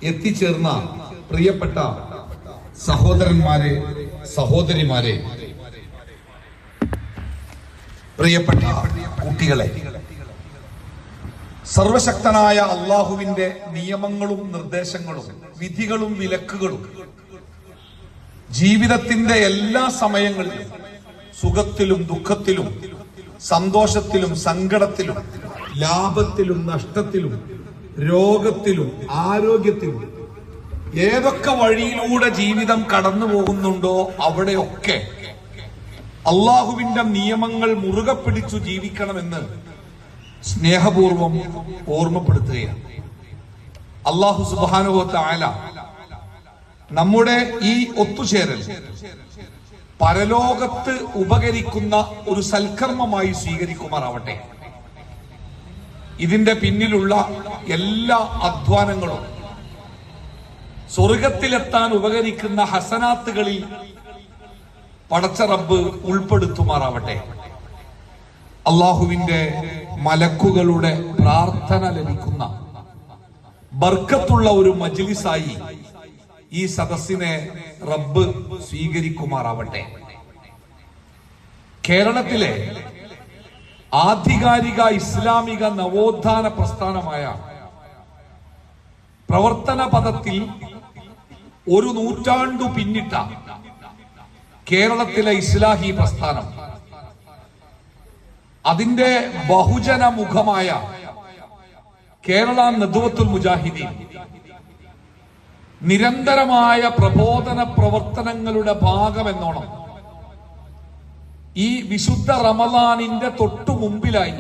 എത്തിച്ചേർന്ന പ്രിയപ്പെട്ട സഹോദരന്മാരെ, സഹോദരിമാരെ, പ്രിയപ്പെട്ട കുട്ടികളെ, സർവശക്തനായ അള്ളാഹുവിന്റെ നിയമങ്ങളും നിർദ്ദേശങ്ങളും വിധികളും വിലക്കുകളും ജീവിതത്തിന്റെ എല്ലാ സമയങ്ങളിലും സുഖത്തിലും ദുഃഖത്തിലും സന്തോഷത്തിലും സങ്കടത്തിലും ലാഭത്തിലും നഷ്ടത്തിലും രോഗത്തിലും ആരോഗ്യത്തിലും ഏതൊക്കെ വഴിയിലൂടെ ജീവിതം കടന്നു പോകുന്നുണ്ടോ അവിടെയൊക്കെ അള്ളാഹുവിന്റെ നിയമങ്ങൾ മുറുകെ പിടിച്ചു ജീവിക്കണമെന്ന് സ്നേഹപൂർവം ഓർമ്മപ്പെടുത്തുകയാണ്. അള്ളാഹു സുബ്ഹാനഹു വ തആല നമ്മുടെ ഈ ഒത്തുചേരൽ പരലോകത്ത് ഉപകരിക്കുന്ന ഒരു സൽക്കർമ്മമായി സ്വീകരിക്കുമാറാവട്ടെ. ഇതിന്റെ പിന്നിലുള്ള എല്ലാ അധ്വാനങ്ങളും സ്വർഗത്തിലെത്താൻ ഉപകരിക്കുന്ന ഹസനാത്തുകളിൽ പടച്ച റബ്ബ് ഉൾപ്പെടുത്തുമാറാവട്ടെ. അള്ളാഹുവിന്റെ മലക്കുകളുടെ പ്രാർത്ഥന ലഭിക്കുന്ന ബർക്കത്തുള്ള ഒരു മജ്ലിസായി ഈ സദസ്സിനെ റബ്ബ് സ്വീകരിക്കുമാറാവട്ടെ. കേരളത്തിലെ ആധികാരിക ഇസ്ലാമിക നവോത്ഥാന പ്രസ്ഥാനമായ പ്രവർത്തന പദത്തിൽ ഒരു നൂറ്റാണ്ടു പിന്നിട്ട കേരളത്തിലെ ഇസ്ലാഹി പ്രസ്ഥാനം അതിന്റെ ബഹുജന മുഖമായ കേരള നദ്വത്തുൽ മുജാഹിദീൻ നിരന്തരമായ പ്രബോധന പ്രവർത്തനങ്ങളുടെ ഭാഗമെന്നോണം ഈ വിശുദ്ധ റമദാനിന്റെ തൊട്ടു മുമ്പിലായി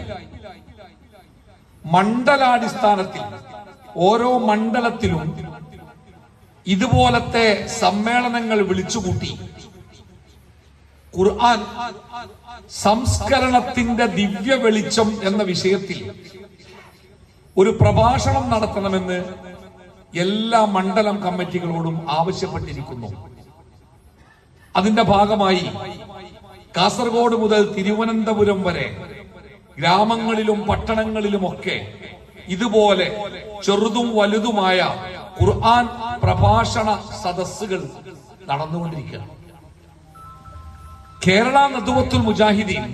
മണ്ഡലാടിസ്ഥാനത്തിൽ ഓരോ മണ്ഡലത്തിലും ഇതുപോലത്തെ സമ്മേളനങ്ങൾ വിളിച്ചുകൂട്ടി ഖുർആൻ സംസ്കരണത്തിന്റെ ദിവ്യ വെളിച്ചം എന്ന വിഷയത്തിൽ ഒരു പ്രഭാഷണം നടത്തണമെന്ന് എല്ലാ മണ്ഡലം കമ്മിറ്റികളോടും ആവശ്യപ്പെട്ടിരിക്കുന്നു. അതിന്റെ ഭാഗമായി കാസർഗോഡ് മുതൽ തിരുവനന്തപുരം വരെ ഗ്രാമങ്ങളിലും പട്ടണങ്ങളിലുമൊക്കെ ഇതുപോലെ ചെറുതും വലുതുമായ ഖുർആൻ പ്രഭാഷണ സദസ്സുകൾ നടന്നുകൊണ്ടിരിക്കുകയാണ്. കേരള നദ്വത്തുൽ മുജാഹിദീൻ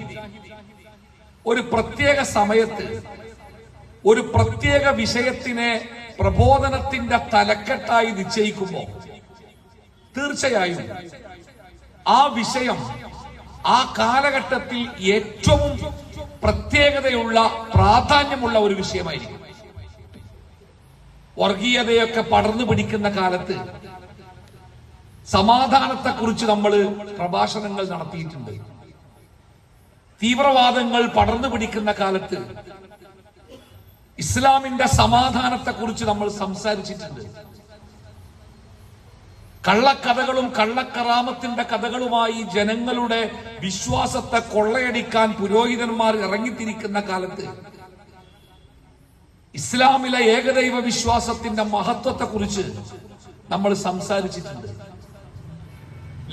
ഒരു പ്രത്യേക സമയത്ത് ഒരു പ്രത്യേക വിഷയത്തിനെ പ്രബോധനത്തിന്റെ തലക്കെട്ടായി നിശ്ചയിക്കുമ്പോൾ തീർച്ചയായും ആ വിഷയം ആ കാലഘട്ടത്തിൽ ഏറ്റവും പ്രത്യേകതയുള്ള പ്രാധാന്യമുള്ള ഒരു വിഷയമായിരിക്കും. വർഗീയതയൊക്കെ പടർന്നു പിടിക്കുന്ന കാലത്ത് സമാധാനത്തെക്കുറിച്ച് നമ്മൾ പ്രഭാഷണങ്ങൾ നടത്തിയിട്ടുണ്ട്. തീവ്രവാദങ്ങൾ പടർന്നു പിടിക്കുന്ന കാലത്ത് ഇസ്ലാമിന്റെ സമാധാനത്തെക്കുറിച്ച് നമ്മൾ സംസാരിച്ചിട്ടുണ്ട്. കള്ളക്കഥകളും കള്ളക്കറാമത്തിന്റെ കഥകളുമായി ജനങ്ങളുടെ വിശ്വാസത്തെ കൊള്ളയടിക്കാൻ പുരോഹിതന്മാർ ഇറങ്ങിത്തിരിക്കുന്ന കാലത്ത് ഇസ്ലാമിലെ ഏകദൈവ വിശ്വാസത്തിന്റെ മഹത്വത്തെക്കുറിച്ച് നമ്മൾ സംസാരിച്ചിട്ടുണ്ട്.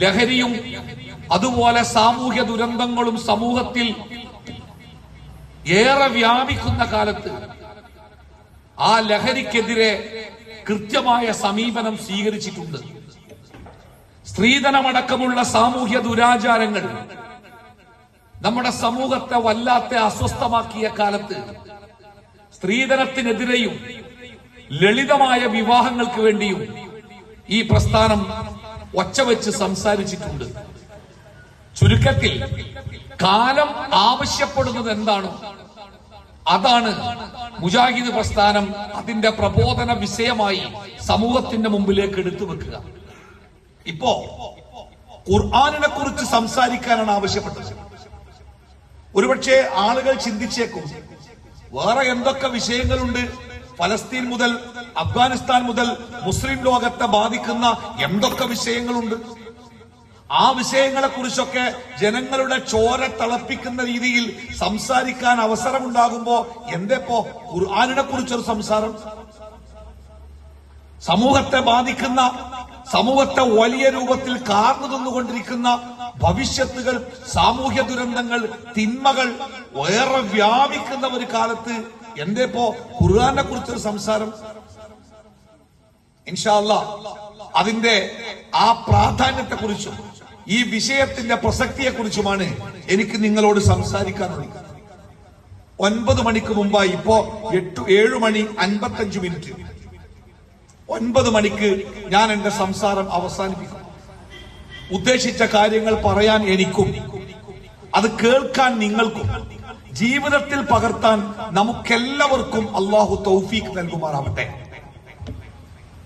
ലഹരിയും അതുപോലെ സാമൂഹ്യ ദുരന്തങ്ങളും സമൂഹത്തിൽ ഏറെ വ്യാപിക്കുന്ന കാലത്ത് ആ ലഹരിക്കെതിരെ കൃത്യമായ സമീപനം സ്വീകരിച്ചിട്ടുണ്ട്. സ്ത്രീധനമടക്കമുള്ള സാമൂഹ്യ ദുരാചാരങ്ങൾ നമ്മുടെ സമൂഹത്തെ വല്ലാത്ത അസ്വസ്ഥമാക്കിയ കാലത്ത് സ്ത്രീധനത്തിനെതിരെയും ലളിതമായ വിവാഹങ്ങൾക്ക് വേണ്ടിയും ഈ പ്രസ്ഥാനം ഒച്ചവെച്ച് സംസാരിച്ചിട്ടുണ്ട്. ചുരുക്കത്തിൽ കാലം ആവശ്യപ്പെടുന്നത് എന്താണോ അതാണ് മുജാഹിദ് പ്രസ്ഥാനം അതിന്റെ പ്രബോധന വിഷയമായി സമൂഹത്തിന്റെ മുമ്പിലേക്ക് എടുത്തു വെക്കുക. ഇപ്പോ ഖുർആനിനെ കുറിച്ച് സംസാരിക്കാനാണ് ആവശ്യപ്പെട്ടത്. ഒരുപക്ഷെ ആളുകൾ ചിന്തിച്ചേക്കും, വേറെ എന്തൊക്കെ വിഷയങ്ങളുണ്ട്, ഫലസ്തീൻ മുതൽ അഫ്ഗാനിസ്ഥാൻ മുതൽ മുസ്ലിം ലോകത്തെ ബാധിക്കുന്ന എന്തൊക്കെ വിഷയങ്ങളുണ്ട്, ആ വിഷയങ്ങളെ കുറിച്ചൊക്കെ ജനങ്ങളുടെ ചോര തിളപ്പിക്കുന്ന രീതിയിൽ സംസാരിക്കാൻ അവസരമുണ്ടാകുമ്പോ എന്തേപ്പോ ഖുർആനിനെ കുറിച്ചൊരു സംസാരം? സമൂഹത്തെ ബാധിക്കുന്ന, സമൂഹത്തെ വലിയ രൂപത്തിൽ കാർന്നു തന്നുകൊണ്ടിരിക്കുന്ന ഭവിഷ്യത്തുകൾ, സാമൂഹ്യ ദുരന്തങ്ങൾ, തിന്മകൾ ഏറെ വ്യാപിക്കുന്ന ഒരു കാലത്ത് എന്തേപ്പോ ഖുർആനെ കുറിച്ചൊരു സംസാരം? ഇൻഷാ അല്ലാഹ് അതിന്റെ ആ പ്രാധാന്യത്തെക്കുറിച്ചും ഈ വിഷയത്തിന്റെ പ്രസക്തിയെക്കുറിച്ചുമാണ് എനിക്ക് നിങ്ങളോട് സംസാരിക്കാനുള്ളത്. 9 മണിക്ക് മുമ്പായി ഇപ്പോ 7 മണി 55 മിനിറ്റ്. 9 മണിക്ക് ഞാൻ എന്റെ സംസാരം അവസാനിപ്പിക്കും. ഉദ്ദേശിച്ച കാര്യങ്ങൾ പറയാൻ എനിക്കും അത് കേൾക്കാൻ നിങ്ങൾക്കും ജീവിതത്തിൽ പകർത്താൻ നമുക്കെല്ലാവർക്കും അള്ളാഹു തൗഫീഖ് നൽകുമാറാവട്ടെ.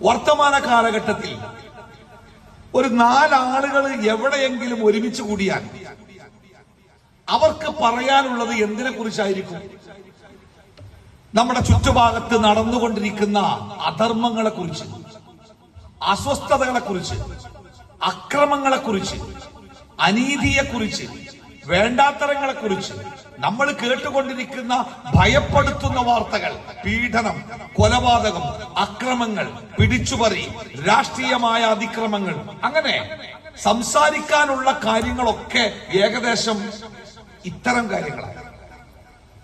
വർത്തമാന കാലഘട്ടത്തിൽ ഒരു 4 ആളുകൾ എവിടെയെങ്കിലും ഒരുമിച്ച് കൂടിയാൽ അവർക്ക് പറയാനുള്ളത് എന്തിനെ കുറിച്ചായിരിക്കും? നമ്മുടെ ചുറ്റുഭാഗത്ത് നടന്നുകൊണ്ടിരിക്കുന്ന അധർമ്മങ്ങളെ കുറിച്ച്, അസ്വസ്ഥതകളെ കുറിച്ച്, അക്രമങ്ങളെ കുറിച്ച്, അനീതിയെ കുറിച്ച്, വേണ്ടാത്തരങ്ങളെ കുറിച്ച്, നമ്മൾ കേട്ടുകൊണ്ടിരിക്കുന്ന ഭയപ്പെടുത്തുന്ന വാർത്തകൾ, പീഡനം, കൊലപാതകം, അക്രമങ്ങൾ, പിടിച്ചുപറി, രാഷ്ട്രീയമായ അതിക്രമങ്ങൾ, അങ്ങനെ സംസാരിക്കാനുള്ള കാര്യങ്ങളൊക്കെ ഏകദേശം ഇത്തരം കാര്യങ്ങളാണ്.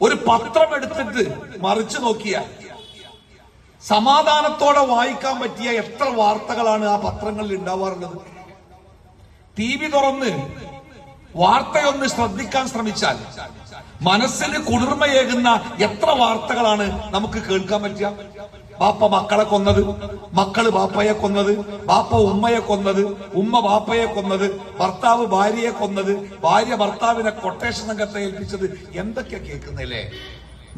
ഒരു പത്രം എടുത്തിട്ട് മറിച്ചു നോക്കിയാൽ സമാധാനത്തോടെ വായിക്കാൻ പറ്റിയ എത്ര വാർത്തകളാണ് ആ പത്രങ്ങളിൽ ഉണ്ടാവാറുള്ളത്? TV തുറന്ന് വാർത്തയൊന്ന് ശ്രദ്ധിക്കാൻ ശ്രമിച്ചാൽ മനസ്സിന് കുളിർമയേകുന്ന എത്ര വാർത്തകളാണ് നമുക്ക് കേൾക്കാൻ പറ്റുക? ബാപ്പ മക്കളെ കൊന്നത്, മക്കള് ബാപ്പയെ കൊന്നത്, ബാപ്പ ഉമ്മയെ കൊന്നത്, ഉമ്മ ബാപ്പയെ കൊന്നത്, ഭർത്താവ് ഭാര്യയെ കൊന്നത്, ഭാര്യ ഭർത്താവിനെ കൊട്ടേഷൻ സംഘത്തെ ഏൽപ്പിച്ചത്, എന്തൊക്കെയാ കേൾക്കുന്നില്ലേ?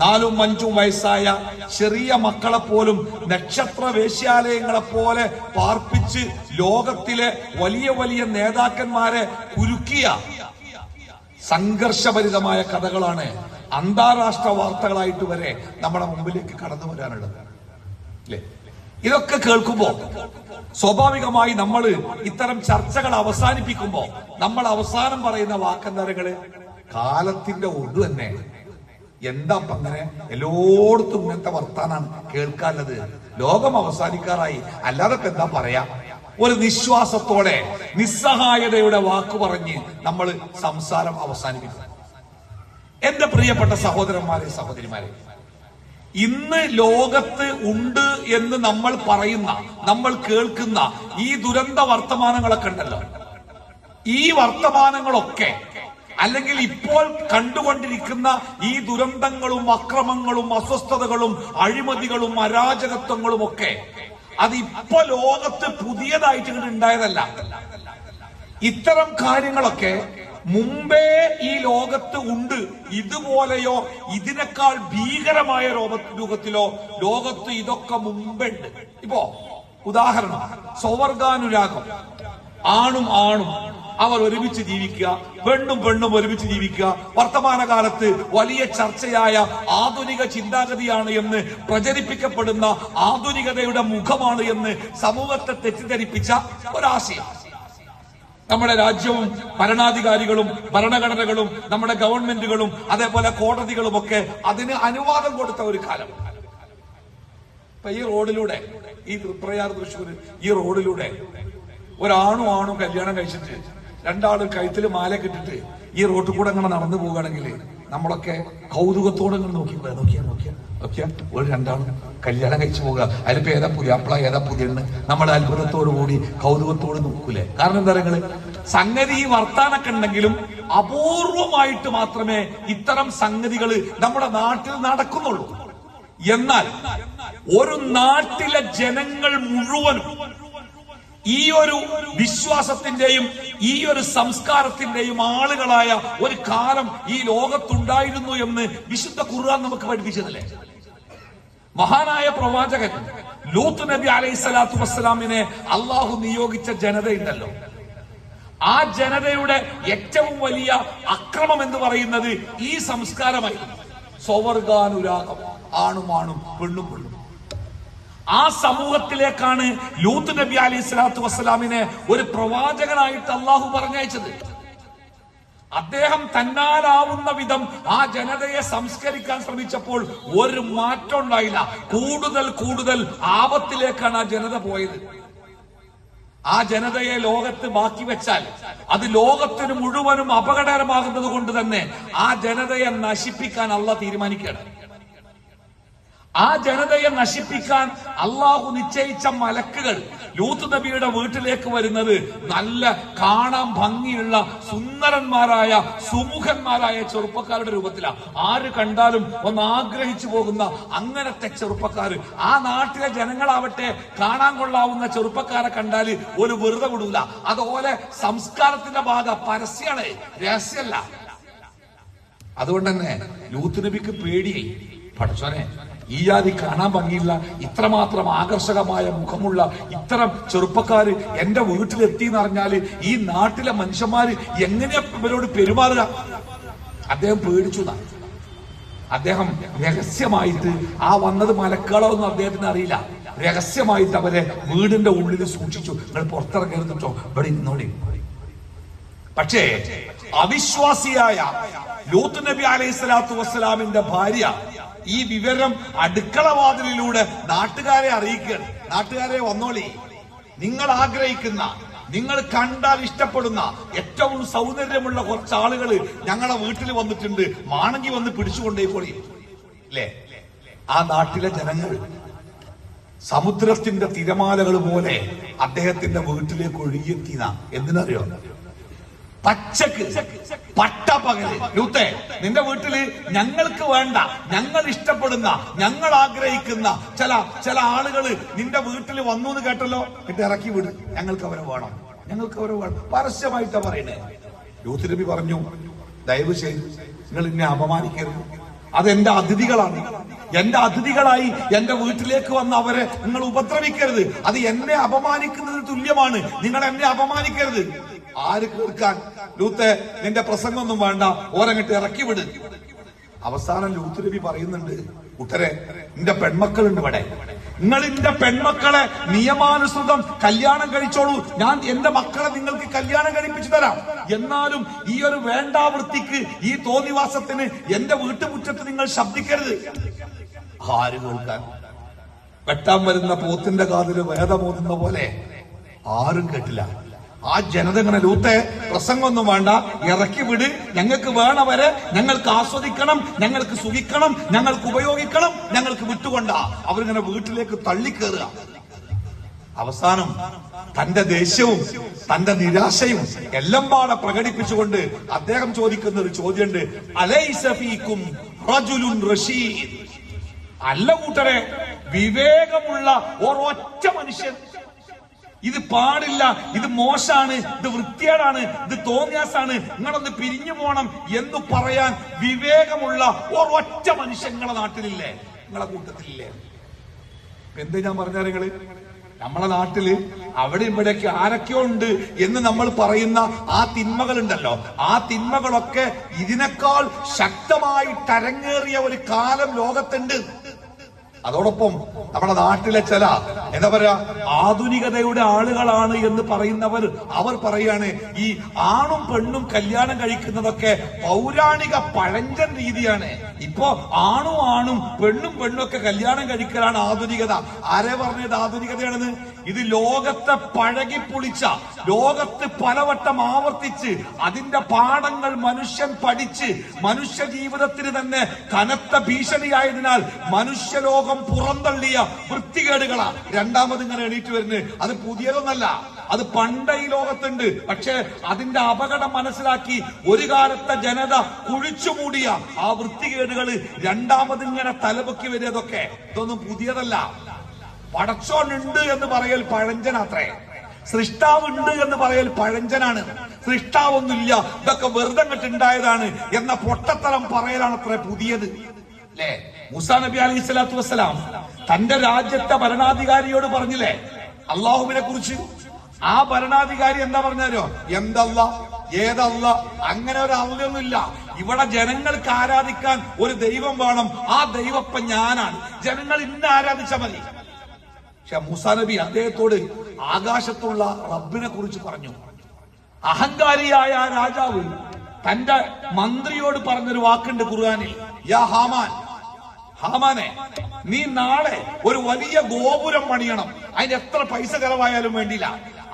4ഉം 5ഉം വയസ്സായ ചെറിയ മക്കളെ പോലും നക്ഷത്ര വേശ്യാലയങ്ങളെ പോലെ പാർപ്പിച്ച് ലോകത്തിലെ വലിയ വലിയ നേതാക്കന്മാരെ കുരുക്കിയ സംഘർഷഭരിതമായ കഥകളാണ് അന്താരാഷ്ട്ര വാർത്തകളായിട്ട് വരെ നമ്മുടെ മുമ്പിലേക്ക് കടന്നു വരാനുള്ളത്. അല്ലേ? ഇതൊക്കെ കേൾക്കുമ്പോ സ്വാഭാവികമായി നമ്മൾ ഇത്തരം ചർച്ചകൾ അവസാനിപ്പിക്കുമ്പോ നമ്മൾ അവസാനം പറയുന്ന വാക്കെന്താരങ്ങള്? കാലത്തിന്റെ ഒടു തന്നെ. എന്താ അങ്ങനെ എല്ലായിടത്തും ഇങ്ങനത്തെ വർത്താനാണ് കേൾക്കാനുള്ളത്? ലോകം അവസാനിക്കാറായി, അല്ലാതെ എന്താ പറയാ? ഒരു നിശ്വാസത്തോടെ നിസ്സഹായതയുടെ വാക്കു പറഞ്ഞ് നമ്മൾ സംസാരം അവസാനിപ്പിക്കും. എന്റെ പ്രിയപ്പെട്ട സഹോദരന്മാരെ, സഹോദരിമാരെ, ഇന്ന് ലോകത്ത് ഉണ്ട് എന്ന് നമ്മൾ പറയുന്ന, നമ്മൾ കേൾക്കുന്ന ഈ ദുരന്ത വർത്തമാനങ്ങളൊക്കെ ഉണ്ടല്ലോ, ഈ വർത്തമാനങ്ങളൊക്കെ അല്ലെങ്കിൽ ഇപ്പോൾ കണ്ടുകൊണ്ടിരിക്കുന്ന ഈ ദുരന്തങ്ങളും അക്രമങ്ങളും അസ്വസ്ഥതകളും അഴിമതികളും അരാജകത്വങ്ങളും ഒക്കെ അത് ഇപ്പൊ ലോകത്ത് പുതിയതായിട്ട് ഉണ്ടായതല്ല. ഇത്തരം കാര്യങ്ങളൊക്കെ മുമ്പേ ഈ ലോകത്ത് ഉണ്ട്. ഇതുപോലെയോ ഇതിനേക്കാൾ ഭീകരമായ രൂപത്തിലോ ലോകത്ത് ഇതൊക്കെ മുമ്പുണ്ട്. ഇപ്പോ ഉദാഹരണം, സ്വവർഗാനുരാഗം. ആണും ആണും അവർ ഒരുമിച്ച് ജീവിക്കുക, പെണ്ണും പെണ്ണും ഒരുമിച്ച് ജീവിക്കുക, വർത്തമാനകാലത്ത് വലിയ ചർച്ചയായ ആധുനിക ചിന്താഗതിയാണ് എന്ന് പ്രചരിപ്പിക്കപ്പെടുന്ന ആധുനികതയുടെ മുഖമാണ് എന്ന് സമൂഹത്തെ തെറ്റിദ്ധരിപ്പിച്ച ഒരാശയം. നമ്മുടെ രാജ്യവും ഭരണാധികാരികളും ഭരണഘടനകളും നമ്മുടെ ഗവൺമെന്റുകളും അതേപോലെ കോടതികളും ഒക്കെ അതിന് അനുവാദം കൊടുത്ത ഒരു കാലം. ഇപ്പൊ ഈ റോഡിലൂടെ, ഈ തൃപ്രയാർ തൃശ്ശൂർ ഈ റോഡിലൂടെ ഒരാണും ആണും കല്യാണം കഴിച്ചിട്ട് രണ്ടാളും കഴുത്തിൽ മാല കെട്ടിട്ട് ഈ റോട്ടിൽ കൂടെ അങ്ങനെ നടന്നു പോവുകയാണെങ്കിൽ നമ്മളൊക്കെ കൗതുകത്തോടെ നോക്കിയാ ഒരു രണ്ടാളും കല്യാണം കഴിച്ചു പോകുക. അതിലിപ്പോ ഏതാ പുതിയാപ്പിള ഏതാ പുതിയെണ്ണ് നമ്മൾ അത്ഭുതത്തോടു കൂടി കൗതുകത്തോട് നോക്കൂലേ? കാരണം എന്താ പറയുക, സംഗതി ഈ വർത്താനൊക്കെ ഉണ്ടെങ്കിലും അപൂർവമായിട്ട് മാത്രമേ ഇത്തരം സംഗതികൾ നമ്മുടെ നാട്ടിൽ നടക്കുന്നുള്ളൂ. എന്നാൽ ഒരു നാട്ടിലെ ജനങ്ങൾ മുഴുവനും ഈ ഒരു വിശ്വാസത്തിന്റെയും ഈ ഒരു സംസ്കാരത്തിന്റെയും ആളുകളായ ഒരു കാലം ഈ ലോകത്തുണ്ടായിരുന്നു എന്ന് വിശുദ്ധ ഖുർആൻ നമുക്ക് പഠിപ്പിച്ചതല്ലേ? മഹാനായ പ്രവാചകൻ ലൂത്ത് നബി അലൈഹിസ്സലാത്തു വസ്സലാമിനെ അള്ളാഹു നിയോഗിച്ച ജനതയുണ്ടല്ലോ, ആ ജനതയുടെ ഏറ്റവും വലിയ അക്രമം എന്ന് പറയുന്നത് ഈ സംസ്കാരമായിരുന്നു. സ്വവർഗാനുരാഗം, ആണും ആണും പെണ്ണും പെണ്ണും. ആ സമൂഹത്തിലേക്കാണ് ലൂത്ത് നബി അലൈഹി സ്വലാത്തു വസ്സലാമിനെ ഒരു പ്രവാചകനായിട്ട് അള്ളാഹു പറഞ്ഞയച്ചത്. അദ്ദേഹം തന്നാലാവുന്ന വിധം ആ ജനതയെ സംസ്കരിക്കാൻ ശ്രമിച്ചപ്പോൾ ഒരു മാറ്റം ഉണ്ടായില്ല. കൂടുതൽ കൂടുതൽ ആപത്തിലേക്കാണ് ആ ജനത പോയത്. ആ ജനതയെ ലോകത്ത് ബാക്കി വെച്ചാൽ അത് ലോകത്തിന് മുഴുവനും അപകടകരമാകുന്നത് കൊണ്ട് തന്നെ ആ ജനതയെ നശിപ്പിക്കാൻ അള്ളാഹ് തീരുമാനിക്കുകയാണ്. ആ ജനതയെ നശിപ്പിക്കാൻ അള്ളാഹു നിശ്ചയിച്ച മലക്കുകൾ ലൂത്ത് നബിയുടെ വീട്ടിലേക്ക് വരുന്നത് നല്ല കാണാൻ ഭംഗിയുള്ള സുന്ദരന്മാരായ സുമുഖന്മാരായ ചെറുപ്പക്കാരുടെ രൂപത്തിലാണ്. ആര് കണ്ടാലും ഒന്ന് ആഗ്രഹിച്ചു പോകുന്ന അങ്ങനത്തെ ചെറുപ്പക്കാർ. ആ നാട്ടിലെ ജനങ്ങളാവട്ടെ കാണാൻ കൊള്ളാവുന്ന ചെറുപ്പക്കാരെ കണ്ടാൽ ഒരു വെറുതെ വിടൂല. അതുപോലെ സംസ്കാരത്തിന്റെ ഭാഗം പരസ്യമാണ്, രഹസ്യമല്ല. അതുകൊണ്ട് തന്നെ ലൂത്ത് നബിക്ക് പേടിയായി. പഠിച്ചോനെ, ഈ ജാതി കാണാൻ ഭംഗിയില്ല, ഇത്രമാത്രം ആകർഷകമായ മുഖമുള്ള ഇത്തരം ചെറുപ്പക്കാര് എന്റെ വീട്ടിലെത്തി എന്ന് പറഞ്ഞാല് ഈ നാട്ടിലെ മനുഷ്യന്മാര് എങ്ങനെയാ ഇവരോട് പെരുമാറുക? അദ്ദേഹം പേടിച്ചു. അദ്ദേഹം രഹസ്യമായിട്ട്, ആ വന്നത് മലക്കളോ ഒന്നും അദ്ദേഹത്തിന് അറിയില്ല, രഹസ്യമായിട്ട് അവരെ വീടിന്റെ ഉള്ളിൽ സൂക്ഷിച്ചു. നിങ്ങൾ പുറത്തിറങ്ങരുതോ, ഇവിടെ ഇരുന്നോളി. പക്ഷേ അവിശ്വാസിയായ ലൂത്ത് നബി അലൈഹി സ്വലാത്തു വസ്സലാമിന്റെ ഭാര്യ ഈ വിവരം അടുക്കളവാതിലിലൂടെ നാട്ടുകാരെ അറിയിക്കുകയാണ്. നാട്ടുകാരെ, വന്നോളി, നിങ്ങൾ ആഗ്രഹിക്കുന്ന, നിങ്ങൾ കണ്ടാൽ ഇഷ്ടപ്പെടുന്ന ഏറ്റവും സൗന്ദര്യമുള്ള കുറച്ച് ആളുകൾ ഞങ്ങളെ വീട്ടിൽ വന്നിട്ടുണ്ട്, മാണെങ്കിൽ വന്ന് പിടിച്ചുകൊണ്ടേക്കോളി. അല്ലേ? ആ നാട്ടിലെ ജനങ്ങൾ സമുദ്രത്തിന്റെ തിരമാലകൾ പോലെ അദ്ദേഹത്തിന്റെ വീട്ടിലേക്ക് ഒഴുകിയെത്തിയ എന്തിനറിയോ? പച്ചക്ക് പട്ടപ്പകല്. ലൂത്തെ, നിന്റെ വീട്ടില് ഞങ്ങൾക്ക് വേണ്ട, ഞങ്ങൾ ഇഷ്ടപ്പെടുന്ന, ഞങ്ങൾ ആഗ്രഹിക്കുന്ന ചില ആളുകള് നിന്റെ വീട്ടിൽ വന്നു എന്ന് കേട്ടല്ലോ, എന്നിട്ട് ഇറക്കി വിട്, ഞങ്ങൾക്ക് അവരെ വേണം, ഞങ്ങൾക്ക് അവരെ വേണം. പരസ്യമായിട്ടാ പറയണേ. ലൂത്ത് നബി പറഞ്ഞു, ദയവ് ചെയ്ത് നിങ്ങൾ എന്നെ അപമാനിക്കരുത്, അതെന്റെ അതിഥികളാണ്, എന്റെ അതിഥികളായി എന്റെ വീട്ടിലേക്ക് വന്ന അവരെ നിങ്ങൾ ഉപദ്രവിക്കരുത്, അത് എന്നെ അപമാനിക്കുന്നതിന് തുല്യമാണ്, നിങ്ങൾ എന്നെ അപമാനിക്കരുത്. ആര് കേൾക്കാൻ? ലൂത്തെ, നിന്റെ പ്രസംഗമൊന്നും വേണ്ട, ഓരങ്ങട്ട് ഇറക്കി വിട്. അവസാനം ലൂത്ത് നബി പറയുന്നുണ്ട്, കൂട്ടരെ, നിന്റെ പെൺമക്കളുണ്ട് ഇവിടെ, നിങ്ങൾ എന്റെ പെൺമക്കളെ നിയമാനുസൃതം കല്യാണം കഴിച്ചോളൂ, ഞാൻ എന്റെ മക്കളെ നിങ്ങൾക്ക് കല്യാണം കഴിപ്പിച്ചു തരാം. എന്നാലും ഈ ഒരു വേണ്ടാവൃത്തിക്ക്, ഈ തോന്നിവാസത്തിന് എന്റെ വീട്ടുമുറ്റത്ത് നിങ്ങൾ ശബ്ദിക്കരുത്. ആര് കേൾക്കാൻ? വെട്ടാൻ വരുന്ന പോത്തിന്റെ കാതില് വേദമോതുന്ന പോലെ ആരും കേട്ടില്ല. ആ ജനത ഇങ്ങനെ, ലൂത്തെ, പ്രസംഗമൊന്നും വേണ്ട, ഇറക്കി വിട്, ഞങ്ങൾക്ക് വേണവരെ ഞങ്ങൾക്ക് ആസ്വദിക്കണം, ഞങ്ങൾക്ക് സുഖിക്കണം, ഞങ്ങൾക്ക് ഉപയോഗിക്കണം, ഞങ്ങൾക്ക് വിട്ടുകൊണ്ട അവരിങ്ങനെ വീട്ടിലേക്ക് തള്ളിക്കേറുക. അവസാനം തന്റെ ദേഷ്യവും തന്റെ നിരാശയും എല്ലാം പാടെ പ്രകടിപ്പിച്ചുകൊണ്ട് അദ്ദേഹം ചോദിക്കുന്ന ഒരു ചോദ്യമുണ്ട്, അലൈസ ഫീകും റജുലുൻ റഷീദ്? അല്ല കൂട്ടരെ, വിവേകമുള്ള ഒരൊറ്റ മനുഷ്യൻ, ഇത് പാടില്ല, ഇത് മോശാണ്, ഇത് വൃത്തികേടാണ്, ഇത് തോന്നിയാസാണ്, നിങ്ങളൊന്ന് പിരിഞ്ഞു പോണം എന്ന് പറയാൻ വിവേകമുള്ള ഒരൊറ്റ മനുഷ്യൻ നിങ്ങളെ നാട്ടിലില്ലേ, നിങ്ങളെ കൂട്ടത്തിലില്ലേ? എന്ത് ഞാൻ പറഞ്ഞാൽ, നിങ്ങള് നമ്മളെ നാട്ടില് അവിടെ ഇവിടെയൊക്കെ ആരൊക്കെയോ ഉണ്ട് എന്ന് നമ്മൾ പറയുന്ന ആ തിന്മകളുണ്ടല്ലോ, ആ തിന്മകളൊക്കെ ഇതിനേക്കാൾ ശക്തമായി തരങ്ങേറിയ ഒരു കാലം ലോകത്തുണ്ട്. അതോടൊപ്പം നമ്മുടെ നാട്ടിലെ ചില എന്താ പറയാ ആധുനികതയുടെ ആളുകളാണ് എന്ന് പറയുന്നവർ, അവർ പറയാണ് ഈ ആണും പെണ്ണും കല്യാണം കഴിക്കുന്നതൊക്കെ പൗരാണിക പഴഞ്ചൻ രീതിയാണ്. ഇപ്പോ ആണും പെണ്ണും ഒക്കെ കല്യാണം കഴിക്കലാണ് ആധുനികത. ആരെ പറഞ്ഞത് ആധുനികതയാണെന്ന്? ഇത് ലോകത്തെ പഴകിപ്പൊളിച്ച, ലോകത്ത് പലവട്ടം ആവർത്തിച്ച് അതിന്റെ പാഠങ്ങൾ മനുഷ്യൻ പഠിച്ച് മനുഷ്യ ജീവിതത്തിന് തന്നെ കനത്ത ഭീഷണിയായതിനാൽ മനുഷ്യലോകം പുറന്തള്ളിയ വൃത്തികേടുകളാ രണ്ടാമത് ഇങ്ങനെ എണീറ്റ് വരുന്നത്. അത് പുതിയതൊന്നല്ല, അത് പണ്ട് ഈ ലോകത്തുണ്ട്. പക്ഷെ അതിന്റെ അപകടം മനസ്സിലാക്കി ഒരു കാലത്തെ ജനത കുഴിച്ചുമൂടിയ ആ വൃത്തികേടുകൾ രണ്ടാമത് ഇങ്ങനെ തലപൊക്കി വരികതൊക്കെ ഇതൊന്നും പുതിയതല്ല. പടച്ചോനുണ്ട് എന്ന് പറയൽ പഴഞ്ചനാത്രേ, സൃഷ്ടാവുണ്ട് എന്ന് പറയൽ പഴഞ്ചനാണ്. സൃഷ്ടാവൊന്നുമില്ല, ഇതൊക്കെ വെറുതെ ഉണ്ടായതാണ് എന്ന പൊട്ടത്തരം പറയലാണ് അത്ര പുതിയത്. അല്ലേ? മൂസാ നബി അലൈഹി സ്വലാത്തു വസ്സലാം തന്റെ രാജ്യത്തെ ഭരണാധികാരിയോട് പറഞ്ഞില്ലേ അള്ളാഹുവിനെ കുറിച്ച്? ആ ഭരണാധികാരി എന്താ പറഞ്ഞാലോ, എന്തല്ല ഏതല്ല, അങ്ങനെ ഒരു അള്ളയൊന്നുമില്ല, ഇവിടെ ജനങ്ങൾക്ക് ആരാധിക്കാൻ ഒരു ദൈവം വേണം, ആ ദൈവപ്പം ഞാനാണ്, ജനങ്ങൾ ഇന്ന് ആരാധിച്ചാൽ മതി. പക്ഷെ മൂസാ നബി അദ്ദേഹത്തോട് ആകാശത്തുള്ള റബ്ബിനെ കുറിച്ച് പറഞ്ഞു. അഹങ്കാരിയായ ആ രാജാവ് തന്റെ മന്ത്രിയോട് പറഞ്ഞൊരു വാക്കുണ്ട് ഖുർആനിൽ, യാ ഹാമാൻ, ഹാമാനെ, നീ നാളെ ഒരു വലിയ ഗോപുരം പണിയണം, അതിന് എത്ര പൈസ ചെലവായാലും വേണ്ടില്ല.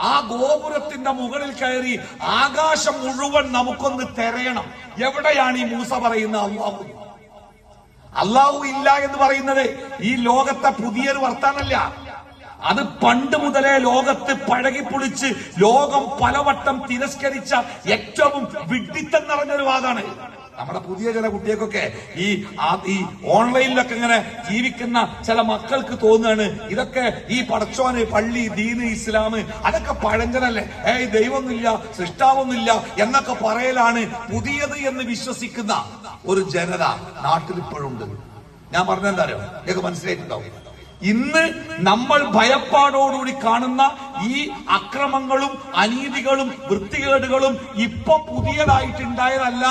ആ ഗോപുരത്തിന്റെ മുകളിൽ കയറി ആകാശം മുഴുവൻ നമുക്കൊന്ന് തെരയണം, എവിടെയാണ് ഈ മൂസ പറയുന്ന അല്ലാഹു? അള്ളാഹു ഇല്ല എന്ന് പറയുന്നത് ഈ ലോകത്തെ പുതിയൊരു വർത്താനല്ല. അത് പണ്ട് മുതലേ ലോകത്ത് പഴകിപ്പൊളിച്ച് ലോകം പലവട്ടം തിരസ്കരിച്ച ഏറ്റവും വിഡ്ഢിത്തം നിറഞ്ഞൊരു വാദമാണ്. നമ്മുടെ പുതിയ ചില കുട്ടികൾക്കൊക്കെ ഈ ഓൺലൈനിലൊക്കെ ഇങ്ങനെ ജീവിക്കുന്ന ചില മക്കൾക്ക് തോന്നുകയാണ് ഇതൊക്കെ ഈ പടച്ചോന്, പള്ളി, ദീന്, ഇസ്ലാം അതൊക്കെ പഴഞ്ചനല്ലേ, ദൈവമൊന്നുമില്ല, സൃഷ്ടാവൊന്നുമില്ല എന്നൊക്കെ പറയലാണ് പുതിയത് എന്ന് വിശ്വസിക്കുന്ന ഒരു ജനത നാട്ടിൽ ഇപ്പോഴുണ്ട്. ഞാൻ പറഞ്ഞെന്താ അറിയോ, നിങ്ങൾക്ക് മനസ്സിലായിട്ടുണ്ടാവും. ഇന്ന് നമ്മൾ ഭയപ്പാടോടുകൂടി കാണുന്ന ഈ അക്രമങ്ങളും അനീതികളും വൃത്തികേടുകളും ഇപ്പൊ പുതിയതായിട്ടുണ്ടായതല്ല.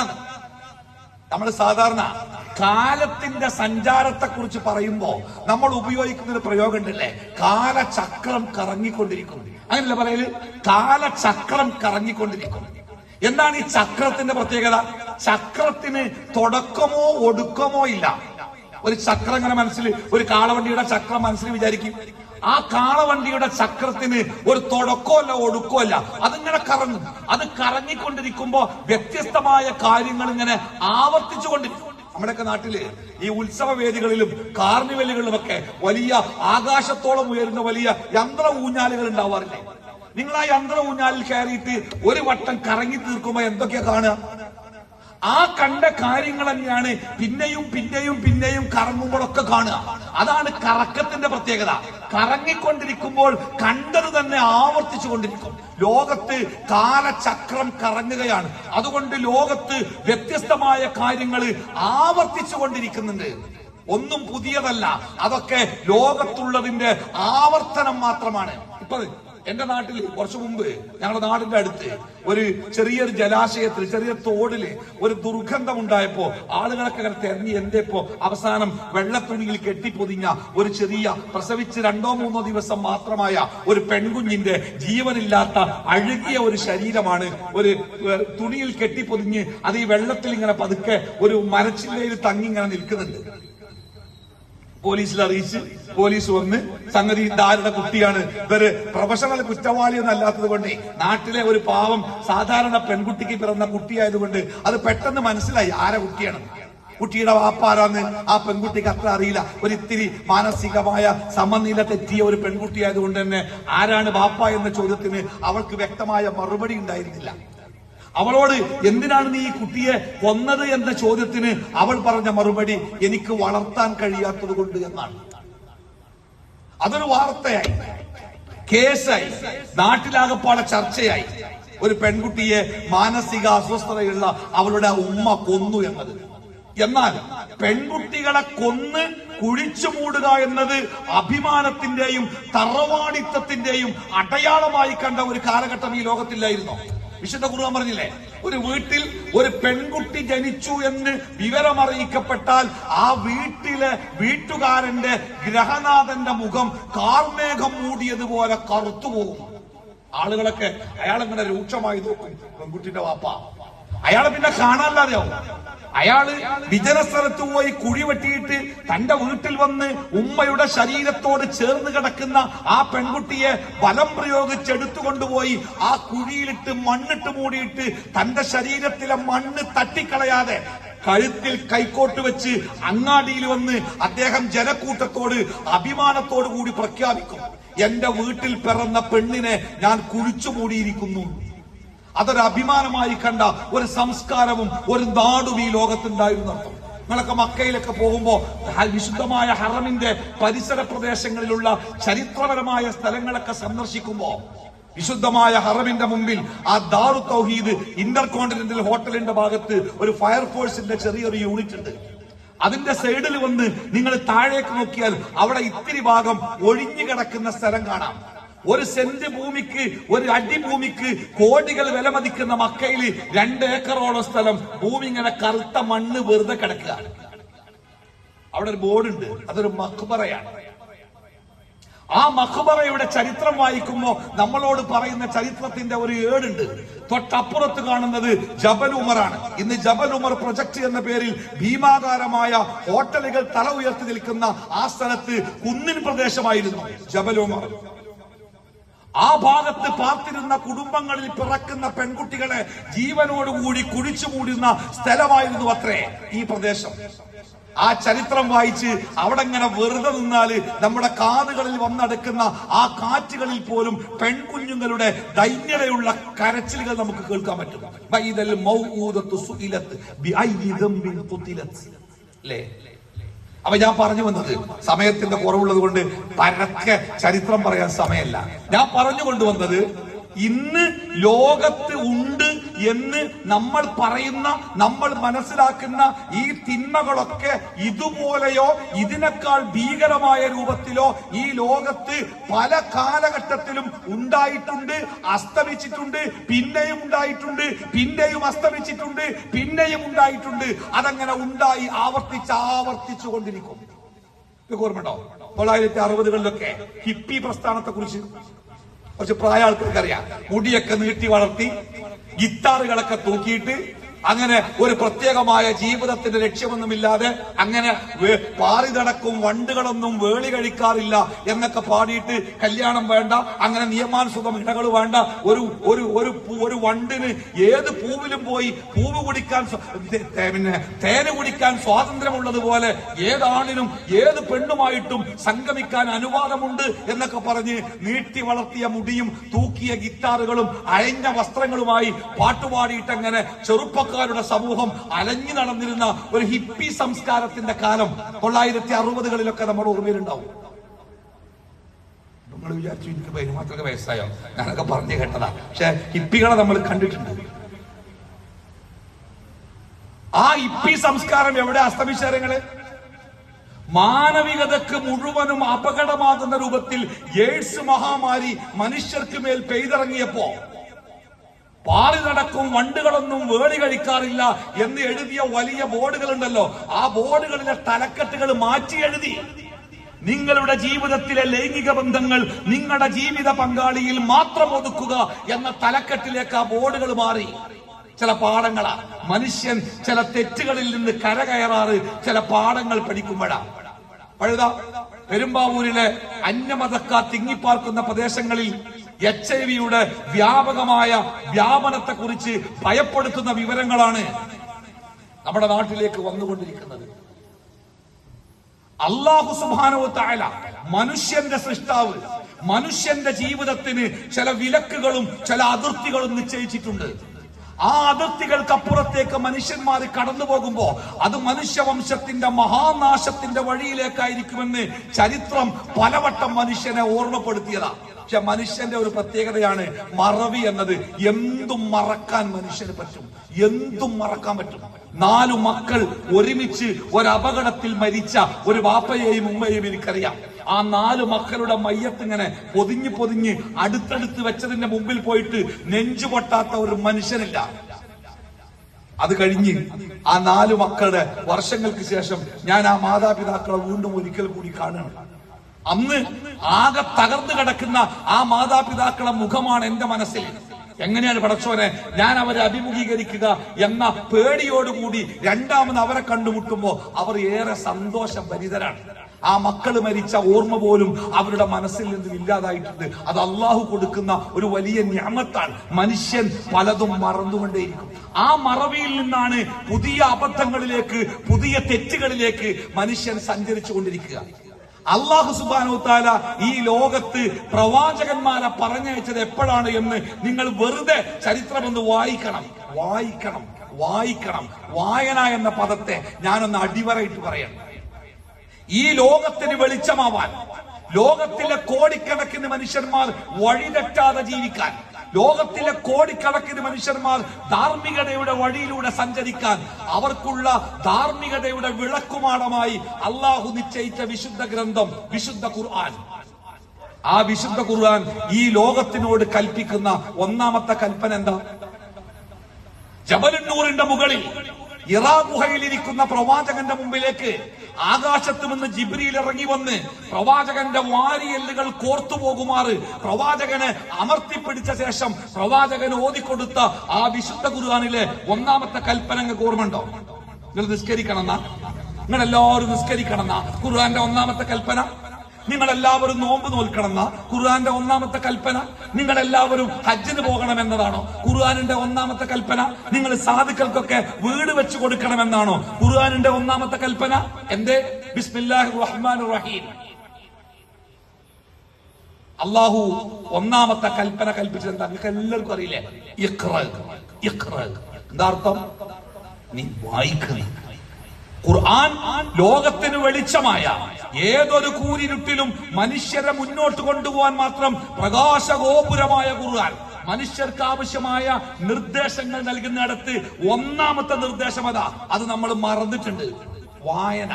നമ്മൾ സാധാരണ കാലത്തിന്റെ സഞ്ചാരത്തെ കുറിച്ച് പറയുമ്പോ നമ്മൾ ഉപയോഗിക്കുന്ന ഒരു പ്രയോഗം ഉണ്ടല്ലേ, കാലചക്രം കറങ്ങിക്കൊണ്ടിരിക്കും. അങ്ങനല്ല പറയല്, കാലചക്രം കറങ്ങിക്കൊണ്ടിരിക്കും. എന്താണ് ഈ ചക്രത്തിന്റെ പ്രത്യേകത? ചക്രത്തിന് തുടക്കമോ ഒടുക്കമോ ഇല്ല. ഒരു ചക്രം ഇങ്ങനെ മനസ്സിൽ, ഒരു കാളവണ്ടിയുടെ ചക്രം മനസ്സിൽ വിചാരിക്കും. ആ കാളവണ്ടിയുടെ ചക്രത്തിന് ഒരു തുടക്കമല്ല ഒടുക്കമല്ല, അതിങ്ങനെ കറങ്ങും. അത് കറങ്ങിക്കൊണ്ടിരിക്കുമ്പോ വ്യത്യസ്തമായ കാര്യങ്ങൾ ഇങ്ങനെ ആവർത്തിച്ചു കൊണ്ടിരിക്കും. നമ്മുടെയൊക്കെ നാട്ടില് ഈ ഉത്സവ വേദികളിലും കാർണിവലുകളിലും ഒക്കെ വലിയ ആകാശത്തോളം ഉയരുന്ന വലിയ യന്ത്ര ഊഞ്ഞാലുകൾ ഉണ്ടാവാറില്ലേ? നിങ്ങൾ ആ യന്ത്ര ഊഞ്ഞാലിൽ കയറിയിട്ട് ഒരു വട്ടം കറങ്ങി തീർക്കുമ്പോ എന്തൊക്കെയാ കാണുക? ആ കണ്ട കാര്യങ്ങൾ തന്നെയാണ് പിന്നെയും പിന്നെയും പിന്നെയും കറങ്ങുമ്പോഴൊക്കെ കാണുക. അതാണ് കറക്കത്തിന്റെ പ്രത്യേകത. കറങ്ങിക്കൊണ്ടിരിക്കുമ്പോൾ കണ്ടത് തന്നെ ആവർത്തിച്ചു കൊണ്ടിരിക്കും. ലോകത്ത് കാലചക്രം കറങ്ങുകയാണ്. അതുകൊണ്ട് ലോകത്ത് വ്യത്യസ്തമായ കാര്യങ്ങൾ ആവർത്തിച്ചു കൊണ്ടിരിക്കുന്നുണ്ട്. ഒന്നും പുതിയതല്ല, അതൊക്കെ ലോകത്തുള്ളതിന്റെ ആവർത്തനം മാത്രമാണ്. ഇപ്പൊ എന്റെ നാട്ടിൽ കുറച്ചു മുമ്പ് ഞങ്ങളുടെ നാടിന്റെ അടുത്ത് ഒരു ചെറിയൊരു ജലാശയത്തിൽ, ചെറിയ തോടില് ഒരു ദുർഗന്ധം ഉണ്ടായപ്പോ ആളുകളൊക്കെ അങ്ങനെ തെരഞ്ഞി എന്തേപ്പോ അവസാനം വെള്ളത്തുണിയിൽ കെട്ടിപ്പൊതിഞ്ഞ ഒരു ചെറിയ പ്രസവിച്ച് 2-3 ദിവസം മാത്രമായ ഒരു പെൺകുഞ്ഞിന്റെ ജീവനില്ലാത്ത അഴുകിയ ഒരു ശരീരമാണ് ഒരു തുണിയിൽ കെട്ടിപ്പൊതിഞ്ഞ് അത് ഈ വെള്ളത്തിൽ ഇങ്ങനെ പതുക്കെ ഒരു മരച്ചില്ലയിൽ തങ്ങി ഇങ്ങനെ നിൽക്കുന്നുണ്ട്. പോലീസിൽ അറിയിച്ച് പോലീസ് വന്ന് സംഗതി ഇതാരുടെ കുട്ടിയാണ്, ഇവര് പ്രൊഫഷണൽ കുറ്റവാളിയൊന്നും അല്ലാത്തത് കൊണ്ട് നാട്ടിലെ ഒരു പാവം സാധാരണ പെൺകുട്ടിക്ക് പിറന്ന കുട്ടിയായതുകൊണ്ട് അത് പെട്ടെന്ന് മനസ്സിലായി ആരെ കുട്ടിയാണ്. കുട്ടിയുടെ വാപ്പാരാന്ന് ആ പെൺകുട്ടിക്ക് അത്ര അറിയില്ല. ഒരിത്തിരി മാനസികമായ സമനില തെറ്റിയ ഒരു പെൺകുട്ടിയായതുകൊണ്ട് തന്നെ ആരാണ് വാപ്പ എന്ന ചോദ്യത്തിന് അവൾക്ക് വ്യക്തമായ മറുപടി ഉണ്ടായിരുന്നില്ല. അവളോട് എന്തിനാണ് നീ ഈ കുട്ടിയെ കൊന്നത് എന്ന ചോദ്യത്തിന് അവൾ പറഞ്ഞ മറുപടി എനിക്ക് വളർത്താൻ കഴിയാത്തത് കൊണ്ട് എന്നാണ്. അതൊരു വാർത്തയായി, കേസായി, നാട്ടിലാകപ്പാടെ ചർച്ചയായി. ഒരു പെൺകുട്ടിയെ മാനസിക അസ്വസ്ഥതയുള്ള അവളുടെ ഉമ്മ കൊന്നു എന്നത്. എന്നാൽ പെൺകുട്ടികളെ കൊന്ന് കുഴിച്ചു മൂടുക എന്നത് അഭിമാനത്തിന്റെയും തറവാടിത്തത്തിന്റെയും അടയാളമായി കണ്ട ഒരു കാലഘട്ടം ഈ ലോകത്തില്ലായിരുന്നോ? വിശുദ്ധ ഖുർആൻ പറഞ്ഞില്ലേ, ഒരു വീട്ടിൽ ഒരു പെൺകുട്ടി ജനിച്ചു എന്ന് വിവരമറിയിക്കപ്പെട്ടാൽ ആ വീട്ടിലെ വീട്ടുകാരന്റെ ഗ്രഹനാഥന്റെ മുഖം കാർമേഘം മൂടിയതുപോലെ കറുത്തുപോകും. ആളുകളൊക്കെ അയാളിങ്ങനെ രൂക്ഷമായി നോക്കും. പെൺകുട്ടിന്റെ വാപ്പ അയാളെ പിന്നെ കാണാനില്ലാതെയാവും. അയാള് വിജന സ്ഥലത്ത് പോയി കുഴി വെട്ടിയിട്ട് തന്റെ വീട്ടിൽ വന്ന് ഉമ്മയുടെ ശരീരത്തോട് ചേർന്ന് കിടക്കുന്ന ആ പെൺകുട്ടിയെ ബലം പ്രയോഗിച്ചെടുത്തുകൊണ്ടുപോയി ആ കുഴിയിലിട്ട് മണ്ണിട്ട് മൂടിയിട്ട് തന്റെ ശരീരത്തിലെ മണ്ണ് തട്ടിക്കളയാതെ കഴുത്തിൽ കൈക്കോട്ട് വെച്ച് അങ്ങാടിയിൽ വന്ന് അദ്ദേഹം ജനക്കൂട്ടത്തോട് അഭിമാനത്തോടു കൂടി പ്രഖ്യാപിക്കും, എന്റെ വീട്ടിൽ പിറന്ന പെണ്ണിനെ ഞാൻ കുഴിച്ചു മൂടിയിരിക്കുന്നു. അതൊരു അഭിമാനമായി കണ്ട ഒരു സംസ്കാരവും ഒരു നാടും ഈ ലോകത്തുണ്ടായിരുന്നു. നിങ്ങളൊക്കെ മക്കയിലൊക്കെ പോകുമ്പോ വിശുദ്ധമായ ഹറമിന്റെ പരിസര പ്രദേശങ്ങളിലുള്ള ചരിത്രപരമായ സ്ഥലങ്ങളൊക്കെ സന്ദർശിക്കുമ്പോ വിശുദ്ധമായ ഹറമിന്റെ മുമ്പിൽ ആ ദാറു തൗഹീദ് ഇന്റർകോണ്ടിനെന്റൽ ഹോട്ടലിന്റെ ഭാഗത്ത് ഒരു ഫയർഫോഴ്സിന്റെ ചെറിയൊരു യൂണിറ്റ് ഉണ്ട്. അതിന്റെ സൈഡിൽ വന്ന് നിങ്ങൾ താഴേക്ക് നോക്കിയാൽ അവിടെ ഇത്തിരി ഭാഗം ഒഴിഞ്ഞു കിടക്കുന്ന സ്ഥലം കാണാം. ഒരു സെന്റ് ഭൂമിക്ക്, ഒരു അടി ഭൂമിക്ക് കോടികൾ വില മതിക്കുന്ന മക്കയിൽ 2 ഏക്കറോളം സ്ഥലം ഭൂമി ഇങ്ങനെ കറുത്ത മണ്ണ് വെറുതെ കിടക്കുക. അവിടെ ഒരു ബോർഡുണ്ട്, അതൊരു മഖ്ബറയാണ്. ആ മഖ്ബറയുടെ ചരിത്രം വായിക്കുമ്പോ നമ്മളോട് പറയുന്ന ചരിത്രത്തിന്റെ ഒരു ഏടുണ്ട്. തൊട്ടപ്പുറത്ത് കാണുന്നത് ജബൽ ഉമറാണ്. ഇന്ന് ജബൽ ഉമർ പ്രൊജക്ട് എന്ന പേരിൽ ഭീമാകാരമായ ഹോട്ടലുകൾ തല ഉയർത്തി നിൽക്കുന്ന ആ സ്ഥലത്ത് കുന്നിൻ പ്രദേശമായിരുന്നു ജബൽ ഉമർ. ആ ഭാഗത്ത് പാർത്തിരുന്ന കുടുംബങ്ങളിൽ പിറക്കുന്ന പെൺകുട്ടികളെ ജീവനോടുകൂടി കുഴിച്ചു മൂടുന്ന സ്ഥലമായിരുന്നു അത്രേ ഈ പ്രദേശം. ആ ചരിത്രം വായിച്ച് അവിടെ ഇങ്ങനെ വെറുതെ നിന്നാല് നമ്മുടെ കാതുകളിൽ വന്നടക്കുന്ന ആ കാറ്റുകളിൽ പോലും പെൺകുഞ്ഞുങ്ങളുടെ ദൈന്യതയുള്ള കരച്ചിലുകൾ നമുക്ക് കേൾക്കാൻ പറ്റും. അപ്പൊ ഞാൻ പറഞ്ഞു വന്നത്, സമയത്തിന്റെ കുറവുള്ളത് കൊണ്ട് പരക്കെ ചരിത്രം പറയാൻ സമയമല്ല. ഞാൻ പറഞ്ഞു കൊണ്ടുവന്നത്, ഇന്ന് ലോകത്ത് ഉണ്ട് എന്ന് നമ്മൾ പറയുന്ന, നമ്മൾ മനസ്സിലാക്കുന്ന ഈ തിന്മകളൊക്കെ ഇതുപോലെയോ ഇതിനേക്കാൾ ഭീകരമായ രൂപത്തിലോ ഈ ലോകത്ത് പല കാലഘട്ടത്തിലും ഉണ്ടായിട്ടുണ്ട്, അസ്തമിച്ചിട്ടുണ്ട്, പിന്നെയും ഉണ്ടായിട്ടുണ്ട്, പിന്നെയും അസ്തമിച്ചിട്ടുണ്ട്, പിന്നെയും ഉണ്ടായിട്ടുണ്ട്. അതങ്ങനെ ഉണ്ടായി ആവർത്തിച്ചു കൊണ്ടിരിക്കും. ഓർമ്മയുണ്ടോ 1960കളിലൊക്കെ ഹിപ്പി പ്രസ്ഥാനത്തെ കുറിച്ച് കുറച്ച് പ്രായ ആൾക്കാർക്ക് അറിയാം. മുടിയൊക്കെ നീട്ടി വളർത്തി ഗിത്താറുകളൊക്കെ തൂക്കിയിട്ട് അങ്ങനെ ഒരു പ്രത്യേകമായ ജീവിതത്തിന്റെ ലക്ഷ്യമൊന്നുമില്ലാതെ അങ്ങനെ പാറി നടക്കും, വണ്ടുകളൊന്നും വേളി കഴിക്കാറില്ല എന്നൊക്കെ പാടിയിട്ട് കല്യാണം വേണ്ട, അങ്ങനെ നിയമാനുസൃതം ഇടകൾ വേണ്ട, ഒരു വണ്ടിന് ഏത് പൂവിലും പോയി പൂവ് കുടിക്കാൻ, പിന്നെ തേന് കുടിക്കാൻ സ്വാതന്ത്ര്യമുള്ളതുപോലെ ഏതാണിനും ഏത് പെണ്ണുമായിട്ടും സംഗമിക്കാൻ അനുവാദമുണ്ട് എന്നൊക്കെ പറഞ്ഞ് നീട്ടി വളർത്തിയ മുടിയും തൂക്കിയ ഗിത്താറുകളും അയഞ്ഞ വസ്ത്രങ്ങളുമായി പാട്ടുപാടിയിട്ട് അങ്ങനെ ചെറുപ്പക്കാരുടെ സമൂഹം അലഞ്ഞു നടന്നിരുന്ന ഒരു ഹിപ്പി സംസ്കാരത്തിന്റെ കാലം 1960കളിലൊക്കെ നമ്മുടെ ഓർമ്മയിലുണ്ടാവും. നമ്മൾ വിചാരിച്ചു എനിക്ക് മാത്രമേ വയസ്സായോ, ഞാനൊക്കെ പറഞ്ഞു കേട്ടതാ. പക്ഷെ ഹിപ്പികളെ നമ്മൾ കണ്ടിട്ടുണ്ട്. ആ ഹിപ്പി സംസ്കാരം എവിടെ അസ്തമിച്ചേരങ്ങള്? മാനവികതക്ക് മുഴുവനും അപകടമാകുന്ന രൂപത്തിൽ എയ്ഡ്സ് മഹാമാരി മനുഷ്യർക്ക് മേൽ പെയ്തിറങ്ങിയപ്പോ പാറി നടക്കും, വണ്ടുകളൊന്നും വേളി കഴിക്കാറില്ല എന്ന് എഴുതിയ വലിയ ബോർഡുകളുണ്ടല്ലോ, ആ ബോർഡുകളിലെ തലക്കെട്ടുകൾ മാറ്റി എഴുതി. നിങ്ങളുടെ ജീവിതത്തിലെ ലൈംഗിക ബന്ധങ്ങൾ നിങ്ങളുടെ ജീവിത പങ്കാളിയിൽ മാത്രം ഒതുക്കുക എന്ന തലക്കെട്ടിലേക്ക് ആ ബോർഡുകൾ മാറി. ചില പാഠങ്ങളാ. മനുഷ്യൻ ചില തെറ്റുകളിൽ നിന്ന് കരകയറാറ് ചില പാഠങ്ങൾ പഠിക്കുമ്പോഴാണ്. പഴുത പെരുമ്പാവൂരിലെ അന്യമതക്കാർ തിങ്ങിപ്പാർക്കുന്ന പ്രദേശങ്ങളിൽ HIV-യുടെ വ്യാപകമായ വ്യാപനത്തെ കുറിച്ച് ഭയപ്പെടുത്തുന്ന വിവരങ്ങളാണ് നമ്മുടെ നാട്ടിലേക്ക് വന്നുകൊണ്ടിരിക്കുന്നത്. അല്ലാഹു സുബ്ഹാനഹു വ തആല മനുഷ്യന്റെ സൃഷ്ടാവ്, മനുഷ്യന്റെ ജീവിതത്തിന് ചില വിലക്കുകളും ചില അതിർത്തികളും നിശ്ചയിച്ചിട്ടുണ്ട്. ആ അതിർത്തികൾക്കപ്പുറത്തേക്ക് മനുഷ്യന്മാർ കടന്നു പോകുമ്പോ അത് മനുഷ്യവംശത്തിന്റെ മഹാനാശത്തിന്റെ വഴിയിലേക്കായിരിക്കുമെന്ന് ചരിത്രം പലവട്ടം മനുഷ്യനെ ഓർമ്മപ്പെടുത്തിയതാണ്. പക്ഷെ മനുഷ്യന്റെ ഒരു പ്രത്യേകതയാണ് മറവി എന്നത്. എന്തും മറക്കാൻ മനുഷ്യന് പറ്റും, എന്തും മറക്കാൻ പറ്റും. 4 മക്കൾ ഒരുമിച്ച് ഒരു അപകടത്തിൽ മരിച്ച ഒരു വാപ്പയെയും ഉമ്മയെയും എനിക്കറിയാം. ആ 4 മക്കളുടെ മയ്യത്തിങ്ങനെ പൊതിഞ്ഞ് അടുത്തടുത്ത് വെച്ചതിന്റെ മുമ്പിൽ പോയിട്ട് നെഞ്ചു പൊട്ടാത്ത ഒരു മനുഷ്യനില്ല. അത് കഴിഞ്ഞ് ആ 4 മക്കളുടെ വർഷങ്ങൾക്ക് ശേഷം ഞാൻ ആ മാതാപിതാക്കളെ വീണ്ടും ഒരിക്കൽ കൂടി കാണുകയാണ്. അന്ന് ആകെ തകർന്നു കിടക്കുന്ന ആ മാതാപിതാക്കളെ മുഖമാണ് എന്റെ മനസ്സിൽ. എങ്ങനെയാണ് പടച്ചോനെ ഞാൻ അവരെ അഭിമുഖീകരിക്കുക എന്ന പേടിയോടുകൂടി രണ്ടാമത് അവരെ കണ്ടുമുട്ടുമ്പോ അവർ ഏറെ സന്തോഷഭരിതരാണ്. ആ മക്കൾ മരിച്ച ഓർമ്മ പോലും അവരുടെ മനസ്സിൽ നിന്നും ഇല്ലാതായിട്ടുണ്ട്. അത് അള്ളാഹു കൊടുക്കുന്ന ഒരു വലിയ നിഅമത്താണ്. മനുഷ്യൻ പലതും മറന്നുകൊണ്ടേയിരിക്കും. ആ മറവിയിൽ നിന്നാണ് പുതിയ അബദ്ധങ്ങളിലേക്ക്, പുതിയ തെറ്റുകളിലേക്ക് മനുഷ്യൻ സഞ്ചരിച്ചു കൊണ്ടിരിക്കുക. അല്ലാഹു സുബ്ഹാനഹു വ തആല ഈ ലോകത്ത് പ്രവാചകന്മാരെ പറഞ്ഞയച്ചത് എപ്പോഴാണ് എന്ന് നിങ്ങൾ വെറുതെ ചരിത്രമൊന്ന് വായിക്കണം. വായന എന്ന പദത്തെ ഞാനൊന്ന് അടിവരയിട്ട് പറയണം. ഈ ലോകത്തിന് വെളിച്ചമാവാൻ, ലോകത്തിലെ കോടിക്കണക്കിന് മനുഷ്യന്മാർ വഴിതെറ്റാതെ ജീവിക്കാൻ, ലോകത്തിലെ കോടിക്കണക്കിന് മനുഷ്യന്മാർ ധാർമ്മികതയുടെ വഴിയിലൂടെ സഞ്ചരിക്കാൻ അവർക്കുള്ള ധാർമ്മികതയുടെ വിളക്കുമാടമായി അള്ളാഹു നിശ്ചയിച്ച വിശുദ്ധ ഗ്രന്ഥം വിശുദ്ധ ഖുർആൻ. ആ വിശുദ്ധ ഖുർആൻ ഈ ലോകത്തിനോട് കൽപ്പിക്കുന്ന ഒന്നാമത്തെ കൽപ്പന എന്താ? ജബലുന്നൂറിന്റെ മുകളിൽ ഇറാ ഗുഹയിലിരിക്കുന്ന പ്രവാചകന്റെ മുമ്പിലേക്ക് ആകാശത്ത് നിന്ന് ജിബ്രീൽ ഇറങ്ങി വന്ന് പ്രവാചകന്റെ വാരിയെല്ലുകൾ കോർത്തുപോകുമാറ് പ്രവാചകനെ അമർത്തിപ്പിടിച്ച ശേഷം പ്രവാചകന് ഓതിക്കൊടുത്ത ആ വിശുദ്ധ ഖുർആനിലെ ഒന്നാമത്തെ കൽപ്പന നിങ്ങൾക്ക് ഓർമ്മയുണ്ടോ? നിങ്ങൾ നിസ്കരിക്കണമെന്ന, നിങ്ങളെല്ലാവരും നിസ്കരിക്കണമെന്ന ഖുർആന്റെ ഒന്നാമത്തെ കൽപ്പന. നിങ്ങൾ എല്ലാവരും നോമ്പ് നോൽക്കണമെന്ന ഖുർആന്റെ ഒന്നാമത്തെ കൽപ്പന? നിങ്ങൾ എല്ലാവരും ഹജ്ജിന് പോകണം എന്നതാണോ ഖുർആനിന്റെ ഒന്നാമത്തെ കൽപ്പന? നിങ്ങൾ സാധുക്കൾക്കൊക്കെ വീട് വെച്ച് കൊടുക്കണമെന്നാണോ ഖുർആനിന്റെ ഒന്നാമത്തെ കൽപ്പന? എന്തേ ബിസ്മില്ലാഹിർ റഹ്മാനിർ റഹീം അള്ളാഹു ഒന്നാമത്തെ കൽപ്പന കൽപ്പിച്ചത് എന്താ? നിങ്ങൾക്ക് എല്ലാവർക്കും അറിയില്ലേ? എന്താ അർത്ഥം? നീ വായിക്കണം. ഖുർആൻ ലോകത്തിന് വെളിച്ചമായ ഏതൊരു കൂരിരുട്ടിലും മനുഷ്യരെ മുന്നോട്ട് കൊണ്ടുപോകാൻ മാത്രം പ്രകാശഗോപുരമായ ഖുർആൻ മനുഷ്യർക്ക് ആവശ്യമായ നിർദ്ദേശങ്ങൾ നൽകുന്നിടത്ത് ഒന്നാമത്തെ നിർദ്ദേശം അതാ. അത് നമ്മൾ മറന്നിട്ടുണ്ട്. വായന.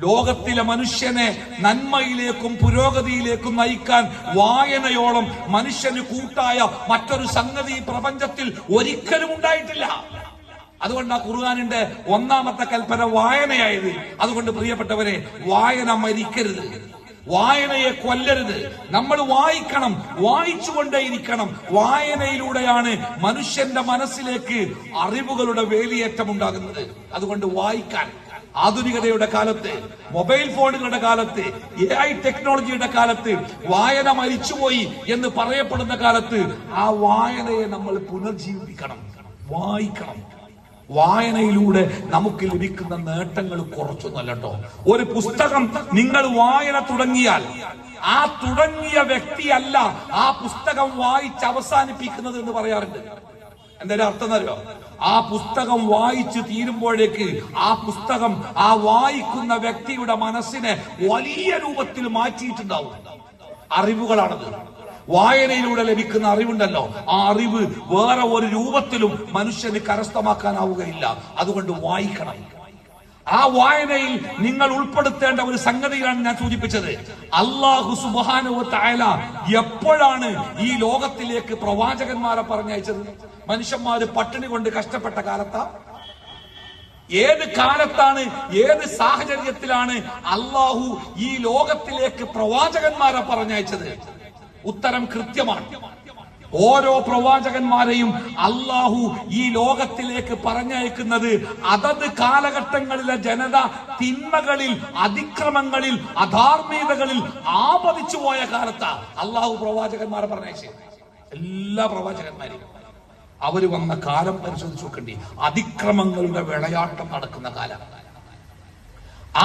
ലോകത്തിലെ മനുഷ്യനെ നന്മയിലേക്കും പുരോഗതിയിലേക്കും നയിക്കാൻ വായനയോളം മനുഷ്യന് കൂട്ടായ മറ്റൊരു സംഗതി പ്രപഞ്ചത്തിൽ ഒരിക്കലും ഉണ്ടായിട്ടില്ല. അതുകൊണ്ട് ആ ഖുർആനിന്റെ ഒന്നാമത്തെ കൽപ്പന വായനയായത്. അതുകൊണ്ട് പ്രിയപ്പെട്ടവരെ, വായന മരിക്കരുത്, വായനയെ കൊല്ലരുത്. നമ്മൾ വായിക്കണം, വായിച്ചുകൊണ്ടേയിരിക്കണം. വായനയിലൂടെയാണ് മനുഷ്യന്റെ മനസ്സിലേക്ക് അറിവുകളുടെ വേലിയേറ്റം ഉണ്ടാകുന്നത്. അതുകൊണ്ട് വായിക്കാൻ. ആധുനികതയുടെ കാലത്ത്, മൊബൈൽ ഫോണുകളുടെ കാലത്ത്, AI ടെക്നോളജിയുടെ കാലത്ത് വായന മരിച്ചുപോയി എന്ന് പറയപ്പെടുന്ന കാലത്ത് ആ വായനയെ നമ്മൾ പുനർജീവിപ്പിക്കണം. വായിക്കണം. വായനയിലൂടെ നമുക്ക് ലഭിക്കുന്ന നേട്ടങ്ങൾ കുറച്ചൊന്നുമല്ല കേട്ടോ. ഒരു പുസ്തകം നിങ്ങൾ വായന തുടങ്ങിയാൽ ആ തുടങ്ങിയ വ്യക്തിയല്ല ആ പുസ്തകം വായിച്ച് അവസാനിപ്പിക്കുന്നത് എന്ന് പറയാറുണ്ട്. എന്തായാലും അർത്ഥം അറിയോ? ആ പുസ്തകം വായിച്ചു തീരുമ്പോഴേക്ക് ആ പുസ്തകം ആ വായിക്കുന്ന വ്യക്തിയുടെ മനസ്സിനെ വലിയ രൂപത്തിൽ മാറ്റിയിട്ടുണ്ടാവും. അറിവുകളാണത്. വായനയിലൂടെ ലഭിക്കുന്ന അറിവുണ്ടല്ലോ, ആ അറിവ് വേറെ ഒരു രൂപത്തിലും മനുഷ്യന് കരസ്ഥമാക്കാനാവുകയില്ല. അതുകൊണ്ട് വായിക്കണം. ആ വായനയിൽ നിങ്ങൾ ഉൾപ്പെടുത്തേണ്ട ഒരു സംഗതിയാണ് ഞാൻ സൂചിപ്പിച്ചത്. അല്ലാഹു സുബ്ഹാനഹു വ തആല എപ്പോഴാണ് ഈ ലോകത്തിലേക്ക് പ്രവാചകന്മാരെ പറഞ്ഞയച്ചത്? മനുഷ്യന്മാര് പട്ടിണി കൊണ്ട് കഷ്ടപ്പെട്ട കാലത്താ? ഏത് കാലത്താണ്, ഏത് സാഹചര്യത്തിലാണ് അല്ലാഹു ഈ ലോകത്തിലേക്ക് പ്രവാചകന്മാരെ പറഞ്ഞയച്ചത്? ഉത്തരം കൃത്യമാണ്. ഓരോ പ്രവാചകന്മാരെയും അല്ലാഹു ഈ ലോകത്തിലേക്ക് പറഞ്ഞയക്കുന്നത് അതത് കാലഘട്ടങ്ങളിലെ ജനത തിന്മകളിൽ, അതിക്രമങ്ങളിൽ, അധാർമികതകളിൽ ആപതിച്ചു പോയ കാലത്താ അല്ലാഹു പ്രവാചകന്മാരെ പറഞ്ഞയച്ചത്. എല്ലാ പ്രവാചകന്മാരെയും അവര് വന്ന കാലം പരിശോധിച്ചു നോക്കണ്ടേ? അതിക്രമങ്ങളുടെ വിളയാട്ടം നടക്കുന്ന കാലം.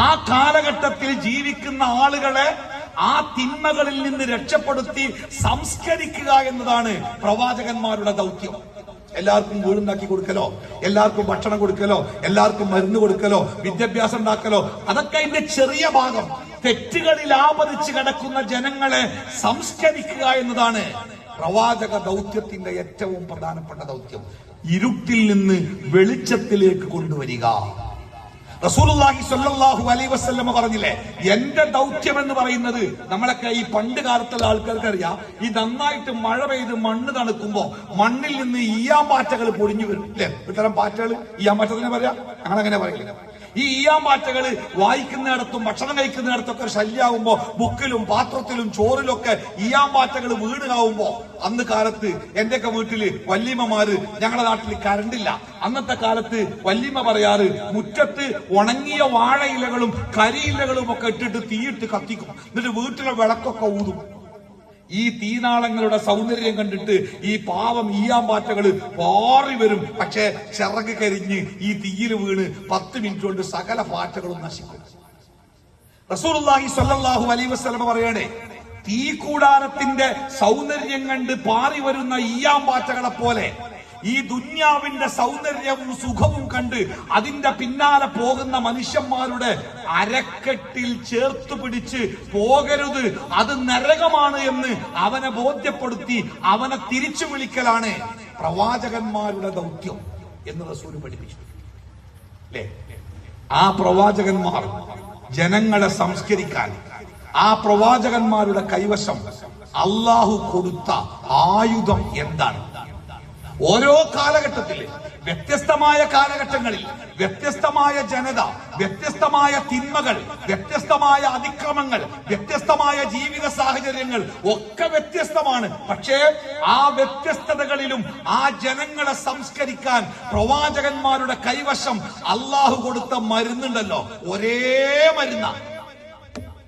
ആ കാലഘട്ടത്തിൽ ജീവിക്കുന്ന ആളുകളെ ആ തിന്മകളിൽ നിന്ന് രക്ഷപ്പെടുത്തി സംസ്കരിക്കുക എന്നതാണ് പ്രവാചകന്മാരുടെ ദൗത്യം. എല്ലാവർക്കും വീടുണ്ടാക്കി കൊടുക്കലോ, എല്ലാവർക്കും ഭക്ഷണം കൊടുക്കലോ, എല്ലാവർക്കും മരുന്ന് കൊടുക്കലോ, വിദ്യാഭ്യാസം ഉണ്ടാക്കലോ, അതൊക്കെ അതിന്റെ ചെറിയ ഭാഗം. തെറ്റുകളിൽ ആപതിച്ച് കിടക്കുന്ന ജനങ്ങളെ സംസ്കരിക്കുക എന്നതാണ് പ്രവാചക ദൗത്യത്തിന്റെ ഏറ്റവും പ്രധാനപ്പെട്ട ദൗത്യം. ഇരുട്ടിൽ നിന്ന് വെളിച്ചത്തിലേക്ക് കൊണ്ടുവരിക. റസൂലുള്ളാഹി സ്വല്ലല്ലാഹു അലൈഹി വസല്ലം പറഞ്ഞില്ലേ, എന്റെ ദൗത്യം എന്ന് പറയുന്നത്, നമ്മളൊക്കെ ഈ പണ്ട് കാലത്തുള്ള ആൾക്കാർക്ക് അറിയാം, ഈ നന്നായിട്ട് മഴ പെയ്ത് മണ്ണ് തണുക്കുമ്പോ മണ്ണിൽ നിന്ന് ഈയാമ്പാറ്റകൾ പൊടിഞ്ഞു വരും അല്ലെ? ഇത്തരം പാറ്റകൾ ഈയാമ്പാറ്റത്തിനെ പറയാ, ഞങ്ങളങ്ങനെ പറയില്ല. ഈ ഈയാമ്പാറ്റകള് വായിക്കുന്നിടത്തും ഭക്ഷണം കഴിക്കുന്നിടത്തൊക്കെ ശല്യാവുമ്പോ ബുക്കിലും പാത്രത്തിലും ചോറിലൊക്കെ ഈയാമ്പാറ്റകൾ വീടുകാവുമ്പോ, അന്ന് കാലത്ത് എന്റെയൊക്കെ വീട്ടില് വല്യമ്മമാര്, ഞങ്ങളുടെ നാട്ടിൽ കരണ്ടില്ല, അന്നത്തെ കാലത്ത് വല്യമ്മ പറയാറ്, മുറ്റത്ത് ഉണങ്ങിയ വാഴയിലകളും കരിയിലകളും ഒക്കെ ഇട്ടിട്ട് തീയിട്ട് കത്തിക്കും. എന്നിട്ട് വീട്ടിലെ വിളക്കൊക്കെ ഊതും. ഈ തീനാളങ്ങളുടെ സൗന്ദര്യം കണ്ടിട്ട് ഈ പാവം ഈയാമ്പാറ്റകള് പാറി വരും. പക്ഷെ ചിറക് കരിഞ്ഞ് ഈ തീയിൽ വീണ് 10 മിനിറ്റ് കൊണ്ട് സകല പാറ്റകളും നശിക്കും. റസൂലുള്ളാഹി സ്വല്ലല്ലാഹു അലൈഹി വസല്ലം പറയണേ, തീകൂടാരത്തിന്റെ സൗന്ദര്യം കണ്ട് പാറി വരുന്ന ഈയാമ്പാറ്റകളെ പോലെ ഈ ദുന്യാവിന്റെ സൗന്ദര്യവും സുഖവും കണ്ട് അതിന്റെ പിന്നാലെ പോകുന്ന മനുഷ്യന്മാരുടെ അരക്കെട്ടിൽ ചേർത്തു പിടിച്ച് പോകരുത്, അത് നരകമാണ് എന്ന് അവനെ ബോധ്യപ്പെടുത്തി അവനെ തിരിച്ചു വിളിക്കലാണ് പ്രവാചകന്മാരുടെ ദൗത്യം എന്ന് റസൂൽ പഠിപ്പിച്ചു. അല്ലേ? ആ പ്രവാചകന്മാർ ജനങ്ങളെ സംസ്കരിക്കാൻ, ആ പ്രവാചകന്മാരുടെ കൈവശം അള്ളാഹു കൊടുത്ത ആയുധം എന്താണ്? ഓരോ കാലഘട്ടത്തിൽ, വ്യത്യസ്തമായ കാലഘട്ടങ്ങളിൽ വ്യത്യസ്തമായ ജനത, വ്യത്യസ്തമായ തിന്മകൾ, വ്യത്യസ്തമായ അതിക്രമങ്ങൾ, വ്യത്യസ്തമായ ജീവിത സാഹചര്യങ്ങൾ ഒക്കെ വ്യത്യസ്തമാണ്. പക്ഷേ ആ വ്യത്യസ്തതകളിലും ആ ജനങ്ങളെ സംസ്കരിക്കാൻ പ്രവാചകന്മാരുടെ കൈവശം അള്ളാഹു കൊടുത്ത മരുന്നുണ്ടല്ലോ, ഒരേ മരുന്ന.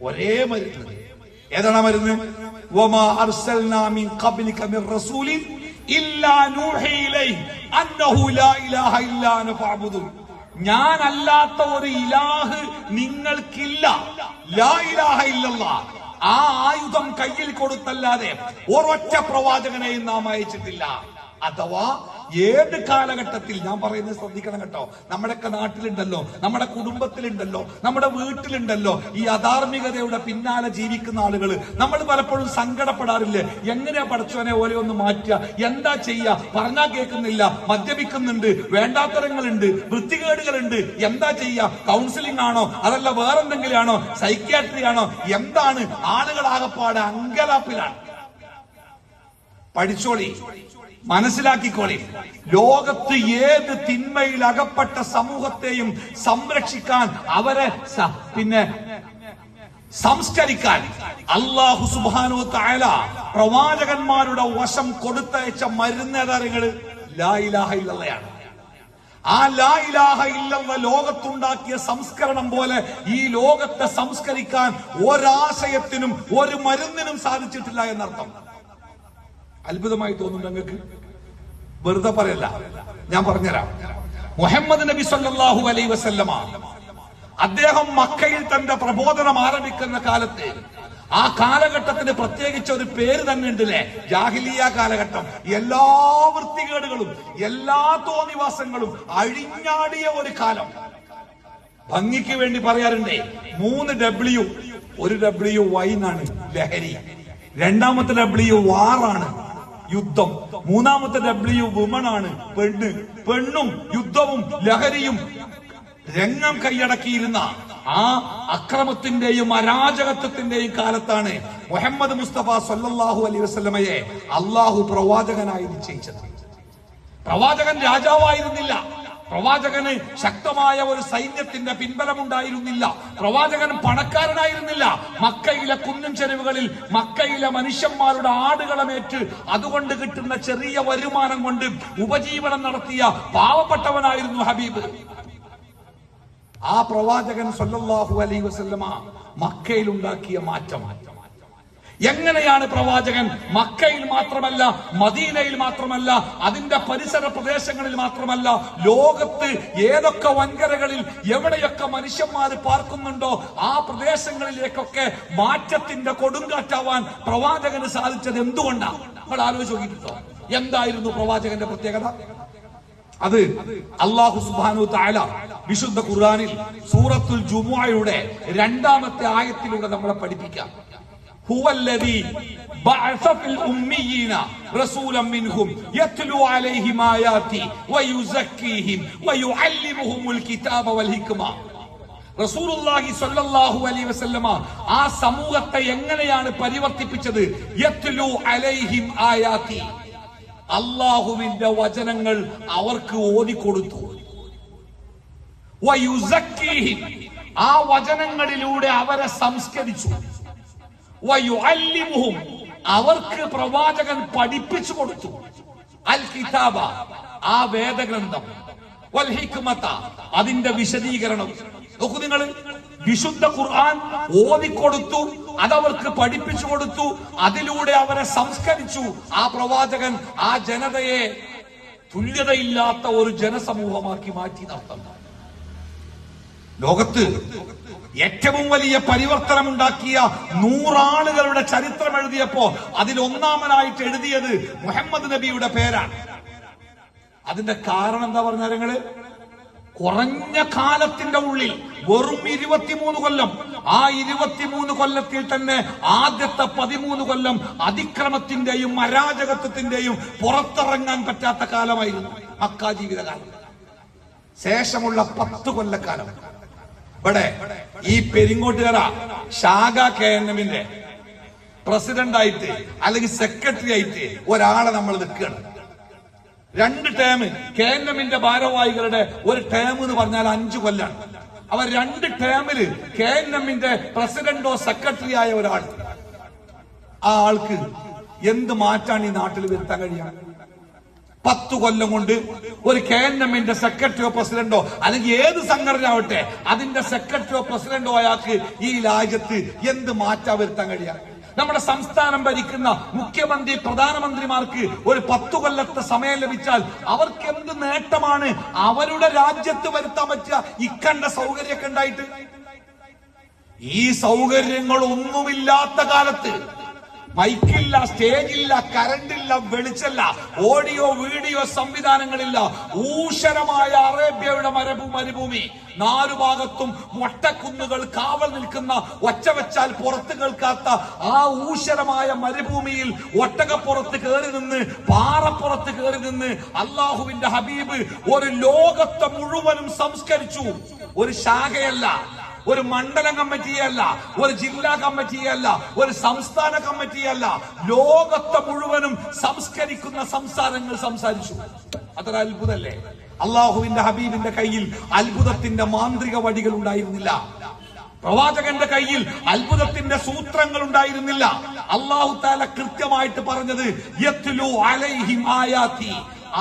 ഒരേ മരുന്ന്. ഏതാണ് മരുന്ന്? വമാ അർസൽനാ മിൻ ഖബ്ലിക മിർ റസൂലിൻ ഇല്ലാ നൂഹി ഇലൈഹി അന്നഹു ലാ ഇലാഹ ഇല്ലാ അന ഫഅബ്ദുൻ. ഞാനല്ലാത്ത ഒരു ഇലാഹ് നിങ്ങൾക്കില്ല. ലാ ഇലാഹ ഇല്ലല്ലാഹ്. ആ ആയുധം കയ്യിൽ കൊടുത്തല്ലാതെ ഒരൊറ്റ പ്രവാചകനെയും നാം അയച്ചിട്ടില്ല. അഥവാ ഏത് കാലഘട്ടത്തിൽ, ഞാൻ പറയുന്നത് ശ്രദ്ധിക്കണം കേട്ടോ, നമ്മുടെയൊക്കെ നാട്ടിലുണ്ടല്ലോ, നമ്മുടെ കുടുംബത്തിലുണ്ടല്ലോ, നമ്മുടെ വീട്ടിലുണ്ടല്ലോ ഈ അധാർമികതയുടെ പിന്നാലെ ജീവിക്കുന്ന ആളുകൾ. നമ്മൾ പലപ്പോഴും സങ്കടപ്പെടാറില്ലേ? എങ്ങനെയാ പടച്ചോനെ ഓലെ ഒന്ന് മാറ്റുക? എന്താ ചെയ്യാ? പറഞ്ഞാ കേൾക്കുന്നില്ല, മദ്യപിക്കുന്നുണ്ട്, വേണ്ടാത്തരങ്ങളുണ്ട്, വൃത്തികേടുകളുണ്ട്, എന്താ ചെയ്യാ? കൗൺസിലിംഗ് ആണോ അതല്ല വേറെന്തെങ്കിലും ആണോ? സൈക്യാട്രി ആണോ? എന്താണ്? ആളുകളാകപ്പാടെ അങ്കലാപ്പിലാണ്. പഠിച്ചോളി, മനസ്സിലാക്കിക്കോളി. ലോകത്ത് ഏത് തിന്മയിൽ അകപ്പെട്ട സമൂഹത്തെയും സംരക്ഷിക്കാൻ, അവരെ സംസ്കരിക്കാൻ അല്ലാഹു സുബ്ഹാനഹു വ തആല പ്രവാചകന്മാരുടെ വശം കൊടുത്തയച്ച മരുന്നേതാരങ്ങള് ലാ ഇലാഹ ഇല്ലല്ലാഹയാണ്. ആ ലാ ഇലാഹ ഇല്ലല്ലാഹ് ലോകത്തുണ്ടാക്കിയ സംസ്കരണം പോലെ ഈ ലോകത്തെ സംസ്കരിക്കാൻ ഒരാശയത്തിനും ഒരു മരുന്നിനും സാധിച്ചിട്ടില്ല എന്നർത്ഥം. അത്ഭുതമായി തോന്നുന്നു നിങ്ങൾക്ക്? വെറുതെ പറയല്ല, ഞാൻ പറഞ്ഞുതരാം. മുഹമ്മദ് നബി സല്ലല്ലാഹു അലൈഹി വസല്ലമ അദ്ദേഹം മക്കയിൽ തന്റെ പ്രബോധനം ആരംഭിക്കുന്ന കാലത്ത്, ആ കാലഘട്ടത്തിന് പ്രത്യേകിച്ച് ഒരു പേര് തന്നെ ഉണ്ടല്ലേ, ജാഹിലിയ കാലഘട്ടം. എല്ലാ വൃത്തികേടുകളും എല്ലാ തോന്നിവാസങ്ങളും അഴിഞ്ഞാടിയ ഒരു കാലം. ഭംഗിക്ക് വേണ്ടി പറയാറുണ്ടേ, 3 W. ഒരു W വൈനാണ്, ലഹരി. രണ്ടാമത്തെ W വാറാണ്, യുദ്ധം. മൂന്നാമത്തെ W വുമൺ ആണ്, പെണ്ണ്. പെണ്ണും യുദ്ധവും ലഹരിയും രംഗം കൈയടക്കിയിരുന്ന ആ അക്രമത്തിന്റെയും അരാജകത്വത്തിന്റെയും കാലത്താണ് മുഹമ്മദ് മുസ്തഫ സല്ലല്ലാഹു അലൈഹി വസല്ലമയെ അള്ളാഹു പ്രവാചകനായി നിശ്ചയിച്ചത്. പ്രവാചകൻ രാജാവായിരുന്നില്ല. പ്രവാചകന് ശക്തമായ ഒരു സൈന്യത്തിന്റെ പിൻബലമുണ്ടായിരുന്നില്ല. പ്രവാചകൻ പണക്കാരനായിരുന്നില്ല. മക്കയിലെ കുന്നും ചെരുവുകളിൽ മക്കയിലെ മനുഷ്യന്മാരുടെ ആടുകളമേറ്റ് അതുകൊണ്ട് കിട്ടുന്ന ചെറിയ വരുമാനം കൊണ്ട് ഉപജീവനം നടത്തിയ പാവപ്പെട്ടവനായിരുന്നു ഹബീബ്. ആ പ്രവാചകൻ സല്ലല്ലാഹു അലൈഹി വസല്ലമ മക്കയിൽ ഉണ്ടാക്കിയ മാറ്റം. എങ്ങനെയാണ് പ്രവാചകൻ മക്കയിൽ മാത്രമല്ല, മദീനയിൽ മാത്രമല്ല, അതിന്റെ പരിസര പ്രദേശങ്ങളിൽ മാത്രമല്ല, ലോകത്ത് ഏതൊക്കെ വൻകരകളിൽ എവിടെയൊക്കെ മനുഷ്യന്മാർ പാർക്കുന്നുണ്ടോ ആ പ്രദേശങ്ങളിലേക്കൊക്കെ മാറ്റത്തിന്റെ കൊടുങ്കാറ്റാവാൻ പ്രവാചകന് സാധിച്ചത് എന്തുകൊണ്ടാണ്? നമ്മൾ ആലോചിച്ച് നോക്കിയിട്ടുണ്ടോ? എന്തായിരുന്നു പ്രവാചകന്റെ പ്രത്യേകത? അത് അല്ലാഹു സുബ്ഹാനഹു വ തആല വിശുദ്ധ ഖുർആനിൽ സൂറത്തുൽ ജുമുഅയുടെ 2-ാമത്തെ ആയത്തിലൂടെ നമ്മളെ പഠിപ്പിക്കാം. هو الذي بعث في الأميين رسولا منهم يتلو عليهم آياته ويزكيهم ويعلمهم الكتاب والحكمة. റസൂലുള്ളാഹി സ്വല്ലല്ലാഹു അലൈഹി വസല്ലമ ആ സമൂഹത്തെ എങ്ങനെയാണ് പരിവർത്തിപ്പിച്ചത്? യത്ലു അലൈഹിം ആയാതി, അല്ലാഹുവിന്റെ വചനങ്ങൾ അവർക്ക് ഓതിക്കൊടുത്തു. വയുസക്കീഹിം, ആ വചനങ്ങളിലൂടെ അവരെ സംസ്കരിച്ചു. വയുഅല്ലിമുഹും, അവർക്ക് പ്രവാചകൻ പഠിപ്പിച്ചു കൊടുത്തു. അൽ കിതാബ, ആ വേദഗ്രന്ഥം. വൽ ഹിക്മത, അതിന്റെ വിശദീകരണം. നോക്കൂ നിങ്ങൾ, വിശുദ്ധ ഖുർആൻ ഓതിക്കൊടുത്തു, അതവർക്ക് പഠിപ്പിച്ചു കൊടുത്തു, അതിലൂടെ അവരെ സംസ്കരിച്ചു. ആ പ്രവാചകൻ ആ ജനതയെ തുല്യതയില്ലാത്ത ഒരു ജനസമൂഹമാക്കി മാറ്റി നടത്തുന്നു. ലോകത്ത് ഏറ്റവും വലിയ പരിവർത്തനം ഉണ്ടാക്കിയ 100 ആളുകളുടെ ചരിത്രം എഴുതിയപ്പോ അതിൽ ഒന്നാമനായിട്ട് എഴുതിയത് മുഹമ്മദ് നബിയുടെ പേരാണ്. അതിന്റെ കാരണം എന്താ പറഞ്ഞാൽ നിങ്ങള്? കുറഞ്ഞ കാലത്തിന്റെ ഉള്ളിൽ വെറും 23 കൊല്ലം. ആ 23 കൊല്ലത്തിൽ തന്നെ ആദ്യത്തെ 13 കൊല്ലം അതിക്രമത്തിന്റെയും അരാജകത്വത്തിന്റെയും പുറത്തിറങ്ങാൻ പറ്റാത്ത കാലമായിരുന്നു മക്ക ജീവിതകാലം. ശേഷമുള്ള 10 കൊല്ലക്കാലം ഇവിടെ ഈ പെരിങ്ങോട്ടുകര ശാഖ KNM-ന്റെ പ്രസിഡന്റായിട്ട് അല്ലെങ്കിൽ സെക്രട്ടറി ആയിട്ട് ഒരാളെ നമ്മൾ നിൽക്കുകയാണ്. 2 ടേം KNM-ന്റെ ഭാരവാഹികളുടെ ഒരു ടേം എന്ന് പറഞ്ഞാൽ 5 കൊല്ലാണ്. അവർ 2 ടേമില് KNM-ന്റെ പ്രസിഡന്റോ സെക്രട്ടറി ആയ ഒരാൾ, ആ ആൾക്ക് എന്ത് മാറ്റാണ് ഈ നാട്ടിൽ വരുത്താൻ കഴിയുക? 10 കൊല്ലം കൊണ്ട് ഒരു KNMന്റെ സെക്രട്ടറിയോ പ്രസിഡന്റോ അല്ലെങ്കിൽ ഏത് സംഘടന ആവട്ടെ അതിന്റെ സെക്രട്ടറിയോ പ്രസിഡന്റോ അയാൾക്ക് ഈ രാജ്യത്ത് എന്ത് മാറ്റാൻ വരുത്താൻ കഴിയാം? നമ്മുടെ സംസ്ഥാനം ഭരിക്കുന്ന മുഖ്യമന്ത്രി പ്രധാനമന്ത്രിമാർക്ക് ഒരു 10 കൊല്ലത്തെ സമയം ലഭിച്ചാൽ അവർക്ക് എന്ത് നേട്ടമാണ് അവരുടെ രാജ്യത്ത് വരുത്താൻ പറ്റുക? ഇക്കണ്ട സൗകര്യമൊക്കെ ഉണ്ടായിട്ട് ഈ സൗകര്യങ്ങളൊന്നുമില്ലാത്ത കാലത്ത് മൈക്കില്ല, സ്റ്റേജില്ല, കറണ്ടില്ല, വെളിച്ചല്ല, ഓഡിയോ വീഡിയോ സംവിധാനങ്ങളില്ല, ഊഷരമായ അറേബ്യയുടെ മരുഭൂമി, 4 ഭാഗത്തും മൊട്ടക്കുന്നുകൾ കാവൽ നിൽക്കുന്ന, ഒച്ച വെച്ചാൽ പുറത്ത് കേൾക്കാത്ത ആ ഊഷരമായ മരുഭൂമിയിൽ ഒട്ടകപ്പുറത്ത് കയറി നിന്ന്, പാറപ്പുറത്ത് കയറി നിന്ന് അള്ളാഹുവിന്റെ ഹബീബ് ഒരു ലോകത്തെ മുഴുവനും സംസ്കരിച്ചു. ഒരു ശാഖയല്ല, ഒരു മണ്ഡലം കമ്മിറ്റിയല്ല, ഒരു ജില്ലാ കമ്മിറ്റിയല്ല, ഒരു സംസ്ഥാന കമ്മിറ്റിയല്ല, ലോകത്തെ മുഴുവനും സംസ്കരിക്കുന്ന സംസാരങ്ങൾ സംസാരിച്ചു. അത്ര അത്ഭുതല്ലേ? അള്ളാഹുവിന്റെ ഹബീബിന്റെ കയ്യിൽ അത്ഭുതത്തിന്റെ മാന്ത്രിക വടികൾ ഉണ്ടായിരുന്നില്ല. പ്രവാചകന്റെ കയ്യിൽ അത്ഭുതത്തിന്റെ സൂത്രങ്ങൾ ഉണ്ടായിരുന്നില്ല. അള്ളാഹു തആല കൃത്യമായിട്ട് പറഞ്ഞത് യത്ലു അലൈഹിം ആയാതി,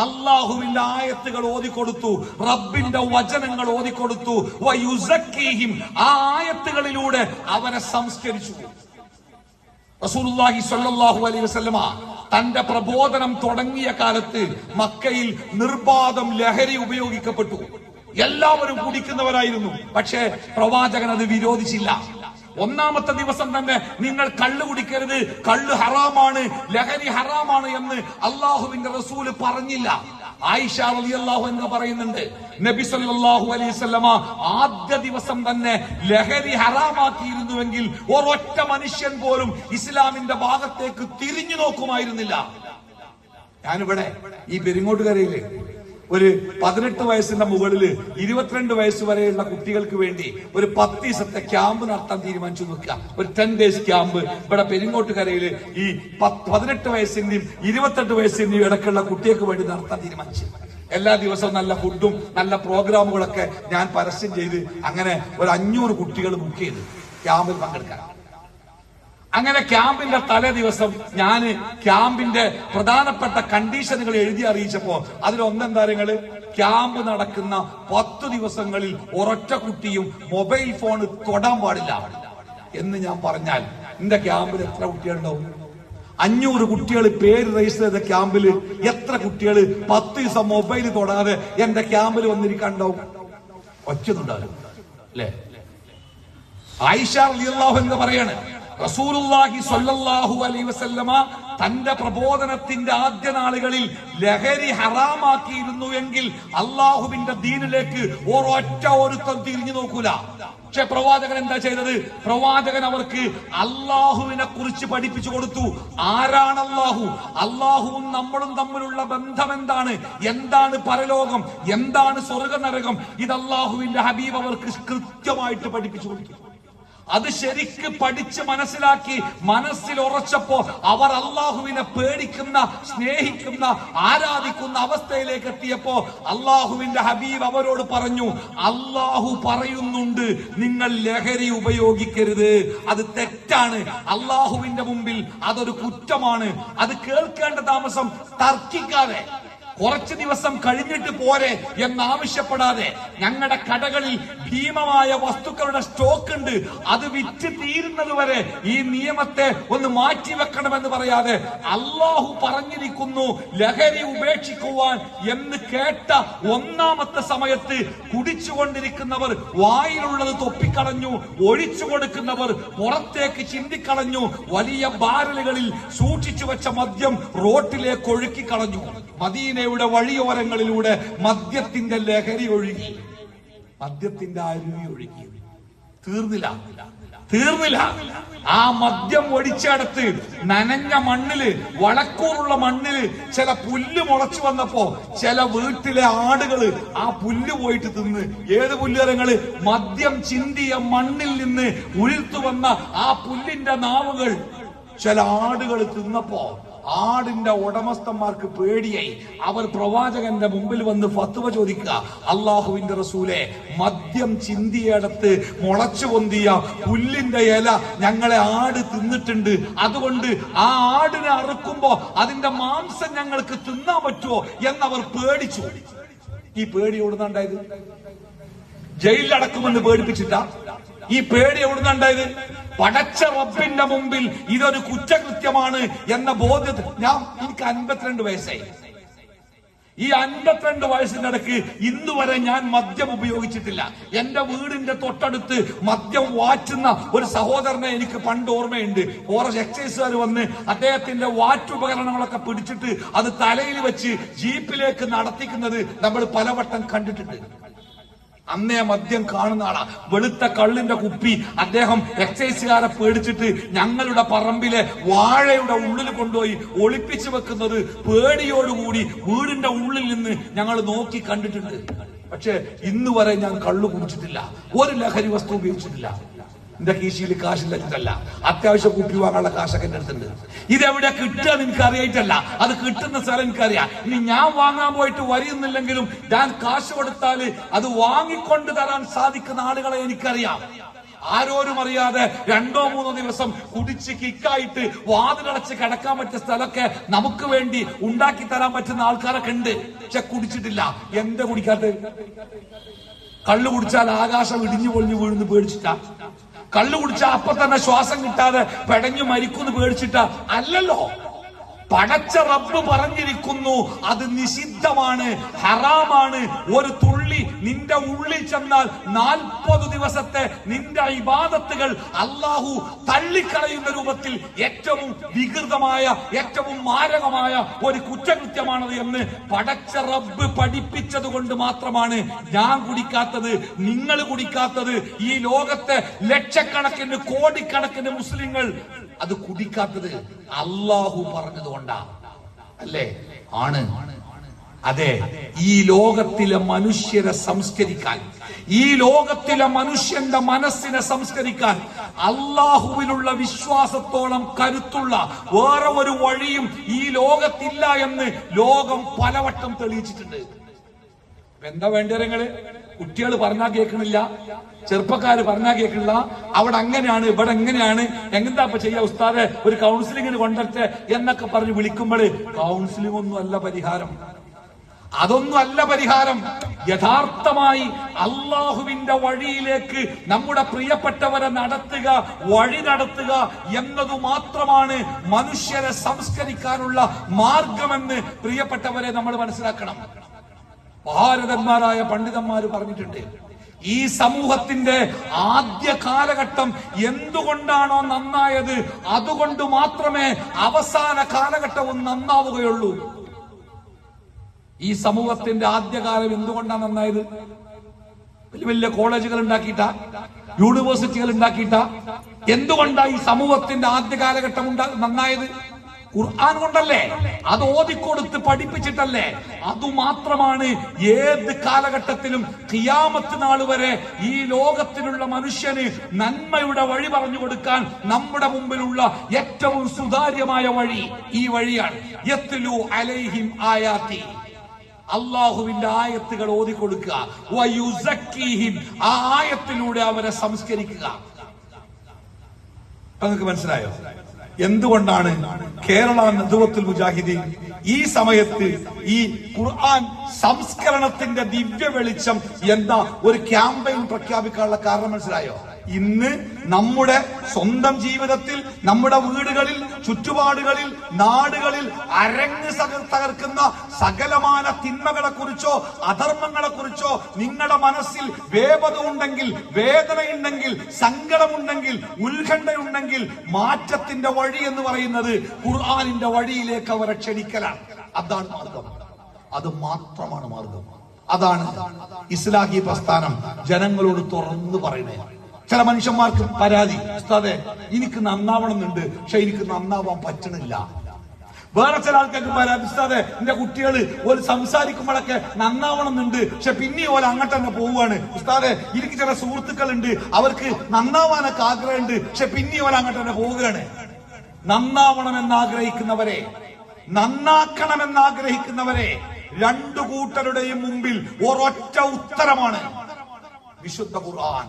അള്ളാഹുവിന്റെ ആയത്തുകൾ ഓതിക്കൊടുത്തു, റബ്ബിന്റെ വചനങ്ങൾ ഓതിക്കൊടുത്തു. വയുസക്കീഹിം, ആ ആയത്തുകളിലൂടെ അവനെ സംസ്കരിച്ചു. റസൂലുള്ളാഹി സ്വല്ലല്ലാഹു അലൈഹി വസല്ലമ തന്റെ പ്രബോധനം തുടങ്ങിയ കാലത്ത് മക്കയിൽ നിർബാധം ലഹരി ഉപയോഗിക്കപ്പെട്ടു. എല്ലാവരും കുടിക്കുന്നവരായിരുന്നു. പക്ഷേ പ്രവാചകൻ അത് വിരോധിച്ചില്ല. ഒന്നാമത്തെ ദിവസം തന്നെ നിങ്ങൾ കള്ള് കുടിക്കരുത്, കള്ള് ഹറാമാണ്, ലഹരി ഹറാമാണ് എന്ന് അള്ളാഹുവിന്റെ റസൂല് പറഞ്ഞില്ല. ആയിഷ റളിയല്ലാഹു അൻഹ പറയുന്നുണ്ട്, നബി സല്ലല്ലാഹു അലൈഹി വസല്ലമ ആദ്യ ദിവസം തന്നെ ലഹരി ഹറാമാക്കിയിരുന്നുവെങ്കിൽ ഒരൊറ്റ മനുഷ്യൻ പോലും ഇസ്ലാമിന്റെ ഭാഗത്തേക്ക് തിരിഞ്ഞു നോക്കുമായിരുന്നില്ല. ഞാനിവിടെ ഈ പെരിങ്ങോട്ടുകരയില് ഒരു 18 വയസ്സിന്റെ മുകളില് 22 വയസ്സ് വരെയുള്ള കുട്ടികൾക്ക് വേണ്ടി ഒരു 10 ദിവസത്തെ ക്യാമ്പ് നടത്താൻ തീരുമാനിച്ചു നിൽക്കുക. ഒരു 10 ഡേയ്സ് ക്യാമ്പ് ഇവിടെ പെരിങ്ങോട്ടുകരയില് ഈ 18 വയസ്സിന്റെയും 28 വയസ്സിന്റെയും ഇടയ്ക്കുള്ള കുട്ടികൾക്ക് വേണ്ടി നടത്താൻ തീരുമാനിച്ചു. എല്ലാ ദിവസവും നല്ല ഫുഡും നല്ല പ്രോഗ്രാമുകളൊക്കെ ഞാൻ പരസ്യം ചെയ്ത് അങ്ങനെ ഒരു 500 കുട്ടികൾ ബുക്ക് ചെയ്ത് ക്യാമ്പിൽ പങ്കെടുക്കാൻ. അങ്ങനെ ക്യാമ്പിന്റെ തലേ ദിവസം ഞാൻ ക്യാമ്പിന്റെ പ്രധാനപ്പെട്ട കണ്ടീഷനുകൾ എഴുതി അറിയിച്ചപ്പോ അതിലൊന്നെന്താ കാര്യങ്ങള്, ക്യാമ്പ് നടക്കുന്ന 10 ദിവസങ്ങളിൽ ഒരൊറ്റ കുട്ടിയും മൊബൈൽ ഫോൺ തൊടാൻ പാടില്ല എന്ന് ഞാൻ പറഞ്ഞാൽ എന്റെ ക്യാമ്പിൽ എത്ര കുട്ടികളുണ്ടാവും? 500 കുട്ടികൾ പേര് രജിസ്റ്റർ ചെയ്ത ക്യാമ്പില് എത്ര കുട്ടികൾ 10 ദിവസം മൊബൈൽ തൊടാതെ എന്റെ ക്യാമ്പിൽ വന്നിരിക്കാണ്ടാവും? ഒറ്റന്നുണ്ടാവും അല്ലെ? ആയിഷ റളിയല്ലാഹു അൻഹ പറയാണ്, റസൂലുള്ളാഹി സ്വല്ലല്ലാഹു അലൈഹി വസല്ലമ തന്റെ പ്രബോധനത്തിന്റെ ആദ്യ നാളുകളിൽ ലഹരി ഹറാമാക്കിയിരുന്നു എങ്കിൽ അള്ളാഹുവിന്റെ ദീനിലേക്ക് ഒരൊറ്റ ഒരുത്തം തിരിഞ്ഞു നോക്കൂല. പക്ഷെ പ്രവാചകൻ എന്താ ചെയ്തത്? പ്രവാചകൻ അവർക്ക് അള്ളാഹുവിനെ കുറിച്ച് പഠിപ്പിച്ചു കൊടുത്തു. ആരാണ് അള്ളാഹു? അള്ളാഹുവും നമ്മളും തമ്മിലുള്ള ബന്ധം എന്താണ്? എന്താണ് പരലോകം? എന്താണ് സ്വർഗ നരകം? ഇത് അള്ളാഹുവിന്റെ ഹബീബ് അവർക്ക് കൃത്യമായിട്ട് പഠിപ്പിച്ചു കൊടുത്തു. അത് ശരിക്ക് പഠിച്ച് മനസ്സിലാക്കി മനസ്സിൽ ഉറച്ചപ്പോ അവർ അള്ളാഹുവിനെ പേടിക്കുന്ന, സ്നേഹിക്കുന്ന, ആരാധിക്കുന്ന അവസ്ഥയിലേക്ക് എത്തിയപ്പോ അള്ളാഹുവിന്റെ ഹബീബ് അവരോട് പറഞ്ഞു, അള്ളാഹു പറയുന്നുണ്ട് നിങ്ങൾ ലഹരി ഉപയോഗിക്കരുത്, അത് തെറ്റാണ്, അള്ളാഹുവിന്റെ മുമ്പിൽ അതൊരു കുറ്റമാണ്. അത് കേൾക്കേണ്ട താമസം തർക്കിക്കാതെ, കുറച്ച് ദിവസം കഴിഞ്ഞിട്ട് പോരെ എന്നാവശ്യപ്പെടാതെ, ഞങ്ങളുടെ കടകളിൽ ഭീമമായ വസ്തുക്കളുടെ സ്റ്റോക്ക് ഉണ്ട്, അത് വിറ്റ് തീരുന്നത് വരെ ഈ നിയമത്തെ ഒന്ന് മാറ്റിവെക്കണമെന്ന് പറയാതെ അള്ളാഹു പറഞ്ഞിരിക്കുന്നു ലഹരി ഉപേക്ഷിക്കുവാൻ എന്ന് കേട്ട ഒന്നാമത്തെ സമയത്ത് കുടിച്ചുകൊണ്ടിരിക്കുന്നവർ വായിലുള്ളത് തൊപ്പിക്കളഞ്ഞു, ഒഴിച്ചു കൊടുക്കുന്നവർ പുറത്തേക്ക് ചിന്തിക്കളഞ്ഞു, വലിയ ബാരലുകളിൽ സൂക്ഷിച്ചു വെച്ച മദ്യം റോട്ടിലേക്ക് ഒഴുക്കിക്കളഞ്ഞു. മദീനയുടെ വഴിയോരങ്ങളിലൂടെ മദ്യത്തിന്റെ ലഹരി ഒഴുകി, മദ്യത്തിന്റെ അരുവി ഒഴുകി. തീർന്നില്ല. ആ മദ്യം ഒഴിച്ചെടുത്ത് നനഞ്ഞ മണ്ണില്, വളക്കൂറുള്ള മണ്ണില് ചില പുല്ല് മുളച്ചു വന്നപ്പോ ചില വീട്ടിലെ ആടുകള് ആ പുല്ല് പോയിട്ട് തിന്ന്. ഏത് പുല്ലുകരങ്ങള്? മദ്യം ചിന്തിയ മണ്ണിൽ നിന്ന് ഉഴുത്തു വന്ന ആ പുല്ലിന്റെ നാവുകൾ ചില ആടുകൾ തിന്നപ്പോ ആടിന്റെ ഉടമസ്ഥന്മാർക്ക് പേടിയായി. അവർ പ്രവാചകന്റെ മുമ്പിൽ വന്ന് ഫത്വ ചോദിക്കുക, അള്ളാഹുവിന്റെ റസൂലെ, മദ്യം ചിന്തിയടത്ത് മുളച്ചു പൊന്തിയ പുല്ലിന്റെ ഇല ഞങ്ങളെ ആട് തിന്നിട്ടുണ്ട്, അതുകൊണ്ട് ആ ആടിനെ അറുക്കുമ്പോ അതിന്റെ മാംസം ഞങ്ങൾക്ക് തിന്നാൻ പറ്റുമോ എന്നവർ പേടിച്ചു. ഈ പേടി എവിടുന്നുണ്ടായത്? ജയിലിലടക്കുമെന്ന് പേടിപ്പിച്ചിട്ടാ? ഈ പേടി എവിടുന്നുണ്ടായത്? പടച്ച റബ്ബിന്റെ മുമ്പിൽ ഇതൊരു കുറ്റകൃത്യമാണ് എന്ന ബോധ്യത്തിൽ. എനിക്ക് 52 വയസ്സായി. ഈ 52 വയസ്സിന്റെ ഇടയ്ക്ക് ഇന്നുവരെ ഞാൻ മദ്യം ഉപയോഗിച്ചിട്ടില്ല. എന്റെ വീടിന്റെ തൊട്ടടുത്ത് മദ്യം വാറ്റുന്ന ഒരു സഹോദരനെ എനിക്ക് പണ്ട് ഓർമ്മയുണ്ട്. ഫോറസ്റ്റ് എക്സൈസുകാർ വന്ന് അദ്ദേഹത്തിന്റെ വാറ്റുപകരണങ്ങളൊക്കെ പിടിച്ചിട്ട് അത് തലയിൽ വെച്ച് ജീപ്പിലേക്ക് നടത്തിക്കുന്നത് നമ്മൾ പലവട്ടം കണ്ടിട്ടുണ്ട്. അന്നേ മദ്യം കാണുന്ന ആളാ. വെളുത്ത കള്ളിന്റെ കുപ്പി അദ്ദേഹം എക്സൈസുകാരെ പേടിച്ചിട്ട് ഞങ്ങളുടെ പറമ്പിലെ വാഴയുടെ ഉള്ളിൽ കൊണ്ടുപോയി ഒളിപ്പിച്ചു വെക്കുന്നത് പേടിയോടുകൂടി വീടിന്റെ ഉള്ളിൽ നിന്ന് ഞങ്ങൾ നോക്കി കണ്ടിട്ടുണ്ട്. പക്ഷെ ഇന്ന് വരെ ഞാൻ കള്ളു കുടിച്ചിട്ടില്ല, ഒരു ലഹരി വസ്തു ഉപയോഗിച്ചിട്ടില്ല. എന്റെ കീശയിൽ കാശില്ല, അത്യാവശ്യം കുപ്പി വാങ്ങാനുള്ള കാശൊക്കെ എന്റെ അടുത്തുണ്ട്. ഇതെവിടെ കിട്ടുക എനിക്ക് അറിയായിട്ടല്ല, അത് കിട്ടുന്ന സ്ഥലം എനിക്കറിയാം. ഇനി ഞാൻ വാങ്ങാൻ പോയിട്ട് വരിയുന്നില്ലെങ്കിലും ഞാൻ കാശ് കൊടുത്താൽ അത് വാങ്ങിക്കൊണ്ട് തരാൻ സാധിക്കുന്ന ആളുകളെ എനിക്കറിയാം. ആരോരും അറിയാതെ 2-3 ദിവസം കുടിച്ച് കിക്കായിട്ട് വാതിലടച്ച് കിടക്കാൻ പറ്റിയ സ്ഥലമൊക്കെ നമുക്ക് വേണ്ടി ഉണ്ടാക്കി തരാൻ പറ്റുന്ന ആൾക്കാരൊക്കെ ഉണ്ട്. പക്ഷെ കുടിച്ചിട്ടില്ല. എന്താ കുടിക്കാത്ത? കള്ളു കുടിച്ചാൽ ആകാശം ഇടിഞ്ഞു പൊളിഞ്ഞു വീഴുന്നു പേടിച്ചിട്ടാ? കള്ളു കുടിച്ചാൽ അപ്പൊ തന്നെ ശ്വാസം കിട്ടാതെ പെടഞ്ഞു മരിക്കുന്നു പേടിച്ചിട്ടാ? അല്ലല്ലോ. പടച്ച റബ്ബ് പറഞ്ഞിരിക്കുന്നു അത് നിഷിദ്ധമാണ്, ഹറാമാണ്. ഒരു തുള്ളി നിന്റെ ഉള്ളിൽ ചെന്നാൽ 40 ദിവസത്തെ നിന്റെ ഇബാദത്തുകൾ അള്ളാഹു തള്ളിക്കളയുന്ന രൂപത്തിൽ ഏറ്റവും വികൃതമായ, ഏറ്റവും മാരകമായ ഒരു കുറ്റകൃത്യമാണത് എന്ന് പടച്ച റബ്ബ് പഠിപ്പിച്ചത് കൊണ്ട് മാത്രമാണ് ഞാൻ കുടിക്കാത്തത്, നിങ്ങൾ കുടിക്കാത്തത്. ഈ ലോകത്തെ ലക്ഷക്കണക്കിന് കോടിക്കണക്കിന് മുസ്ലിങ്ങൾ അത് കുടിക്കാത്തത് അള്ളാഹു പറഞ്ഞതുകൊണ്ടാ അല്ലേ? ആണ്. അതെ, ഈ ലോകത്തിലെ മനുഷ്യരെ സംസ്കരിക്കാൻ, ഈ ലോകത്തിലെ മനുഷ്യന്റെ മനസ്സിനെ സംസ്കരിക്കാൻ അള്ളാഹുവിലുള്ള വിശ്വാസത്തോളം കരുത്തുള്ള വേറെ ഒരു വഴിയും ഈ ലോകത്തില്ല എന്ന് ലോകം പലവട്ടം തെളിയിച്ചിട്ടുണ്ട്. എന്താ വേണ്ടവരങ്ങള്? കുട്ടികൾ പറഞ്ഞാൽ കേൾക്കണില്ല, ചെറുപ്പക്കാര് പറഞ്ഞാൽ കേൾക്കണില്ല. അവിടെ അങ്ങനെയാണ്, ഇവിടെ എങ്ങനെയാണ്, എങ്ങനെന്താ ചെയ്യാ ഉസ്താദെ, ഒരു കൗൺസിലിങ്ങിന് കൊണ്ടത്തെ എന്നൊക്കെ പറഞ്ഞ് വിളിക്കുമ്പോൾ കൗൺസിലിംഗ് ഒന്നും അല്ല പരിഹാരം. അതൊന്നും അല്ല പരിഹാരം. യഥാർത്ഥമായി അള്ളാഹുവിന്റെ വഴിയിലേക്ക് നമ്മുടെ പ്രിയപ്പെട്ടവരെ നടത്തുക, വഴി നടത്തുക എന്നതു മാത്രമാണ് മനുഷ്യരെ സംസ്കരിക്കാനുള്ള മാർഗമെന്ന് പ്രിയപ്പെട്ടവരെ നമ്മൾ മനസ്സിലാക്കണം. ഭാരതന്മാരായ പണ്ഡിതന്മാര് പറഞ്ഞിട്ടുണ്ട്, ഈ സമൂഹത്തിന്റെ ആദ്യ കാലഘട്ടം എന്തുകൊണ്ടാണോ നന്നായത് അതുകൊണ്ട് മാത്രമേ അവസാന കാലഘട്ടവും നന്നാവുകയുള്ളൂ. ഈ സമൂഹത്തിന്റെ ആദ്യകാലം എന്തുകൊണ്ടാണ് നന്നായത്? വലിയ വലിയ കോളേജുകൾ ഉണ്ടാക്കിയിട്ട, യൂണിവേഴ്സിറ്റികൾ ഉണ്ടാക്കിയിട്ട? എന്തുകൊണ്ടാണ് ഈ സമൂഹത്തിന്റെ ആദ്യ കാലഘട്ടം നന്നായത്? ഖുർആൻ കൊണ്ടല്ലേ? അത് ഓതിക്കൊടുത്ത് പഠിപ്പിച്ചിട്ടല്ലേ? അതുമാത്രമാണ് ഏത് കാലഘട്ടത്തിലും ഖിയാമത്ത് നാൾ വരെ ഈ ലോകത്തിലുള്ള മനുഷ്യന് നന്മയുടെ വഴി പറഞ്ഞു കൊടുക്കാൻ നമ്മുടെ മുമ്പിലുള്ള ഏറ്റവും സുതാര്യമായ വഴി ഈ വഴിയാണ്. യത്ലു അലൈഹിം ആയാതി, അള്ളാഹുവിന്റെ ആയത്തുകൾ ഓതിക്കൊടുക്കുക. വയുസക്കീഹിം, ആ ആയത്തിലൂടെ അവരെ സംസ്കരിക്കുക. നിങ്ങൾക്ക് മനസ്സിലായോ എന്തുകൊണ്ടാണ് കേരള നദ്വത്തുൽ മുജാഹിദീൻ ഈ സമയത്ത് ഈ ഖുർആൻ സംസ്കരണത്തിന്റെ ദിവ്യ വെളിച്ചം എന്ന ഒരു ക്യാമ്പയിൻ പ്രഖ്യാപിക്കാനുള്ള കാരണം മനസ്സിലായോ? ഇന്ന് നമ്മുടെ സ്വന്തം ജീവിതത്തിൽ, നമ്മുടെ വീടുകളിൽ, ചുറ്റുപാടുകളിൽ, നാടുകളിൽ അരങ്ങ് തകർക്കുന്ന സകലമാന തിന്മകളെ കുറിച്ചോ അധർമ്മങ്ങളെ കുറിച്ചോ നിങ്ങളുടെ മനസ്സിൽ വേദന ഉണ്ടെങ്കിൽ, വേദനയുണ്ടെങ്കിൽ, സങ്കടമുണ്ടെങ്കിൽ, ഉത്കണ്ഠയുണ്ടെങ്കിൽ മാറ്റത്തിന്റെ വഴി എന്ന് പറയുന്നത് ഖുർആനിന്റെ വഴിയിലേക്ക് അവരെ ക്ഷണിക്കലാണ്. അതാണ് മാർഗം, അത് മാത്രമാണ് മാർഗം. അതാണ് ഇസ്ലാഹി പ്രസ്ഥാനം ജനങ്ങളോട് തുറന്നു പറയുന്നത്. ചില മനുഷ്യന്മാർക്ക് പരാതി, ഉസ്താദേ എനിക്ക് നന്നാവണമെന്നുണ്ട്, പക്ഷെ എനിക്ക് നന്നാവാൻ പറ്റണില്ല. വേറെ ചില ആൾക്കാർക്ക് പരാതി, ഉസ്താദേ എന്റെ കുട്ടികൾ ഒരു സംസാരിക്കുമ്പോഴൊക്കെ നന്നാവണമെന്നുണ്ട്, പക്ഷെ പിന്നെ പോലെ അങ്ങോട്ട് തന്നെ പോവുകയാണ്. ഉസ്താദേ എനിക്ക് ചില സുഹൃത്തുക്കളുണ്ട്, അവർക്ക് നന്നാവാനൊക്കെ ആഗ്രഹമുണ്ട്, പക്ഷെ പിന്നെ പോലെ അങ്ങോട്ട് തന്നെ പോവുകയാണ്. നന്നാവണമെന്ന് ആഗ്രഹിക്കുന്നവരെ നന്നാക്കണമെന്ന് ആഗ്രഹിക്കുന്നവരെ രണ്ടു കൂട്ടരുടെയും മുമ്പിൽ ഒരൊറ്റ ഉത്തരമാണ് വിശുദ്ധ ഖുർആൻ.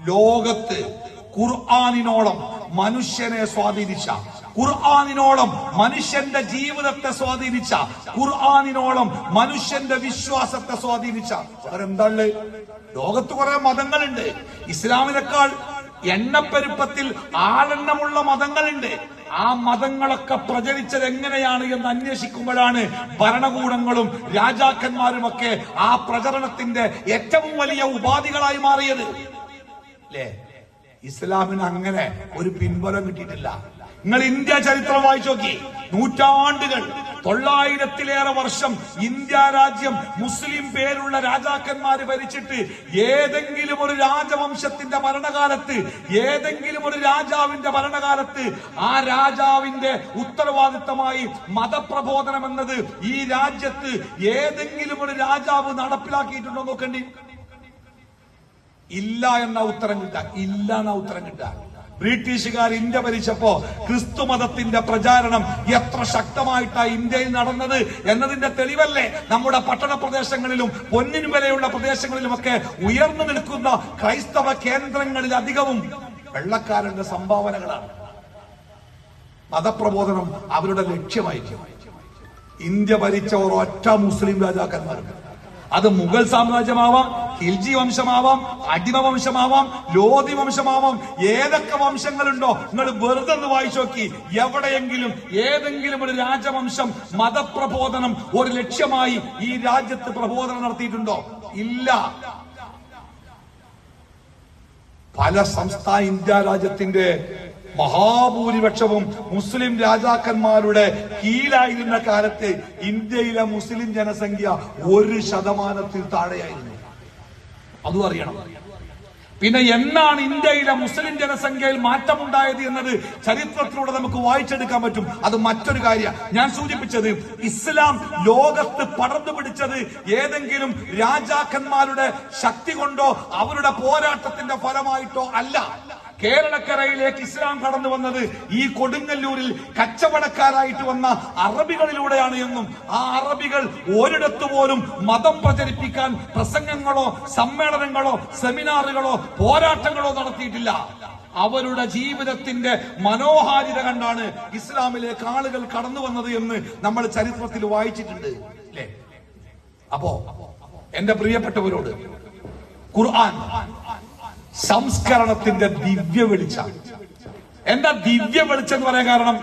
ലോകത്ത് ഖുർആനിനോളം മനുഷ്യനെ സ്വാധീനിച്ച, ഖുർആനിനോളം മനുഷ്യന്റെ ജീവിതത്തെ സ്വാധീനിച്ച, ഖുർആനിനോളം മനുഷ്യന്റെ വിശ്വാസത്തെ സ്വാധീനിച്ച അവരെന്താണ്? ലോകത്ത് കുറെ മതങ്ങളുണ്ട്. ഇസ്ലാമിനേക്കാൾ എണ്ണപ്പെരുപ്പത്തിൽ ആളെണ്ണമുള്ള മതങ്ങളുണ്ട്. ആ മതങ്ങളൊക്കെ പ്രചരിച്ചത് എങ്ങനെയാണ് എന്ന് അന്വേഷിക്കുമ്പോഴാണ് ഭരണകൂടങ്ങളും രാജാക്കന്മാരുമൊക്കെ ആ പ്രചരണത്തിന്റെ ഏറ്റവും വലിയ ഉപാധികളായി മാറിയത്. അല്ലേ? ഇസ്ലാമിന് അങ്ങനെ ഒരു പിൻബലം കിട്ടിയിട്ടില്ല. നിങ്ങൾ ഇന്ത്യ ചരിത്രം വായിച്ചു നോക്കി. നൂറ്റാണ്ടുകൾ, 900-ലേറെ വർഷം ഇന്ത്യ രാജ്യം മുസ്ലിം പേരുള്ള രാജാക്കന്മാര് ഭരിച്ചിട്ട് ഏതെങ്കിലും ഒരു രാജവംശത്തിന്റെ ഭരണകാലത്ത്, ഏതെങ്കിലും ഒരു രാജാവിന്റെ ഭരണകാലത്ത് ആ രാജാവിന്റെ ഉത്തരവാദിത്തമായി മതപ്രബോധനം എന്നത് ഈ രാജ്യത്ത് ഏതെങ്കിലും ഒരു രാജാവ് നടപ്പിലാക്കിയിട്ടുണ്ടോ നോക്കണ്ടി. ഇല്ല എന്ന ഉത്തരം കിട്ടാ. ഇല്ല എന്ന ഉത്തരം കിട്ടാ. ബ്രിട്ടീഷുകാർ ഇന്ത്യ ഭരിച്ചപ്പോ ക്രിസ്തു മതത്തിന്റെ പ്രചാരണം എത്ര ശക്തമായിട്ടാണ് ഇന്ത്യയിൽ നടന്നത് എന്നതിന്റെ തെളിവല്ലേ നമ്മുടെ പട്ടണ പ്രദേശങ്ങളിലും പൊന്നിനു വിലയുള്ള പ്രദേശങ്ങളിലുമൊക്കെ ഉയർന്നു നിൽക്കുന്ന ക്രൈസ്തവ കേന്ദ്രങ്ങളിൽ അധികവും വെള്ളക്കാരന്റെ സംഭാവനകളാണ്. മതപ്രബോധനം അവരുടെ ലക്ഷ്യമായിരിക്കും. ഇന്ത്യ ഭരിച്ച ഒരൊറ്റ മുസ്ലിം രാജാക്കന്മാരുണ്ട്. അത് മുഗൾ സാമ്രാജ്യമാവാം, ഖിൽജി വംശമാവാം, അടിമ വംശമാവാം, ലോധി വംശമാവാം, ഏതൊക്കെ വംശങ്ങളുണ്ടോ നിങ്ങൾ വെറുതെ ഒന്ന് വായിച്ചു നോക്കി. എവിടെയെങ്കിലും ഏതെങ്കിലും ഒരു രാജവംശം മതപ്രബോധനം ഒരു ലക്ഷ്യമായി ഈ രാജ്യത്ത് പ്രബോധനം നടത്തിയിട്ടുണ്ടോ? ഇല്ല. പല സംസ്ഥാന ഇന്ത്യ രാജ്യത്തിന്റെ മഹാഭൂരിപക്ഷവും മുസ്ലിം രാജാക്കന്മാരുടെ കീഴിലായിരുന്ന കാലത്ത് ഇന്ത്യയിലെ മുസ്ലിം ജനസംഖ്യ 1% താഴെയായിരുന്നു. അതും അറിയണം. പിന്നെ എന്നാണ് ഇന്ത്യയിലെ മുസ്ലിം ജനസംഖ്യയിൽ മാറ്റമുണ്ടായത് എന്നത് ചരിത്രത്തിലൂടെ നമുക്ക് വായിച്ചെടുക്കാൻ പറ്റും. അത് മറ്റൊരു കാര്യം. ഞാൻ സൂചിപ്പിച്ചത് ഇസ്ലാം ലോകത്ത് പടർന്നു പിടിച്ചത് ഏതെങ്കിലും രാജാക്കന്മാരുടെ ശക്തി കൊണ്ടോ അവരുടെ പോരാട്ടത്തിന്റെ ഫലമായിട്ടോ അല്ല. കേരളക്കരയിലേക്ക് ഇസ്ലാം കടന്നു വന്നത് ഈ കൊടുങ്ങല്ലൂരിൽ കച്ചവടക്കാരായിട്ട് വന്ന അറബികളിലൂടെയാണ് എന്നും ആ അറബികൾ ഒരിടത്തു പോലും മതം പ്രചരിപ്പിക്കാൻ പ്രസംഗങ്ങളോ സമ്മേളനങ്ങളോ സെമിനാറുകളോ പോരാട്ടങ്ങളോ നടത്തിയിട്ടില്ല. അവരുടെ ജീവിതത്തിന്റെ മനോഹാരിത കണ്ടാണ് ഇസ്ലാമിലേക്ക് ആളുകൾ കടന്നു വന്നത് എന്ന് നമ്മൾ ചരിത്രത്തിൽ വായിച്ചിട്ടുണ്ട്. അല്ലേ? അപ്പോ എന്റെ പ്രിയപ്പെട്ടവരോട്, ഖുർആൻ സംസ്കരണത്തിന്റെ ദിവ്യ വെളിച്ചം. എന്താ ദിവ്യ വെളിച്ചം എന്ന് പറയാൻ കാരണം?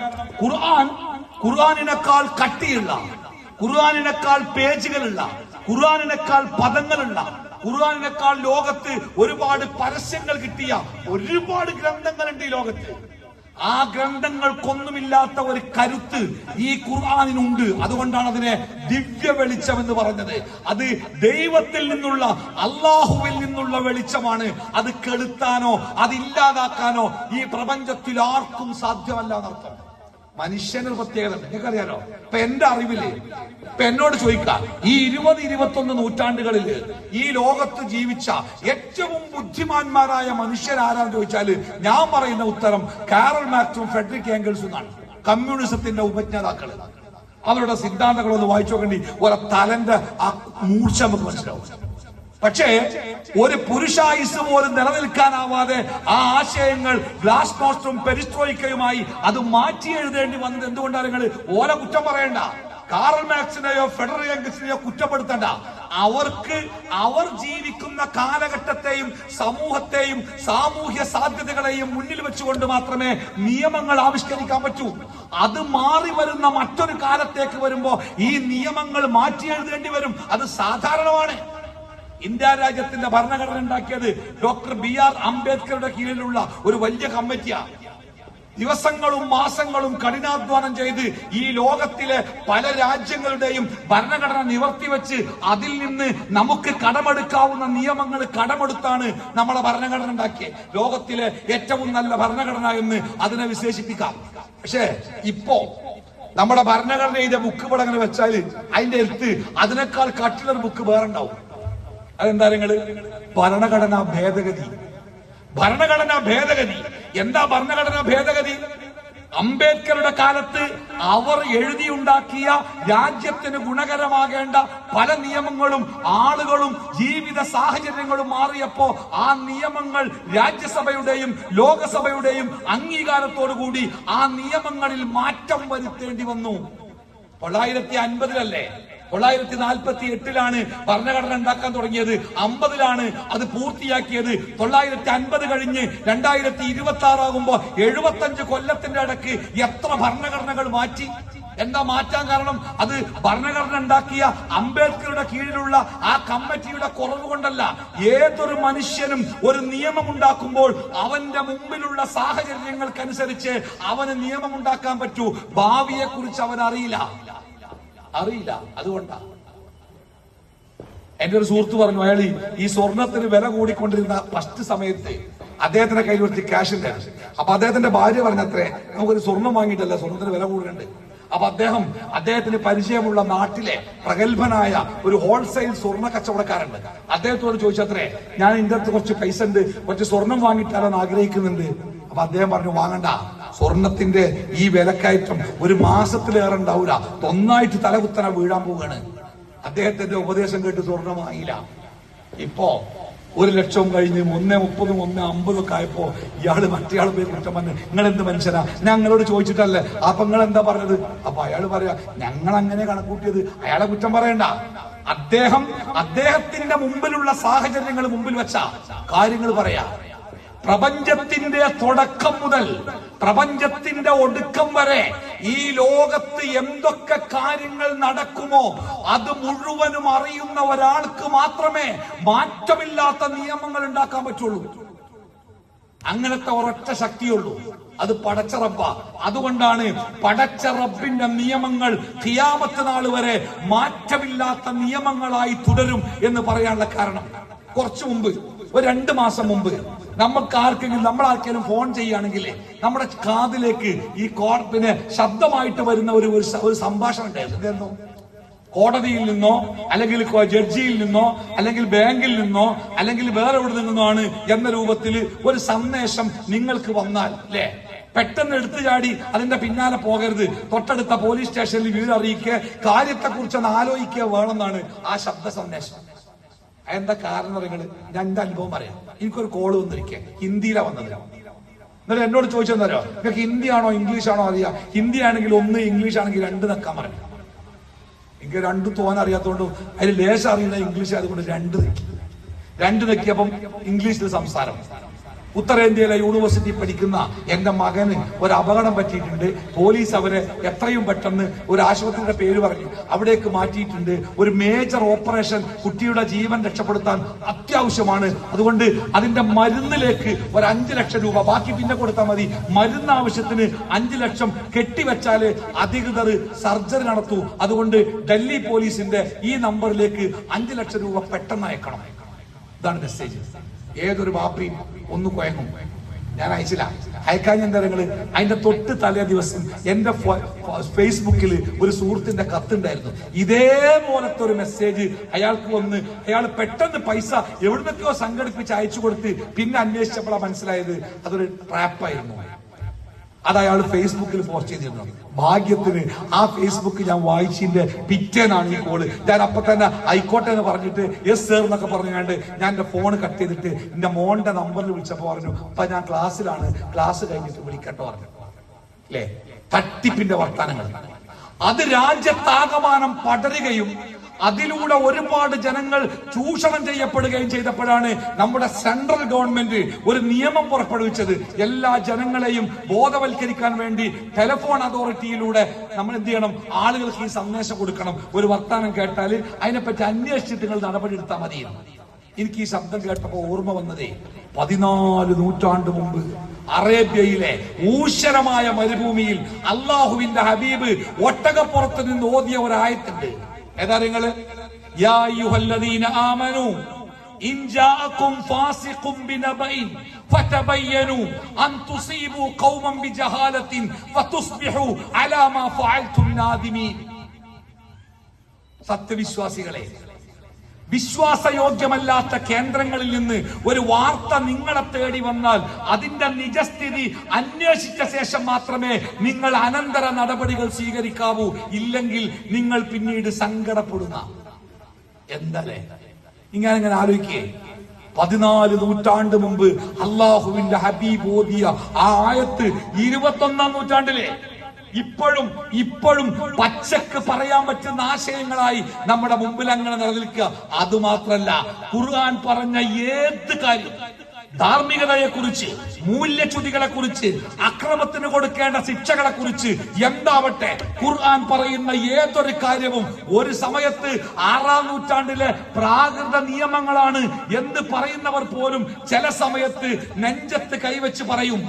ഖുർആനിനേക്കാൾ കട്ടിയുള്ള, ഖുർആനിനേക്കാൾ പേജുകളുള്ള, ഖുർആനിനേക്കാൾ പദങ്ങളുള്ള, ഖുർആനിനേക്കാൾ ലോകത്ത് ഒരുപാട് പരസ്യങ്ങൾ കിട്ടിയ ഒരുപാട് ഗ്രന്ഥങ്ങളുണ്ട് ഈ ലോകത്ത്. ആ ഗ്രന്ഥങ്ങൾക്കൊന്നുമില്ലാത്ത ഒരു കരുത്ത് ഈ ഖുർആനിനുണ്ട്. അതുകൊണ്ടാണ് അതിനെ ദിവ്യ വെളിച്ചം എന്ന് പറഞ്ഞത്. അത് ദൈവത്തിൽ നിന്നുള്ള, അള്ളാഹുവിൽ നിന്നുള്ള വെളിച്ചമാണ്. അത് കെടുത്താനോ അതില്ലാതാക്കാനോ ഈ പ്രപഞ്ചത്തിൽ ആർക്കും സാധ്യമല്ല എന്നർത്ഥം. മനുഷ്യനൊരു പ്രത്യേകത നിങ്ങൾക്കറിയാലോ. ഇപ്പൊ എന്റെ അറിവില്, ഇപ്പൊ എന്നോട് ചോദിക്കാം, ഈ 20-21 നൂറ്റാണ്ടുകളില് ഈ ലോകത്ത് ജീവിച്ച ഏറ്റവും ബുദ്ധിമാന്മാരായ മനുഷ്യരാരാന്ന് ചോദിച്ചാല് ഞാൻ പറയുന്ന ഉത്തരം കാറൽ മാർക്സും ഫ്രെഡറിക് ഏംഗൽസും എന്നാണ്. കമ്മ്യൂണിസത്തിന്റെ ഉപജ്ഞാതാക്കള്. അവരുടെ സിദ്ധാന്തങ്ങളൊന്ന് വായിച്ചു നോക്കേണ്ടി ഒരു തലന്റെ ആ മൂർച്ച നമുക്ക് മനസ്സിലാവും. പക്ഷേ ഒരു പുരുഷായുസ് പോലും നിലനിൽക്കാനാവാതെ ആ ആശയങ്ങൾ ഗ്ലാസ്നോസ്റ്റും പെരിസ്ട്രോയിക്കയുമായി അത് മാറ്റി എഴുതേണ്ടി വന്നത് എന്തുകൊണ്ടാണ്? നിങ്ങൾ ഓല കുറ്റം പറയണ്ട, കാറൽ മാർക്സിനെയോ ഫെഡറിക് ഏംഗൽസിനെയോ കുറ്റപ്പെടുത്തണ്ട. അവർ ജീവിക്കുന്ന കാലഘട്ടത്തെയും സമൂഹത്തെയും സാമൂഹ്യ സാധ്യതകളെയും മുന്നിൽ വെച്ചുകൊണ്ട് മാത്രമേ നിയമങ്ങൾ ആവിഷ്കരിക്കാൻ പറ്റൂ. അത് മാറി വരുന്ന മറ്റൊരു കാലത്തേക്ക് വരുമ്പോ ഈ നിയമങ്ങൾ മാറ്റി എഴുതേണ്ടി വരും. അത് സാധാരണമാണ്. ഇന്ത്യ രാജ്യത്തിന്റെ ഭരണഘടന ഉണ്ടാക്കിയത് ഡോക്ടർ BR അംബേദ്കറുടെ കീഴിലുള്ള ഒരു വലിയ കമ്മിറ്റിയാണ്. ദിവസങ്ങളും മാസങ്ങളും കഠിനാധ്വാനം ചെയ്ത് ഈ ലോകത്തിലെ പല രാജ്യങ്ങളുടെയും ഭരണഘടന നിവർത്തിവെച്ച് അതിൽ നിന്ന് നമുക്ക് കടമെടുക്കാവുന്ന നിയമങ്ങൾ കടമെടുത്താണ് നമ്മളെ ഭരണഘടന ഉണ്ടാക്കിയത്. ലോകത്തിലെ ഏറ്റവും നല്ല ഭരണഘടന എന്ന് അതിനെ വിശേഷിപ്പിക്കാം. പക്ഷേ ഇപ്പോ നമ്മുടെ ഭരണഘടനയുടെ ബുക്ക് ഇവിടെ അങ്ങനെ വെച്ചാല് അതിന്റെ എടുത്ത് അതിനേക്കാൾ കട്ടിലൊരു ബുക്ക് വേറെ ഉണ്ടാവും. അതെന്താ? നിങ്ങള് ഭരണഘടനാ ഭേദഗതി. ഭരണഘടനാ ഭേദഗതി എന്താ? ഭരണഘടനാ ഭേദഗതി അംബേദ്കറുടെ കാലത്ത് അവർ എഴുതിയുണ്ടാക്കിയ രാജ്യത്തിന് ഗുണകരമാകേണ്ട പല നിയമങ്ങളും ആളുകളും ജീവിത സാഹചര്യങ്ങളും മാറിയപ്പോ ആ നിയമങ്ങൾ രാജ്യസഭയുടെയും ലോകസഭയുടെയും അംഗീകാരത്തോടുകൂടി ആ നിയമങ്ങളിൽ മാറ്റം വരുത്തേണ്ടി വന്നു. 950-ലല്ലേ 948-ലാണ് ഭരണഘടന ഉണ്ടാക്കാൻ തുടങ്ങിയത്. 50-ലാണ് അത് പൂർത്തിയാക്കിയത്. 950 കഴിഞ്ഞ് 2026 ആകുമ്പോ 75 കൊല്ലത്തിന്റെ ഇടയ്ക്ക് എത്ര ഭരണഘടനകൾ മാറ്റി? എന്താ മാറ്റാൻ കാരണം? അത് ഭരണഘടന ഉണ്ടാക്കിയ അംബേദ്കറുടെ കീഴിലുള്ള ആ കമ്മിറ്റിയുടെ കുറവ് കൊണ്ടല്ല. ഏതൊരു മനുഷ്യനും ഒരു നിയമം ഉണ്ടാക്കുമ്പോൾ അവന്റെ മുമ്പിലുള്ള സാഹചര്യങ്ങൾക്കനുസരിച്ച് അവന് നിയമം ഉണ്ടാക്കാൻ പറ്റൂ. ഭാവിയെ കുറിച്ച് അവൻ അറിയില്ല. അതുകൊണ്ടാ എന്റെ ഒരു സുഹൃത്ത് പറഞ്ഞു, അയാൾ ഈ സ്വർണത്തിന് വില കൂടിക്കൊണ്ടിരുന്ന ഫസ്റ്റ് സമയത്ത് അദ്ദേഹത്തിന്റെ കയ്യിൽ കുറച്ച് ക്യാഷ് ഉണ്ടായിരുന്നു. അപ്പൊ അദ്ദേഹത്തിന്റെ ഭാര്യ പറഞ്ഞത്രേ, നമുക്കൊരു സ്വർണം വാങ്ങിയിട്ടല്ല, സ്വർണത്തിന് വില കൂടുന്നുണ്ട്. അപ്പൊ അദ്ദേഹത്തിന് പരിചയമുള്ള നാട്ടിലെ പ്രഗത്ഭനായ ഒരു ഹോൾസെയിൽ സ്വർണ്ണ കച്ചവടക്കാരുണ്ട്. അദ്ദേഹത്തോട് ചോദിച്ചത്രേ, ഞാൻ ഇതിന്റെ അടുത്ത് കുറച്ച് പൈസ ഉണ്ട്, കുറച്ച് സ്വർണം വാങ്ങിയിട്ടാലോന്ന് ആഗ്രഹിക്കുന്നുണ്ട്. അപ്പൊ അദ്ദേഹം പറഞ്ഞു, വാങ്ങണ്ട, സ്വർണത്തിന്റെ ഈ വിലക്കയറ്റം ഒരു മാസത്തിലേറെ ഉണ്ടാവില്ല, ഒന്നായിട്ട് തലകുത്തന വീഴാൻ പോവുകയാണ്. അദ്ദേഹത്തിന്റെ ഉപദേശം കേട്ട് സ്വർണം വാങ്ങിയില്ല. ഇപ്പോ 1 ലക്ഷം കഴിഞ്ഞ് 1.30, 1.50 ഒക്കെ ആയപ്പോ ഇയാള് മറ്റേയാൾ പോയി കുറ്റം പറഞ്ഞു, നിങ്ങൾ എന്ത് മനുഷ്യനാ, ഞങ്ങളോട് ചോദിച്ചിട്ടല്ലേ, അപ്പൊ നിങ്ങൾ എന്താ പറഞ്ഞത്? അപ്പൊ അയാൾ പറയാ, ഞങ്ങൾ അങ്ങനെ കണക്കൂട്ടിയത്. അയാളെ കുറ്റം പറയണ്ട. അദ്ദേഹത്തിന്റെ മുമ്പിലുള്ള സാഹചര്യങ്ങൾ മുമ്പിൽ വെച്ച കാര്യങ്ങൾ പറയാ. പ്രപഞ്ചത്തിന്റെ തുടക്കം മുതൽ പ്രപഞ്ചത്തിന്റെ ഒടുക്കം വരെ ഈ ലോകത്ത് എന്തൊക്കെ കാര്യങ്ങൾ നടക്കുമോ അത് മുഴുവനും അറിയുന്ന ഒരാൾക്ക് മാത്രമേ മാറ്റമില്ലാത്ത നിയമങ്ങൾ ഉണ്ടാക്കാൻ പറ്റുള്ളൂ. അങ്ങനത്തെ ഒരൊറ്റ ശക്തിയുള്ളൂ, അത് പടച്ച റബ്ബാ. അതുകൊണ്ടാണ് പടച്ച റബ്ബിന്റെ നിയമങ്ങൾ ഖിയാമത്ത് നാൾ വരെ മാറ്റമില്ലാത്ത നിയമങ്ങളായി തുടരും എന്ന് പറയാനുള്ള കാരണം. കുറച്ചു മുമ്പ്, ഒരു 2 മാസം മുമ്പ് നമ്മളാർക്കെങ്കിലും ഫോൺ ചെയ്യുകയാണെങ്കിൽ നമ്മുടെ കാതിലേക്ക് ഈ പിന്നെ ശബ്ദമായിട്ട് വരുന്ന ഒരു സംഭാഷണം ഉണ്ടായിരുന്നു. കോടതിയിൽ നിന്നോ അല്ലെങ്കിൽ ജഡ്ജിയിൽ നിന്നോ അല്ലെങ്കിൽ ബാങ്കിൽ നിന്നോ അല്ലെങ്കിൽ വേറെ എവിടെ നിന്നോ ആണ് എന്ന രൂപത്തിൽ ഒരു സന്ദേശം നിങ്ങൾക്ക് വന്നാൽ അല്ലേ, പെട്ടെന്ന് എടുത്തു ചാടി അതിന്റെ പിന്നാലെ പോകരുത്. തൊട്ടടുത്ത പോലീസ് സ്റ്റേഷനിൽ വിവരം അറിയിക്കുക, കാര്യത്തെക്കുറിച്ചൊന്ന് ആലോചിക്കുക വേണമെന്നാണ് ആ ശബ്ദ സന്ദേശം. എന്താ കാരണം നിങ്ങള്? ഞാൻ എന്റെ അനുഭവം പറയാം. എനിക്കൊരു കോള് വന്നിരിക്കുക, ഹിന്ദിയിലാ വന്നത്. എന്നാലും എന്നോട് ചോദിച്ചെന്നോ, നിങ്ങൾക്ക് ഹിന്ദിയാണോ ഇംഗ്ലീഷാണോ അറിയാം? ഹിന്ദി ആണെങ്കിൽ 1, ഇംഗ്ലീഷ് ആണെങ്കിൽ 2 നിൽക്കാൻ പറഞ്ഞു. എനിക്ക് 2 തോന്നാൻ അറിയാത്തതുകൊണ്ട് അതിൽ ലേശം അറിയുന്ന ഇംഗ്ലീഷ് ആയതുകൊണ്ട് 2 നിൽക്കിയപ്പം ഇംഗ്ലീഷിൽ സംസാരം. ഉത്തരേന്ത്യയിലെ യൂണിവേഴ്സിറ്റി പഠിക്കുന്ന എന്റെ മകന് ഒരു അപകടം പറ്റിയിട്ടുണ്ട്. പോലീസ് അവരെ എത്രയും പെട്ടെന്ന് ഒരു ആശുപത്രിയുടെ പേര് പറഞ്ഞു അവിടേക്ക് മാറ്റിയിട്ടുണ്ട്. ഒരു മേജർ ഓപ്പറേഷൻ, കുട്ടിയുടെ ജീവൻ രക്ഷപ്പെടുത്താൻ അത്യാവശ്യമാണ്. അതുകൊണ്ട് അതിന്റെ മരുന്നിലേക്ക് ഒരു 5 ലക്ഷം രൂപ, ബാക്കി പിന്നെ കൊടുത്താൽ മതി. മരുന്ന് ആവശ്യത്തിന് 5 ലക്ഷം കെട്ടിവെച്ചാല് അധികൃതർ സർജറി നടത്തൂ. അതുകൊണ്ട് ഡൽഹി പോലീസിന്റെ ഈ നമ്പറിലേക്ക് 5 ലക്ഷം രൂപ പെട്ടെന്ന് അയക്കണം. ഇതാണ് മെസ്സേജ്. ഏതൊരു വാപ്പിയും ഒന്ന് കുഴങ്ങും. ഞാൻ അയച്ചില്ല, അയക്കാൻ എന്താ നിങ്ങള്? അതിന്റെ തൊട്ട് തലേ ദിവസം എന്റെ ഫേസ്ബുക്കിൽ ഒരു സുഹൃത്തിന്റെ കത്തുണ്ടായിരുന്നു. ഇതേപോലത്തെ ഒരു മെസ്സേജ് അയാൾക്ക് വന്ന് അയാൾ പെട്ടെന്ന് പൈസ എവിടുന്നൊക്കെയോ സംഘടിപ്പിച്ച് അയച്ചു കൊടുത്ത് പിന്നെ അന്വേഷിച്ചപ്പോഴാണ് മനസ്സിലായത് അതൊരു ട്രാപ്പായിരുന്നു. അത് അയാൾ ഫേസ്ബുക്കിൽ പോസ്റ്റ് ചെയ്തിരുന്നു. ഭാഗ്യത്തിന് ആ ഫേസ്ബുക്ക് ഞാൻ വായിച്ചതിന്റെ പിറ്റേന്നാണ് ഈ കോള്. ഞാൻ അപ്പൊ തന്നെ ആയിക്കോട്ടെ എന്ന് പറഞ്ഞിട്ട് യെസ് സർ എന്നൊക്കെ പറഞ്ഞുകൊണ്ട് ഞാൻ എന്റെ ഫോൺ കട്ട് ചെയ്തിട്ട് എന്റെ മോന്റെ നമ്പറിൽ വിളിച്ചപ്പോ പറഞ്ഞു, അപ്പൊ ഞാൻ ക്ലാസ്സിലാണ്, ക്ലാസ് കഴിഞ്ഞിട്ട് വിളിക്കട്ടോ പറഞ്ഞു. അല്ലേ, തട്ടിപ്പിന്റെ വർത്താനങ്ങൾ അത് രാജ്യത്താകമാനം പടരുകയും അതിലൂടെ ഒരുപാട് ജനങ്ങൾ ചൂഷണം ചെയ്യപ്പെടുകയും ചെയ്തപ്പോഴാണ് നമ്മുടെ സെൻട്രൽ ഗവൺമെന്റ് ഒരു നിയമം പുറപ്പെടുവിച്ചത്. എല്ലാ ജനങ്ങളെയും ബോധവൽക്കരിക്കാൻ വേണ്ടി ടെലിഫോൺ അതോറിറ്റിയിലൂടെ നമ്മൾ എന്ത് ചെയ്യണം, ആളുകൾക്ക് ഈ സന്ദേശം കൊടുക്കണം. ഒരു വർത്താനം കേട്ടാൽ അതിനെപ്പറ്റി അന്വേഷിച്ചിട്ട് നിങ്ങൾ നടപടി എടുത്താൽ മതി. എനിക്ക് ഈ ശബ്ദം കേട്ടപ്പോ ഓർമ്മ വന്നതേ 14 നൂറ്റാണ്ട് മുമ്പ് അറേബ്യയിലെ ഊഷരമായ മരുഭൂമിയിൽ അള്ളാഹുവിന്റെ ഹബീബ് ഒട്ടകപ്പുറത്ത് നിന്ന് ഓതിയ ഒരു ആയത്തുണ്ട്. ഏതാ നിങ്ങള്? യാ അയ്യുഹല്ലദീന ആമനൂ ഇൻ ജാഅകും ഫാസിഖും ബിനബഇൻ ഫതബയ്യനൂ അൻ തുസീബൂ ഖൗമൻ ബിജഹാലത്തിൻ ഫതുസ്ബിഹൂ അലാ മാ ഫഅൽതും നാദിമീൻ. സത്യവിശ്വാസികളെ, വിശ്വാസയോഗ്യമല്ലാത്ത കേന്ദ്രങ്ങളിൽ നിന്ന് ഒരു വാർത്ത നിങ്ങളെ തേടി വന്നാൽ അതിന്റെ നിജസ്ഥിതി അന്വേഷിച്ച ശേഷം മാത്രമേ നിങ്ങൾ അനന്തര നടപടികൾ സ്വീകരിക്കാവൂ. ഇല്ലെങ്കിൽ നിങ്ങൾ പിന്നീട് സങ്കടപ്പെടുന്ന എന്തല്ലേ. ഇങ്ങനെ ആലോചിക്കേ, 14 നൂറ്റാണ്ട് മുമ്പ് അള്ളാഹുവിന്റെ ഹബീബ് ഓതിയ ആ ആയത്ത് 21-ാം നൂറ്റാണ്ടിലെ ഇപ്പോഴും പച്ചക്ക് പറയാൻ പറ്റുന്ന ആശയങ്ങളായി നമ്മുടെ മുമ്പിൽ അങ്ങനെ നിലനിൽക്കുക. അതുമാത്രല്ല, ഖുർആൻ പറഞ്ഞ ഏത് കാര്യം, ധാർമ്മികതയെ കുറിച്ച്, മൂല്യച്യുതികളെ കുറിച്ച്, അക്രമത്തിന് കൊടുക്കേണ്ട ശിക്ഷകളെ കുറിച്ച് എന്താവട്ടെ, ഖുർആൻ പറയുന്ന ഏതൊരു കാര്യവും ഒരു സമയത്ത് 6-ാം നൂറ്റാണ്ടിലെ പ്രാകൃത നിയമങ്ങളാണ് എന്ന് പറയുന്നവർ പോലും ചില സമയത്ത് നെഞ്ചത്ത് കൈവച്ച് പറയും,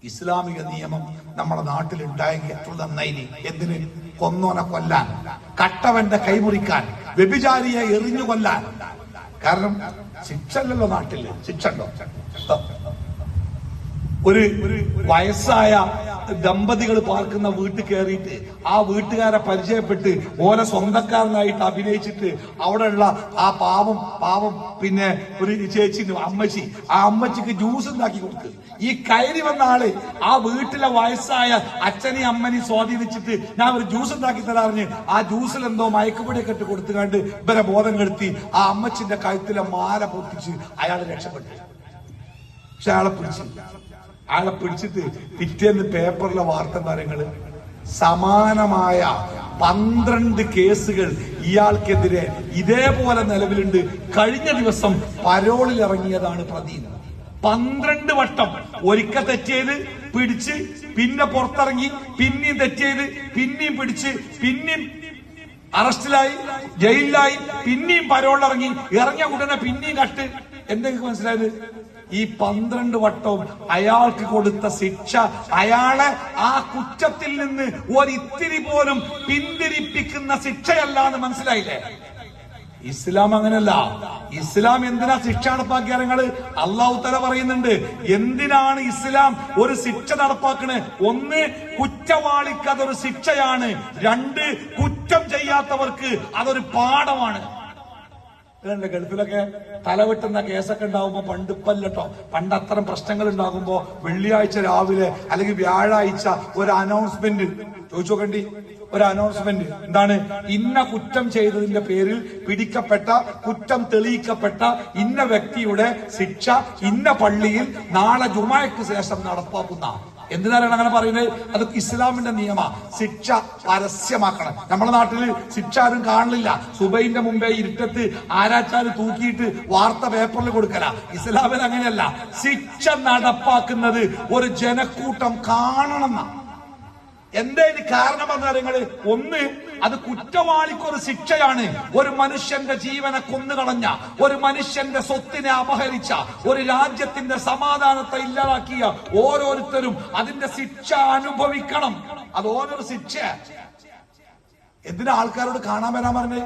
ഇസ്ലാമിക നിയമം നമ്മുടെ നാട്ടിൽ ഉണ്ടായെങ്കിൽ എത്ര നന്നായി. എന്തിന്? കൊന്നോനെ കൊല്ലാൻ, കട്ടവന്റെ കൈമുറിക്കാൻ, വ്യഭിചാരിയെ എറിഞ്ഞു കൊല്ലാൻ. കാരണം ശിക്ഷ അല്ലല്ലോ നാട്ടില്. ശിക്ഷ ഉണ്ടോ? ഒരു വയസ്സായ ദമ്പതികൾ പാർക്കുന്ന വീട്ടിൽ കയറിയിട്ട് ആ വീട്ടുകാരെ പരിചയപ്പെട്ട് ഓലെ സ്വന്തക്കാരനായിട്ട് അഭിനയിച്ചിട്ട് അവിടെയുള്ള ആ പാവം പിന്നെ ഒരു ചേച്ചിന്റെ അമ്മച്ചി, ആ അമ്മച്ചിക്ക് ജ്യൂസ് ഉണ്ടാക്കി കൊടുത്ത് ഈ കയറി വന്ന ആള് ആ വീട്ടിലെ വയസ്സായ അച്ഛനെയും അമ്മനെയും സ്വാധീനിച്ചിട്ട് ഞാൻ ഒരു ജ്യൂസ് ഉണ്ടാക്കി തരാറിഞ്ഞ് ആ ജ്യൂസിൽ എന്തോ മയക്കുപൊടിയൊക്കെ ഇട്ട് കൊടുത്തുകാണ്ട് ഇവരെ ബോധം കെടുത്തി ആ അമ്മച്ചിന്റെ കഴുത്തിലെ മാല പൊട്ടിച്ച് അയാൾ രക്ഷപ്പെട്ടു. പക്ഷെ അയാളെ പിടിച്ചിട്ട് പിറ്റേന്ന് പേപ്പറിലെ വാർത്ത കാര്യങ്ങള് സമാനമായ 12 കേസുകൾ ഇയാൾക്കെതിരെ ഇതേപോലെ നിലവിലുണ്ട്. കഴിഞ്ഞ ദിവസം പരോളിൽ ഇറങ്ങിയതാണ് പ്രതി. 12 വട്ടം, ഒരിക്കൽ തെറ്റിയത് പിടിച്ച്, പിന്നെ പുറത്തിറങ്ങി, പിന്നെയും തെറ്റിയത്, പിന്നെയും പിടിച്ച്, പിന്നെയും അറസ്റ്റിലായി, ജയിലിലായി, പിന്നെയും പരോളിറങ്ങി, ഇറങ്ങിയ ഉടനെ പിന്നെയും കട്ട്. എന്തെങ്കിലും മനസ്സിലായത്? ഈ 12 വട്ടവും അയാൾക്ക് കൊടുത്ത ശിക്ഷ അയാളെ ആ കുറ്റത്തിൽ നിന്ന് ഒരിത്തിരി പോലും പിന്തിരിപ്പിക്കുന്ന ശിക്ഷയല്ല എന്ന് മനസ്സിലായില്ലേ? ഇസ്ലാം അങ്ങനല്ല. ഇസ്ലാം എന്തിനാ ശിക്ഷ നടപ്പാക്കിയ നിങ്ങള്? അള്ളാഹു തആല പറയുന്നുണ്ട് എന്തിനാണ് ഇസ്ലാം ഒരു ശിക്ഷ നടപ്പാക്കണേ. 1, കുറ്റവാളിക്ക് അതൊരു ശിക്ഷയാണ്. 2, കുറ്റം ചെയ്യാത്തവർക്ക് അതൊരു പാഠമാണ്. ഗൾഫിലൊക്കെ തലവെട്ടുന്ന കേസൊക്കെ ഉണ്ടാകുമ്പോ പണ്ടിപ്പല്ലോ, പണ്ട് അത്തരം പ്രശ്നങ്ങൾ ഉണ്ടാകുമ്പോ വെള്ളിയാഴ്ച രാവിലെ അല്ലെങ്കിൽ വ്യാഴാഴ്ച ഒരു അനൗൺസ്മെന്റ് ചോദിച്ചു നോക്കണ്ടി. ഒരു അനൗൺസ്മെന്റ് എന്താണ്? ഇന്ന കുറ്റം ചെയ്തതിന്റെ പേരിൽ പിടിക്കപ്പെട്ട, കുറ്റം തെളിയിക്കപ്പെട്ട ഇന്ന വ്യക്തിയുടെ ശിക്ഷ ഇന്ന പള്ളിയിൽ നാളെ ജുമായ്ക്ക് ശേഷം നടപ്പാക്കുന്ന. എന്തിനാണ് അങ്ങനെ പറയുന്നത്? അത് ഇസ്ലാമിന്റെ നിയമ. ശിക്ഷ പരസ്യമാക്കണം. നമ്മുടെ നാട്ടിൽ ശിക്ഷ ആരും കാണില്ല. സുബൈന്റെ മുമ്പേ ഇരുട്ടത്ത് ആരാച്ചാല് തൂക്കിയിട്ട് വാർത്ത പേപ്പറിൽ കൊടുക്കല. ഇസ്ലാമിൽ അങ്ങനെയല്ല. ശിക്ഷ നടപ്പാക്കുന്നത് ഒരു ജനക്കൂട്ടം കാണണം. എന്താ ഇതിന് കാരണം പറഞ്ഞാൽ നിങ്ങള്? 1, അത് കുറ്റവാളിക്കൊരു ശിക്ഷയാണ്. ഒരു മനുഷ്യന്റെ ജീവനെ കൊന്നുകളഞ്ഞ, ഒരു മനുഷ്യന്റെ സ്വത്തിനെ അപഹരിച്ച, ഒരു രാജ്യത്തിന്റെ സമാധാനത്തെ ഇല്ലാതാക്കിയ ഓരോരുത്തരും അതിന്റെ ശിക്ഷ അനുഭവിക്കണം. അത് ഓരോരു ശിക്ഷ. എന്തിനാ ആൾക്കാരോട് കാണാൻ വരാൻ പറഞ്ഞേ?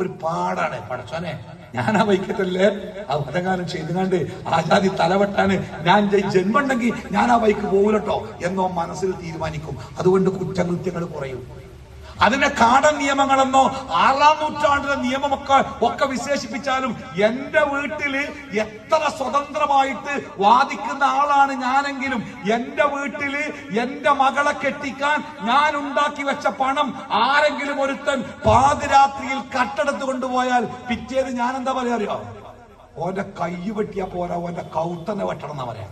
ഒരു പാടാണ്. പടച്ചോനെ, ഞാൻ ആ വൈക്കത്തല്ലേ ആ വധകാലം ചെയ്തുകാണ്ട് ആജാതി തലവെട്ടാന് ഞാൻ ജന്മമുണ്ടെങ്കിൽ ഞാൻ ആ വൈക്ക് പോകൂലട്ടോ എന്നോ മനസ്സിൽ തീരുമാനിക്കും. അതുകൊണ്ട് കുറ്റകൃത്യങ്ങൾ കുറയും. അതിന്റെ കാടൻ നിയമങ്ങളെന്നോ 6-ാം നൂറ്റാണ്ടിലെ നിയമമൊക്കെ വിശേഷിപ്പിച്ചാലും എന്റെ വീട്ടില് എത്ര സ്വതന്ത്രമായിട്ട് വാദിക്കുന്ന ആളാണ് ഞാനെങ്കിലും എന്റെ വീട്ടില് എന്റെ മകളെ കെട്ടിക്കാൻ ഞാൻ ഉണ്ടാക്കി വെച്ച പണം ആരെങ്കിലും ഒരുത്തൻ പാതിരാത്രിയിൽ കട്ടെടുത്ത് കൊണ്ടുപോയാൽ പിറ്റേന്ന് ഞാൻ എന്താ പറയാ അറിയോ? ഓന്റെ കൈ വെട്ടിയാ പോരാ, ഓന്റെ കൗത്തന്നെ വെട്ടണം എന്നാ പറയാ.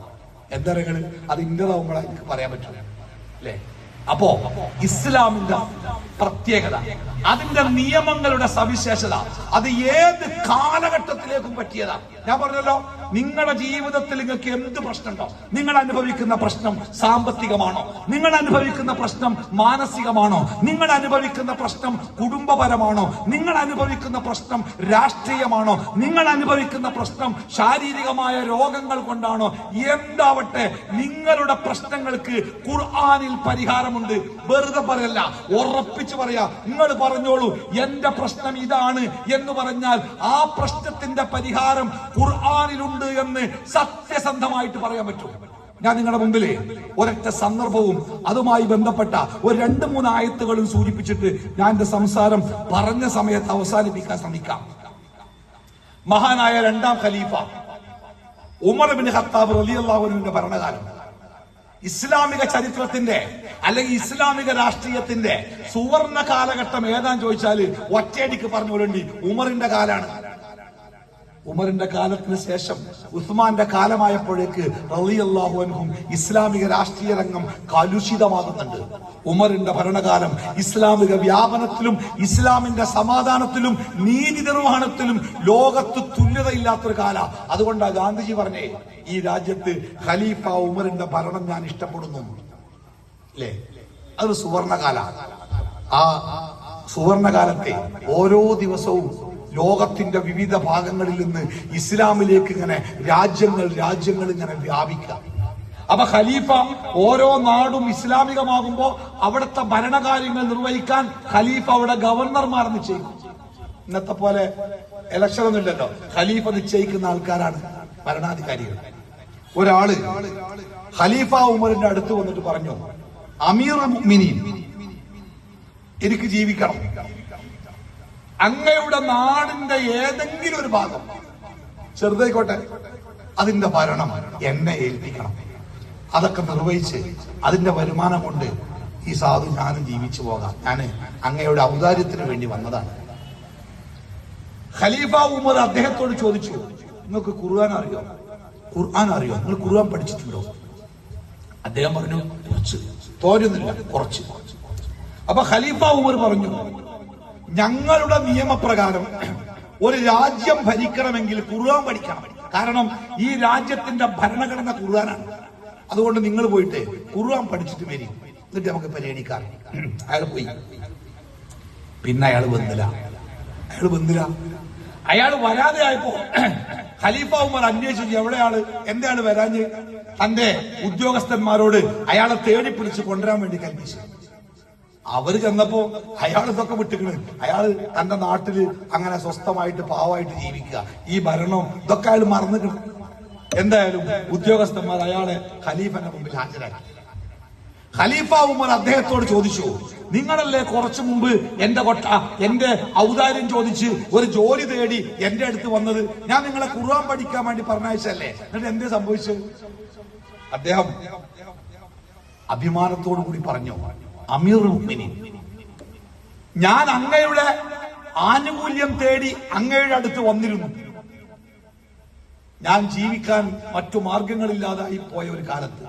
എന്താ പറയുക? അത് ഇന്റേതാവുമ്പോഴാണ് എനിക്ക് പറയാൻ പറ്റില്ല അല്ലേ? അപ്പോ ഇസ്ലാമിന്റെ പ്രത്യേകത, അതിന്റെ നിയമങ്ങളുടെ സവിശേഷത, അത് ഏത് കാലഘട്ടത്തിലേക്കും പറ്റിയതാ. ഞാൻ പറഞ്ഞല്ലോ, നിങ്ങളുടെ ജീവിതത്തിൽ നിങ്ങൾക്ക് എന്ത് പ്രശ്നമുണ്ടോ? നിങ്ങൾ അനുഭവിക്കുന്ന പ്രശ്നം സാമ്പത്തികമാണോ? നിങ്ങൾ അനുഭവിക്കുന്ന പ്രശ്നം മാനസികമാണോ? നിങ്ങൾ അനുഭവിക്കുന്ന പ്രശ്നം കുടുംബപരമാണോ? നിങ്ങൾ അനുഭവിക്കുന്ന പ്രശ്നം രാഷ്ട്രീയമാണോ? നിങ്ങൾ അനുഭവിക്കുന്ന പ്രശ്നം ശാരീരികമായ രോഗങ്ങൾ കൊണ്ടാണോ? എന്താവട്ടെ, നിങ്ങളുടെ പ്രശ്നങ്ങൾക്ക് ഖുർആനിൽ പരിഹാരമുണ്ട്. വെറുതെ പറയല്ല, ഉറപ്പിച്ചു പറയാ. നിങ്ങൾ പറഞ്ഞോളൂ, എന്റെ പ്രശ്നം ഇതാണ് എന്ന് പറഞ്ഞാൽ ആ പ്രശ്നത്തിന്റെ പരിഹാരം ഖുർആനിലുണ്ട് എന്ന് സത്യസന്ധമായിട്ട് പറയാൻ പറ്റും. ഞാൻ നിങ്ങളുടെ മുമ്പിലെ ഒരൊറ്റ സന്ദർഭവും അതുമായി ബന്ധപ്പെട്ട ഒരു 2-3 ആയത്തുകളും സൂചിപ്പിച്ചിട്ട് ഞാൻ എന്റെ സംസാരം പറഞ്ഞ സമയത്ത് അവസാനിപ്പിക്കാൻ ശ്രമിക്കാം. മഹാനായ 2ാം ഖലീഫ ഉമർ ഇബ്നു ഖത്താബ് റളിയല്ലാഹു അൻഹുവിന്റെ ഭരണകാലം ഇസ്ലാമിക ചരിത്രത്തിന്റെ അല്ലെങ്കിൽ ഇസ്ലാമിക രാഷ്ട്രീയത്തിന്റെ സുവർണ കാലഘട്ടം ഏതാന്ന് ചോദിച്ചാല് ഒറ്റയടിക്ക് പറഞ്ഞുകൊണ്ടി ഉമറിന്റെ കാലാണ്. ഉമറിന്റെ കാലത്തിന് ശേഷം ഉസ്മാന്റെ കാലമായപ്പോഴേക്ക് റളിയല്ലാഹു അൻഹും ഇസ്ലാമിക രാഷ്ട്രീയ രംഗം കലുഷിതമാകുന്നുണ്ട്. ഉമറിന്റെ ഭരണകാലം ഇസ്ലാമിക വ്യാപനത്തിലും ഇസ്ലാമിന്റെ സമാധാനത്തിലും നീതി നിർവഹണത്തിലും ലോകത്ത് തുല്യതയില്ലാത്തൊരു കാല. അതുകൊണ്ടാണ് ഗാന്ധിജി പറഞ്ഞേ, ഈ രാജ്യത്ത് ഖലീഫ ഉമറിന്റെ ഭരണം ഞാൻ ഇഷ്ടപ്പെടുന്നു അല്ലേ. അതൊരു സുവർണകാല. ആ സുവർണകാലത്തെ ഓരോ ദിവസവും ലോകത്തിന്റെ വിവിധ ഭാഗങ്ങളിൽ നിന്ന് ഇസ്ലാമിലേക്ക് ഇങ്ങനെ രാജ്യങ്ങൾ ഇങ്ങനെ വ്യാപിക്കുക. അപ്പൊ ഖലീഫ ഓരോ നാടും ഇസ്ലാമികമാകുമ്പോ അവിടുത്തെ ഭരണകാര്യങ്ങൾ നിർവഹിക്കാൻ ഖലീഫ അവിടെ ഗവർണർമാർ നിശ്ചയിക്കും. ഇന്നത്തെ പോലെ ഇലക്ഷൻ ഒന്നും ഇല്ലല്ലോ, ഖലീഫ നിശ്ചയിക്കുന്ന ആൾക്കാരാണ് ഭരണാധികാരികൾ. ഒരാള് ഖലീഫ ഉമറിന്റെ അടുത്ത് വന്നിട്ട് പറഞ്ഞു, അമീറുൽ മുഅ്മിനീൻ, എനിക്ക് ജീവിക്കണം, അങ്ങയുടെ നാടിന്റെ ഏതെങ്കിലും ഒരു ഭാഗം ചെറുതായിക്കോട്ടെ അതിന്റെ ഭരണം എന്നെ ഏൽപ്പിക്കണം. അതൊക്കെ നിർവഹിച്ച് അതിന്റെ വരുമാനം കൊണ്ട് ഈ സാധു ഞാനും ജീവിച്ചു പോകാം. ഞാൻ അങ്ങയുടെ ഔദാര്യത്തിന് വേണ്ടി വന്നതാണ്. ഖലീഫ ഉമർ അദ്ദേഹത്തോട് ചോദിച്ചു, നിങ്ങൾക്ക് ഖുർആൻ അറിയോ? നിങ്ങൾ ഖുർആൻ പഠിച്ചിട്ടുണ്ടോ? അദ്ദേഹം പറഞ്ഞു, കുറച്ച്. തോന്നുന്നില്ല, കുറച്ച്. അപ്പൊ ഖലീഫ ഉമർ പറഞ്ഞു, ഞങ്ങളുടെ നിയമപ്രകാരം ഒരു രാജ്യം ഭരിക്കണമെങ്കിൽ ഖുർആൻ പഠിക്കണം. കാരണം ഈ രാജ്യത്തിന്റെ ഭരണഘടന ഖുർആനാണ്. അതുകൊണ്ട് നിങ്ങൾ പോയിട്ട് ഖുർആൻ പഠിച്ചിട്ട് വരും, എന്നിട്ട് നമുക്ക് പരിഗണിക്കാം. അയാൾ പോയി. പിന്നെ അയാൾ വന്നില്ല. അയാൾ വരാതെ ആയപ്പോ ഖലീഫ ഉമർ അന്വേഷിച്ചു, എവിടെയാള്, എന്താണ് വരാഞ്ഞ്? തന്റെ ഉദ്യോഗസ്ഥന്മാരോട് അയാളെ തേടി പിടിച്ച് കൊണ്ടുവരാൻ വേണ്ടി കൽപ്പിച്ചു. അവര് ചെന്നപ്പോ അയാൾ ഇതൊക്കെ വിട്ടിക്കണ്. അയാൾ തന്റെ നാട്ടില് അങ്ങനെ സ്വസ്ഥമായിട്ട് പാവമായിട്ട് ജീവിക്കുക, ഈ ഭരണം ഇതൊക്കെ അയാൾ മറന്നിക്കണം. എന്തായാലും ഉദ്യോഗസ്ഥന്മാർ അയാളെ ഖലീഫന്റെ മുമ്പിൽ ഹാജരാക്കി. ഖലീഫ ഉമർ അദ്ദേഹത്തോട് ചോദിച്ചു, നിങ്ങളല്ലേ കുറച്ചു മുമ്പ് എന്റെ ഔദാര്യം ചോദിച്ച് ഒരു ജോലി തേടി എന്റെ അടുത്ത് വന്നത്? ഞാൻ നിങ്ങളെ ഖുർആൻ പഠിക്കാൻ വേണ്ടി പറഞ്ഞയച്ചല്ലേ, എന്നിട്ട് എന്തേ സംഭവിച്ചത്? അദ്ദേഹം അഭിമാനത്തോടു കൂടി പറഞ്ഞു, അമീറുൽ മുഅ്മിനീൻ, ഞാൻ അങ്ങയുടെ ആനുകൂല്യം തേടി അങ്ങയുടെ അടുത്ത് വന്നിരുന്നു. ഞാൻ ജീവിക്കാൻ മറ്റു മാർഗങ്ങളില്ലാതായി പോയ ഒരു കാലത്ത്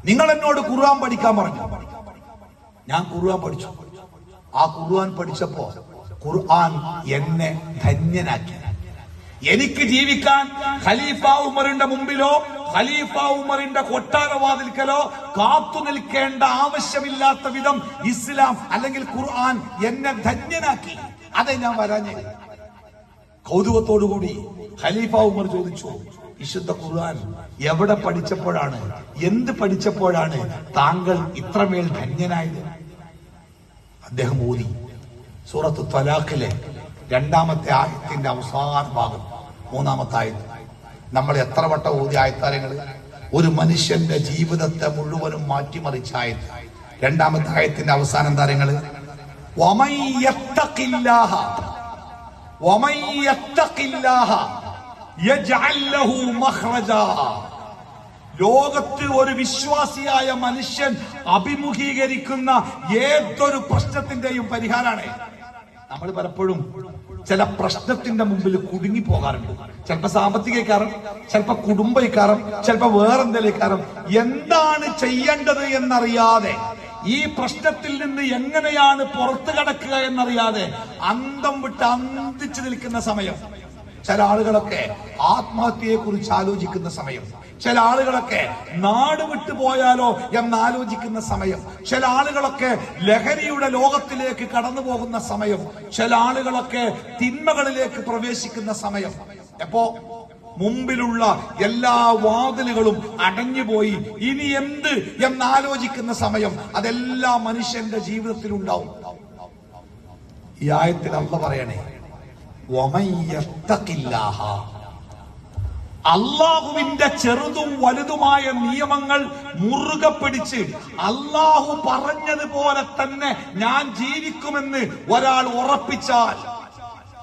നിങ്ങൾ എന്നോട് ഖുർആൻ പഠിക്കാൻ പറഞ്ഞു. ഞാൻ ഖുർആൻ പഠിച്ചു. ആ ഖുർആൻ പഠിച്ചപ്പോ ഖുർആൻ എന്നെ ധന്യനാക്കി. എനിക്ക് ജീവിക്കാൻ ഖലീഫ ഉമറിന്റെ മുമ്പിലോ ഖലീഫ ഉമറിന്റെ കൊട്ടാരവാതിൽക്കലോ കാത്തു നിൽക്കേണ്ട ആവശ്യമില്ലാത്ത വിധം ഇസ്ലാം അല്ലെങ്കിൽ ഖുർആൻ എന്നെ ധന്യനാക്കി. അതെ ഞാൻ വരാഞ്ഞേ. കൗതുകത്തോടുകൂടി ഖലീഫ ഉമർ ചോദിച്ചു, വിശുദ്ധ ഖുർആൻ എവിടെ പഠിച്ചപ്പോഴാണ്, എന്ത് പഠിച്ചപ്പോഴാണ് താങ്കൾ ഇത്രമേൽ ധന്യനായത്? അദ്ദേഹം ഓതി സൂറത്ത് ത്വലാഖിലെ 2ാമത്തെ ആയത്തിന്റെ അവസാന ഭാഗം, 3ാമത്തെ ആയത്ത്. നമ്മൾ എത്ര വട്ടം ഓതി ആയത്താരങ്ങൾ? ഒരു മനുഷ്യന്റെ ജീവിതത്തെ മുഴുവനും മാറ്റിമറിച്ച ആയത്ത്. 2ാമത്തെ ആയത്തിന്റെ അവസാനം താരങ്ങൾ, ലോകത്ത് ഒരു വിശ്വാസിയായ മനുഷ്യൻ അഭിമുഖീകരിക്കുന്ന ഏതൊരു പ്രശ്നത്തിന്റെയും പരിഹാരമാണ്. നമ്മൾ പലപ്പോഴും ചില പ്രശ്നത്തിന്റെ മുമ്പിൽ കുടുങ്ങി പോകാറുണ്ട്. ചിലപ്പോ സാമ്പത്തികക്കാരം, ചിലപ്പോ കുടുംബക്കാരം, ചിലപ്പോ വേറെന്തെങ്കിലും. എന്താണ് ചെയ്യേണ്ടത് എന്നറിയാതെ, ഈ പ്രശ്നത്തിൽ നിന്ന് എങ്ങനെയാണ് പുറത്തു കടക്കുക എന്നറിയാതെ അന്തം വിട്ട് അന്തിച്ചു നിൽക്കുന്ന സമയം. ചില ആളുകളൊക്കെ ആത്മഹത്യയെ കുറിച്ച് ആലോചിക്കുന്ന സമയം. ചില ആളുകളൊക്കെ നാട് വിട്ടുപോയാലോ എന്നാലോചിക്കുന്ന സമയം. ചില ആളുകളൊക്കെ ലഹരിയുടെ ലോകത്തിലേക്ക് കടന്നു പോകുന്ന സമയം. ചില ആളുകളൊക്കെ തിന്മകളിലേക്ക് പ്രവേശിക്കുന്ന സമയം. എപ്പോ മുമ്പിലുള്ള എല്ലാ വാതിലുകളും അടഞ്ഞുപോയി ഇനി എന്ത് എന്നാലോചിക്കുന്ന സമയം. അതെല്ലാം മനുഷ്യന്റെ ജീവിതത്തിൽ ഉണ്ടാവും. ഈ ആയത്തിൽ അല്ലാഹു പറയണേ, അള്ളാഹുവിന്റെ ചെറുതും വലുതുമായ നിയമങ്ങൾ മുറുകെ പിടിച്ച് അള്ളാഹു പറഞ്ഞതുപോലെ തന്നെ ഞാൻ ജീവിക്കുമെന്ന് ഒരാൾ ഉറപ്പിച്ചാൽ,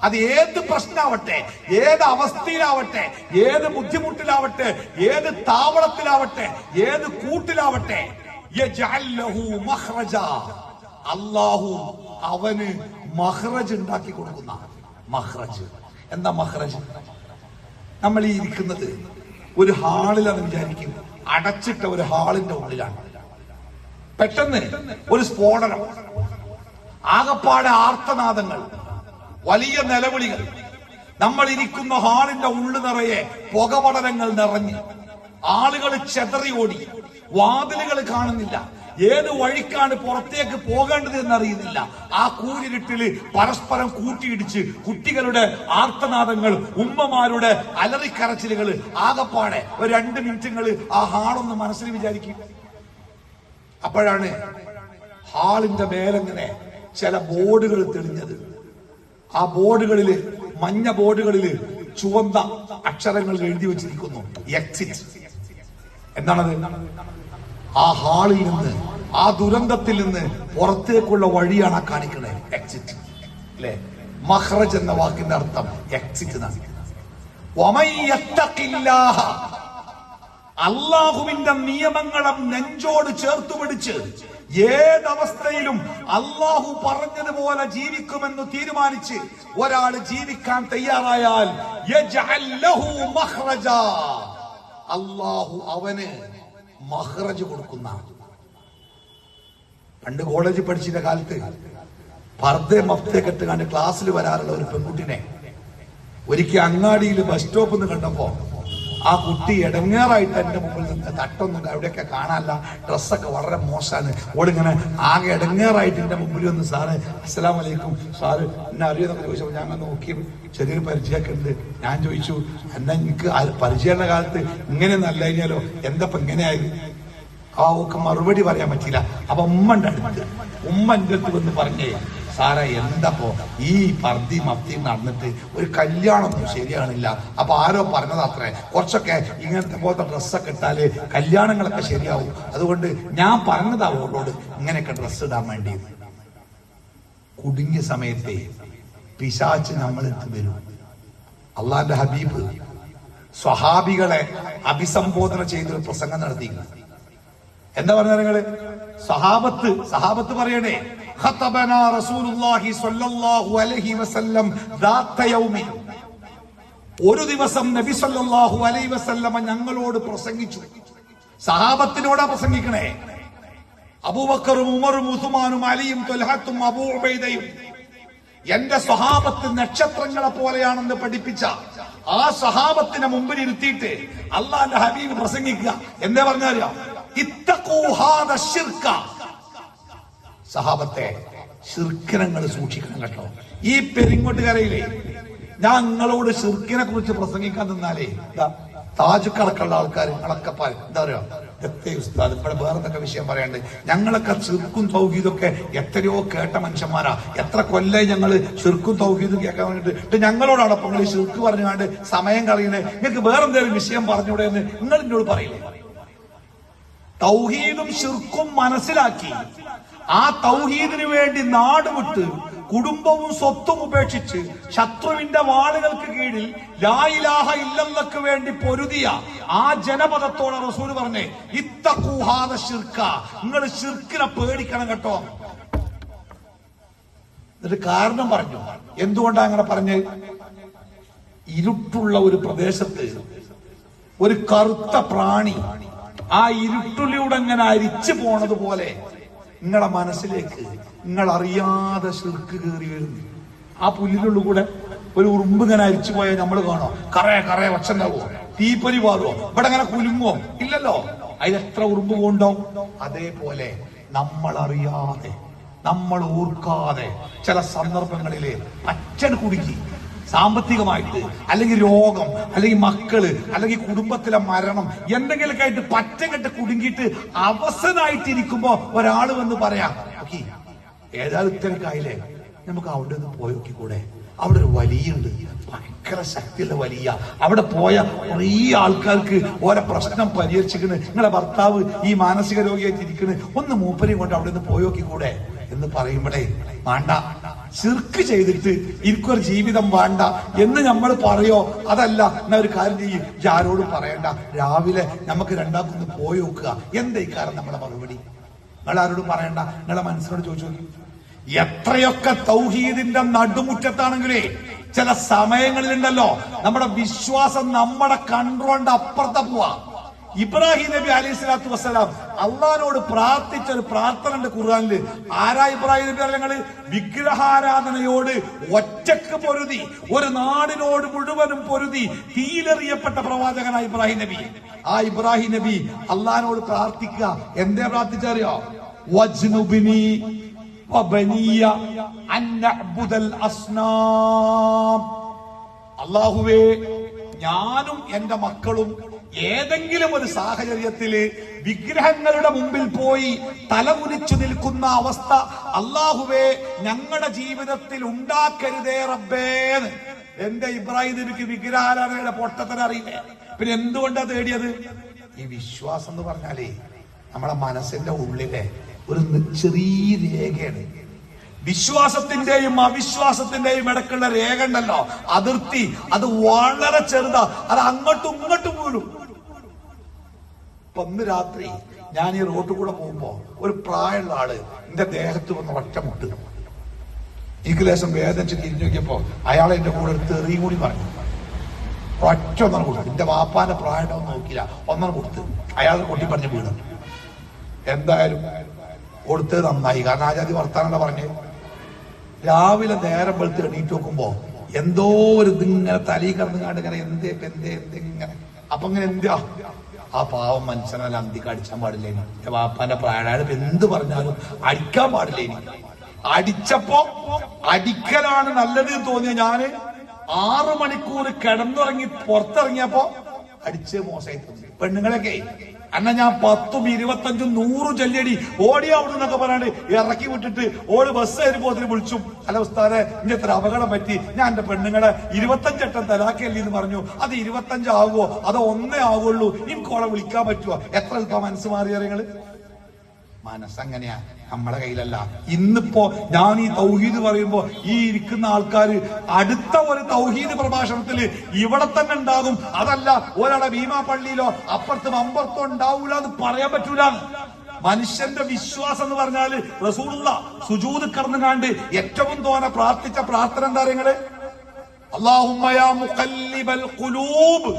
അത് ഏത് പ്രശ്നമാവട്ടെ, ഏത് അവസ്ഥയിലാവട്ടെ, ഏത് ബുദ്ധിമുട്ടിലാവട്ടെ, ഏത് താവളത്തിലാവട്ടെ, ഏത് കൂട്ടിലാവട്ടെ, അള്ളാഹു അവന് മഖ്റജ് ഉണ്ടാക്കി കൊടുക്കുന്ന. മഖ്റജ് എന്താ? മഖ്റജ് നമ്മൾ ഈ ഇരിക്കുന്നത് ഒരു ഹാളിലാണ് വിചാരിക്കും, അടച്ചിട്ട ഒരു ഹാളിന്റെ ഉള്ളിലാണ്. പെട്ടെന്ന് ഒരു സ്ഫോടനം, ആകപ്പാടെ ആർത്തനാദങ്ങൾ, വലിയ നിലവിളികൾ. നമ്മൾ ഇരിക്കുന്ന ഹാളിന്റെ ഉള്ളു നിറയെ പുകപടലങ്ങൾ നിറഞ്ഞ് ആളുകൾ ചെതറി ഓടി, വാതിലുകൾ കാണുന്നില്ല, ഏത് വഴിക്കാണ് പുറത്തേക്ക് പോകേണ്ടത് എന്നറിയുന്നില്ല. ആ കൂരിരുട്ടില് പരസ്പരം കൂട്ടിയിടിച്ച് കുട്ടികളുടെ ആർത്തനാദങ്ങൾ, ഉമ്മമാരുടെ അലറിക്കരച്ചിലുകൾ, ആകപ്പാടെ ഒരു 2 മിനിറ്റുകൾ ആ ഹാളൊന്ന് മനസ്സിൽ വിചാരിക്കും. അപ്പോഴാണ് ഹാളിന്റെ മേലെങ്ങനെ ചില ബോർഡുകൾ തെളിഞ്ഞത്. ആ ബോർഡുകളില്, മഞ്ഞ ബോർഡുകളില് ചുവന്ന അക്ഷരങ്ങൾ എഴുതി വെച്ചിരിക്കുന്നു, എക്സിറ്റ്. എന്താണത്? ആ ഹാളിൽ നിന്ന്, ആ ദുരന്തത്തിൽ നിന്ന് പുറത്തേക്കുള്ള വഴിയാണ് കാണിക്കണേ, എക്സിറ്റ് അല്ലെ? മഖ്റജ് എന്ന വാക്കിന്റെ അർത്ഥം എക്സിറ്റ് എന്നാണ്. അള്ളാഹുവിന്റെ നിയമങ്ങളെ നെഞ്ചോട് ചേർത്ത് പിടിച്ച് ഏതവസ്ഥയിലും അള്ളാഹു പറഞ്ഞതുപോലെ ജീവിക്കുമെന്ന് തീരുമാനിച്ച് ഒരാൾ ജീവിക്കാൻ തയ്യാറായാൽ അള്ളാഹു അവന് മഖ്റജ് കൊടുക്കുന്ന. പണ്ട് കോളേജിൽ പഠിച്ചിന്റെ കാലത്ത് പർദ്ദ മഫ്തെ കെട്ടുകാണ്ട് ക്ലാസ്സിൽ വരാറുള്ള ഒരു പെൺകുട്ടിനെ ഒരിക്കൽ അങ്ങാടിയിൽ ബസ് സ്റ്റോപ്പിൽ നിന്ന് കണ്ടപ്പോ ആ കുട്ടി ഇടങ്ങേറായിട്ട് എന്റെ മുമ്പിൽ നിന്ന്, തട്ടൊന്നും അവിടെയൊക്കെ കാണാനല്ല, ഡ്രസ്സൊക്കെ വളരെ മോശമാണ്, ഓടിങ്ങനെ ആകെ ഇടങ്ങേറായിട്ട് എന്റെ മുമ്പിൽ വന്ന്, സാറ് അസ്സലാമു അലൈക്കും, സാറ് എന്നെ അറിയുന്നൊക്കെ ചോദിച്ചപ്പോൾ ഞാൻ നോക്കി, ചെറിയൊരു പരിചയമൊക്കെ ഉണ്ട്. ഞാൻ ചോദിച്ചു, എന്നാ എനിക്ക് പരിചയമുള്ള കാലത്ത് ഇങ്ങനെയൊന്നും അല്ല കഴിഞ്ഞാലോ, എന്തപ്പോ ഇങ്ങനെയായത്? ആ ഒക്കെ മറുപടി പറയാൻ പറ്റില്ല. അപ്പൊ ഉമ്മന്റെ അടുത്ത്, ഉമ്മ എന്റെ അടുത്ത് വന്ന് പറഞ്ഞേ, സാറേ എന്തപ്പോ ഈ പർദ്ദി മഫ്തി നടന്നിട്ട് ഒരു കല്യാണമൊന്നും ശരിയാണില്ല. അപ്പൊ ആരോ പറഞ്ഞത് അത്രേ, കുറച്ചൊക്കെ ഇങ്ങനത്തെ പോലത്തെ ഡ്രസ്സൊക്കെ ഇട്ടാല് കല്യാണങ്ങളൊക്കെ ശരിയാവും, അതുകൊണ്ട് ഞാൻ പറഞ്ഞതാ അവളോട് ഇങ്ങനെയൊക്കെ ഡ്രസ്സ് ഇടാൻ വേണ്ടി. കുടുങ്ങിയ സമയത്തെ പിശാച്ച് നമ്മളെടുത്ത് വരും. അള്ളാന്റെ ഹബീബ് സ്വഹാബികളെ അഭിസംബോധന ചെയ്തൊരു പ്രസംഗം നടത്തിയിരുന്നു. എന്താ പറഞ്ഞ നിങ്ങള്? സഹാബത്ത് പറയണേ, ഖതബനാ റസൂലുള്ളാഹി സ്വല്ലല്ലാഹു അലൈഹി വസല്ലം ദാത യൗമിൻ, ഒരു ദിവസം നബി സല്ലല്ലാഹു അലൈഹി വസല്ലം ഞങ്ങളോട് പ്രസംഗിച്ചു. സഹാബത്തിനോടാ പ്രസംഗിക്കണേ. അബൂബക്കറും ഉമറും ഉസ്മാനും അലിയും ത്വൽഹത്തും അബൂ ഉബൈദയും എന്റെ സ്വഹാബത്ത് നക്ഷത്രങ്ങളെ പോലെയാണെന്ന് പഠിപ്പിച്ച ആ സ്വഹാബത്തിനെ മുമ്പിൽ ഇരുത്തിയിട്ട് അള്ളാന്റെ ഹബീബ് പ്രസംഗിക്കുക. എന്താ പറഞ്ഞാലോ, ഇത്തഖൂ ഹാദ ശിർക, സഹാബത്തെ ശിർക്കിനങ്ങൾ സൂക്ഷിക്കണം കേട്ടോ. ഈ പെരിങ്ങോട്ടുകരയിലെ ഞാൻ നിങ്ങളോട് ശിർക്കിനെ കുറിച്ച് പ്രസംഗിക്കാൻ നിന്നാലേ താജ് കടക്കുള്ള ആൾക്കാർ നിങ്ങളൊക്കെ എന്താ പറയാ, ഉസ്താദ് ഇവിടെ വേറെ എന്തൊക്കെ വിഷയം പറയാണ്ട്, ഞങ്ങളൊക്കെ ശിർക്കും തൗഹീദൊക്കെ എത്രയോ കേട്ട മനുഷ്യന്മാരാ, എത്ര കൊല്ലായി ഞങ്ങള് ശിർക്കും തൗഹീദും കേൾക്കാൻ വേണ്ടിട്ട് ഞങ്ങളോടാണ് അപ്പൊ നിങ്ങൾ ശിർക്ക് പറഞ്ഞുകൊണ്ട് സമയം കളയുന്നത്, നിങ്ങൾക്ക് വേറെന്തെങ്കിലും വിഷയം പറഞ്ഞൂടെ എന്ന് നിങ്ങൾ എന്നോട് പറയില്ലേ? തൗഹീദും ശിർക്കും മനസ്സിലാക്കി ആ തൗഹീദിന് വേണ്ടി നാട് വിട്ട് കുടുംബവും സ്വത്തും ഉപേക്ഷിച്ച് ശത്രുവിന്റെ വാളുകൾക്ക് കീഴിൽ ലാ ഇലാഹ ഇല്ലല്ലാഹ്ക്ക് വേണ്ടി പൊരുതിയ ആ ജനപദത്തോടെ റസൂൽ പറഞ്ഞേ, ഇത്തഖൂ ഹാദ ശിർക, നിങ്ങൾ ശിർക്കിനെ പേടിക്കണം കേട്ടോ. എന്നിട്ട് കാരണം പറഞ്ഞു. എന്തുകൊണ്ടാ അങ്ങനെ പറഞ്ഞ്? ഇരുട്ടുള്ള ഒരു പ്രദേശത്ത് ഒരു കറുത്ത പ്രാണി ആ ഇരുട്ടിലൂടെ ഇങ്ങനെ അരിച്ചു പോണത് പോലെ നിങ്ങളെ മനസ്സിലേക്ക് നിങ്ങൾ അറിയാതെ ശിർക്ക് കയറി വരുന്നു. ആ പുല്ലിനുള്ളിൽ കൂടെ ഒരു ഉറുമ്പ് ഇങ്ങനെ അരിച്ചു പോയാൽ നമ്മൾ കാണോ, കറയെ വച്ചുണ്ടാവോ, തീപ്പൊരി പാറുവോ, ഇവിടെ അങ്ങനെ കുലുങ്ങോ? ഇല്ലല്ലോ. അതിലെത്ര ഉറുമ്പ് കൊണ്ടാവും? അതേപോലെ നമ്മൾ അറിയാതെ, നമ്മൾ ഓർക്കാതെ ചില സന്ദർഭങ്ങളില് അച്ഛൻ കുടുക്കി, സാമ്പത്തികമായിട്ട്, അല്ലെങ്കിൽ രോഗം, അല്ലെങ്കിൽ മക്കള്, അല്ലെങ്കിൽ കുടുംബത്തിലെ മരണം, എന്തെങ്കിലുമൊക്കെ ആയിട്ട് പറ്റക്കെട്ട് കുടുങ്ങിയിട്ട് അവസരമായിട്ടിരിക്കുമ്പോ ഒരാൾ വന്ന് പറയാം, ഓക്കെ ഏതായാലും ഇത്രക്കായില്ലേ, നമുക്ക് അവിടെ നിന്ന് പോയി നോക്കിക്കൂടെ, അവിടെ ഒരു വലിയുണ്ട്, ഭയങ്കര ശക്തിയുള്ള വലിയ. അവിടെ പോയ കുറേ ആൾക്കാർക്ക് ഓരോ പ്രശ്നം പരിഹരിച്ചിരിക്കണ്. നിങ്ങളെ ഭർത്താവ് ഈ മാനസിക രോഗിയായിട്ടിരിക്കണ്, ഒന്ന് മൂപ്പരെയും കൊണ്ട് അവിടെ നിന്ന് പോയോക്കിക്കൂടെ എന്ന് പറയുമ്പോഴേ വേണ്ട, ശിർക്ക് ചെയ്തിട്ട് എനിക്കൊരു ജീവിതം വേണ്ട എന്ന് നമ്മൾ പറയോ? അതല്ല, എന്നാ ഒരു കാര്യം ചെയ്യും, ആരോടും പറയണ്ട, രാവിലെ നമുക്ക് രണ്ടാമതൊന്ന് പോയി നോക്കുക. എന്തായിക്കാരം നമ്മളെ മറുപടി? നിങ്ങൾ ആരോടും പറയണ്ട, നിങ്ങളെ മനസ്സിനോട് ചോദിച്ചു നോക്കി. എത്രയൊക്കെ തൗഹീദിന്റെ നടുമുറ്റത്താണെങ്കിലേ ചില സമയങ്ങളിലുണ്ടല്ലോ നമ്മുടെ വിശ്വാസം നമ്മുടെ കൺട്രോളിന്റെ അപ്പുറത്തെ പോവാ. ഇബ്രാഹിം നബി അലൈഹി സ്വലാത്തു വസ്സലാം അള്ളാഹിനോട് പ്രാർത്ഥിച്ച ഒരു പ്രാർത്ഥന ഉണ്ട് ഖുർആനില്. ആരാ ഇബ്രാഹിം നബി? ഞങ്ങള് വിഗ്രഹാരാധനയോട് ഒറ്റക്ക് പൊരുതി, ഒരു നാടിനോട് മുഴുവനും പൊരുതി തീയിലെറിയപ്പെട്ട പ്രവാചകനായ ഇബ്രാഹിം നബി. ആ ഇബ്രാഹിം നബി അള്ളാഹിനോട് പ്രാർത്ഥിക്കുക. എന്തേ പ്രാർത്ഥിച്ചറിയോ? വജ്നുബിനി വബനിയ അൻ നഅ്ബുദൽ അസ്നാം. അല്ലാഹുവേ, ഞാനും എന്റെ മക്കളും ഏതെങ്കിലും ഒരു സാഹചര്യത്തില് വിഗ്രഹങ്ങളുടെ മുമ്പിൽ പോയി തലകുനിച്ചു നിൽക്കുന്ന അവസ്ഥ അല്ലാഹുവേ ഞങ്ങളുടെ ജീവിതത്തിൽ ഉണ്ടാക്കരുതേ റബ്ബേന്ന്. എന്റെ ഇബ്രാഹിം നബിക്ക് വിഗ്രഹാരാധനയുടെ പൊട്ടത്തരം അറിയില്ലേ? പിന്നെ എന്തുകൊണ്ടാ തേടിയത്? ഈ വിശ്വാസം എന്ന് പറഞ്ഞാലേ നമ്മളെ മനസ്സിന്റെ ഉള്ളിലെ ഒരു ചെറിയ രേഖയാണ്. വിശ്വാസത്തിന്റെയും അവിശ്വാസത്തിന്റെയും ഇടക്കുള്ള രേഖ ഉണ്ടല്ലോ, അതിർത്തി, അത് വളരെ ചെറുതാ, അത് അങ്ങോട്ടും ഇങ്ങോട്ടും വീഴും. ഇന്ന് രാത്രി ഞാൻ ഈ റോഡിൽ കൂടെ പോകുമ്പോ ഒരു പ്രായമുള്ള ആള് എന്റെ ദേഹത്ത് വന്ന് ഒറ്റമുട്ട്, എനിക്ക് ലേശം വേദനിച്ച് തിരിഞ്ഞു നോക്കിയപ്പോ അയാളെ എന്റെ കൂടെ ഒരു തെറിയും കൂടി പറഞ്ഞു. ഒറ്റ ഒന്നാണ് കൊടുത്തു. എന്റെ വാപ്പാന്റെ പ്രായം നോക്കില്ല, ഒന്നാണ് കൊടുത്ത് അയാൾ കൊട്ടി പറഞ്ഞ് വീണു. എന്തായാലും കൊടുത്തത് നന്നായി, കാരണം ആചാര്യ വർത്താനം പറഞ്ഞ് രാവിലെ നേരം വെളുത്ത് എണീറ്റ് നോക്കുമ്പോ എന്തോ ഒരു ഇതിങ്ങനെ തലയിൽ കിടന്ന് കാണ്ട് ഇങ്ങനെ എന്തിങ്ങനെ അപ്പൊ ഇങ്ങനെ എന്താ ആ പാവം മനുഷ്യനല്ല അന്തിക്ക് അടിച്ചാൻ പാടില്ലേനി. വാപ്പാന്റെ പ്രായം എന്ത് പറഞ്ഞാലും അടിക്കാൻ പാടില്ലേനി. അടിച്ചപ്പോ അടിക്കലാണ് നല്ലത് തോന്നിയ ഞാന് 6 മണിക്കൂർ കിടന്നുറങ്ങി പുറത്തിറങ്ങിയപ്പോ അടിച്ച് മോശമായി തോന്നി. പെണ്ണുങ്ങളൊക്കെ അന്ന ഞാൻ 10, 25, 100 ജല്ലിയടി ഓടി അവിടുന്നൊക്കെ പറയാണ്ട് ഇറക്കി വിട്ടിട്ട് ഓട് ബസ് കയറിപ്പോത്തിന് വിളിച്ചു, അല്ല ഉസ്താദെ ഇനി എത്ര അപകടം പറ്റി, ഞാൻ എന്റെ പെണ്ണുങ്ങളെ 25 തലാക്കല്ലേ എന്ന് പറഞ്ഞു. അത് 25 ആകുമോ അതോ 1 ആകുള്ളൂ, എനിക്കോളെ വിളിക്കാൻ പറ്റുമോ? എത്ര എളുപ്പം മനസ്സ് മാറിയ നിങ്ങള്? മനസ്സങ്ങനെയാ, നമ്മളെ കയ്യിലല്ല. ഇന്നിപ്പോ ഞാൻ ഈ തൗഹീദ് പറയുമ്പോ ഈ ഇരിക്കുന്ന ആൾക്കാര് അടുത്ത ഒരു തൗഹീദ് പ്രഭാഷണത്തില് ഇവിടെ തന്നെ ഉണ്ടാകും. അതല്ല ഒരാളെ ഭീമാ പള്ളിയിലോ അപ്പുറത്തും അമ്പുറത്തോ ഉണ്ടാവൂല എന്ന് പറയാൻ പറ്റൂല. മനുഷ്യന്റെ വിശ്വാസം എന്ന് പറഞ്ഞാല് റസൂലുള്ള സുജൂദ് കടന്നുകാണ്ട് ഏറ്റവും തോനെ പ്രാർത്ഥിച്ച പ്രാർത്ഥന എന്താ നിങ്ങള്? അല്ലാഹുമ്മ യാ മുഖല്ലിബൽ ഖുലൂബ്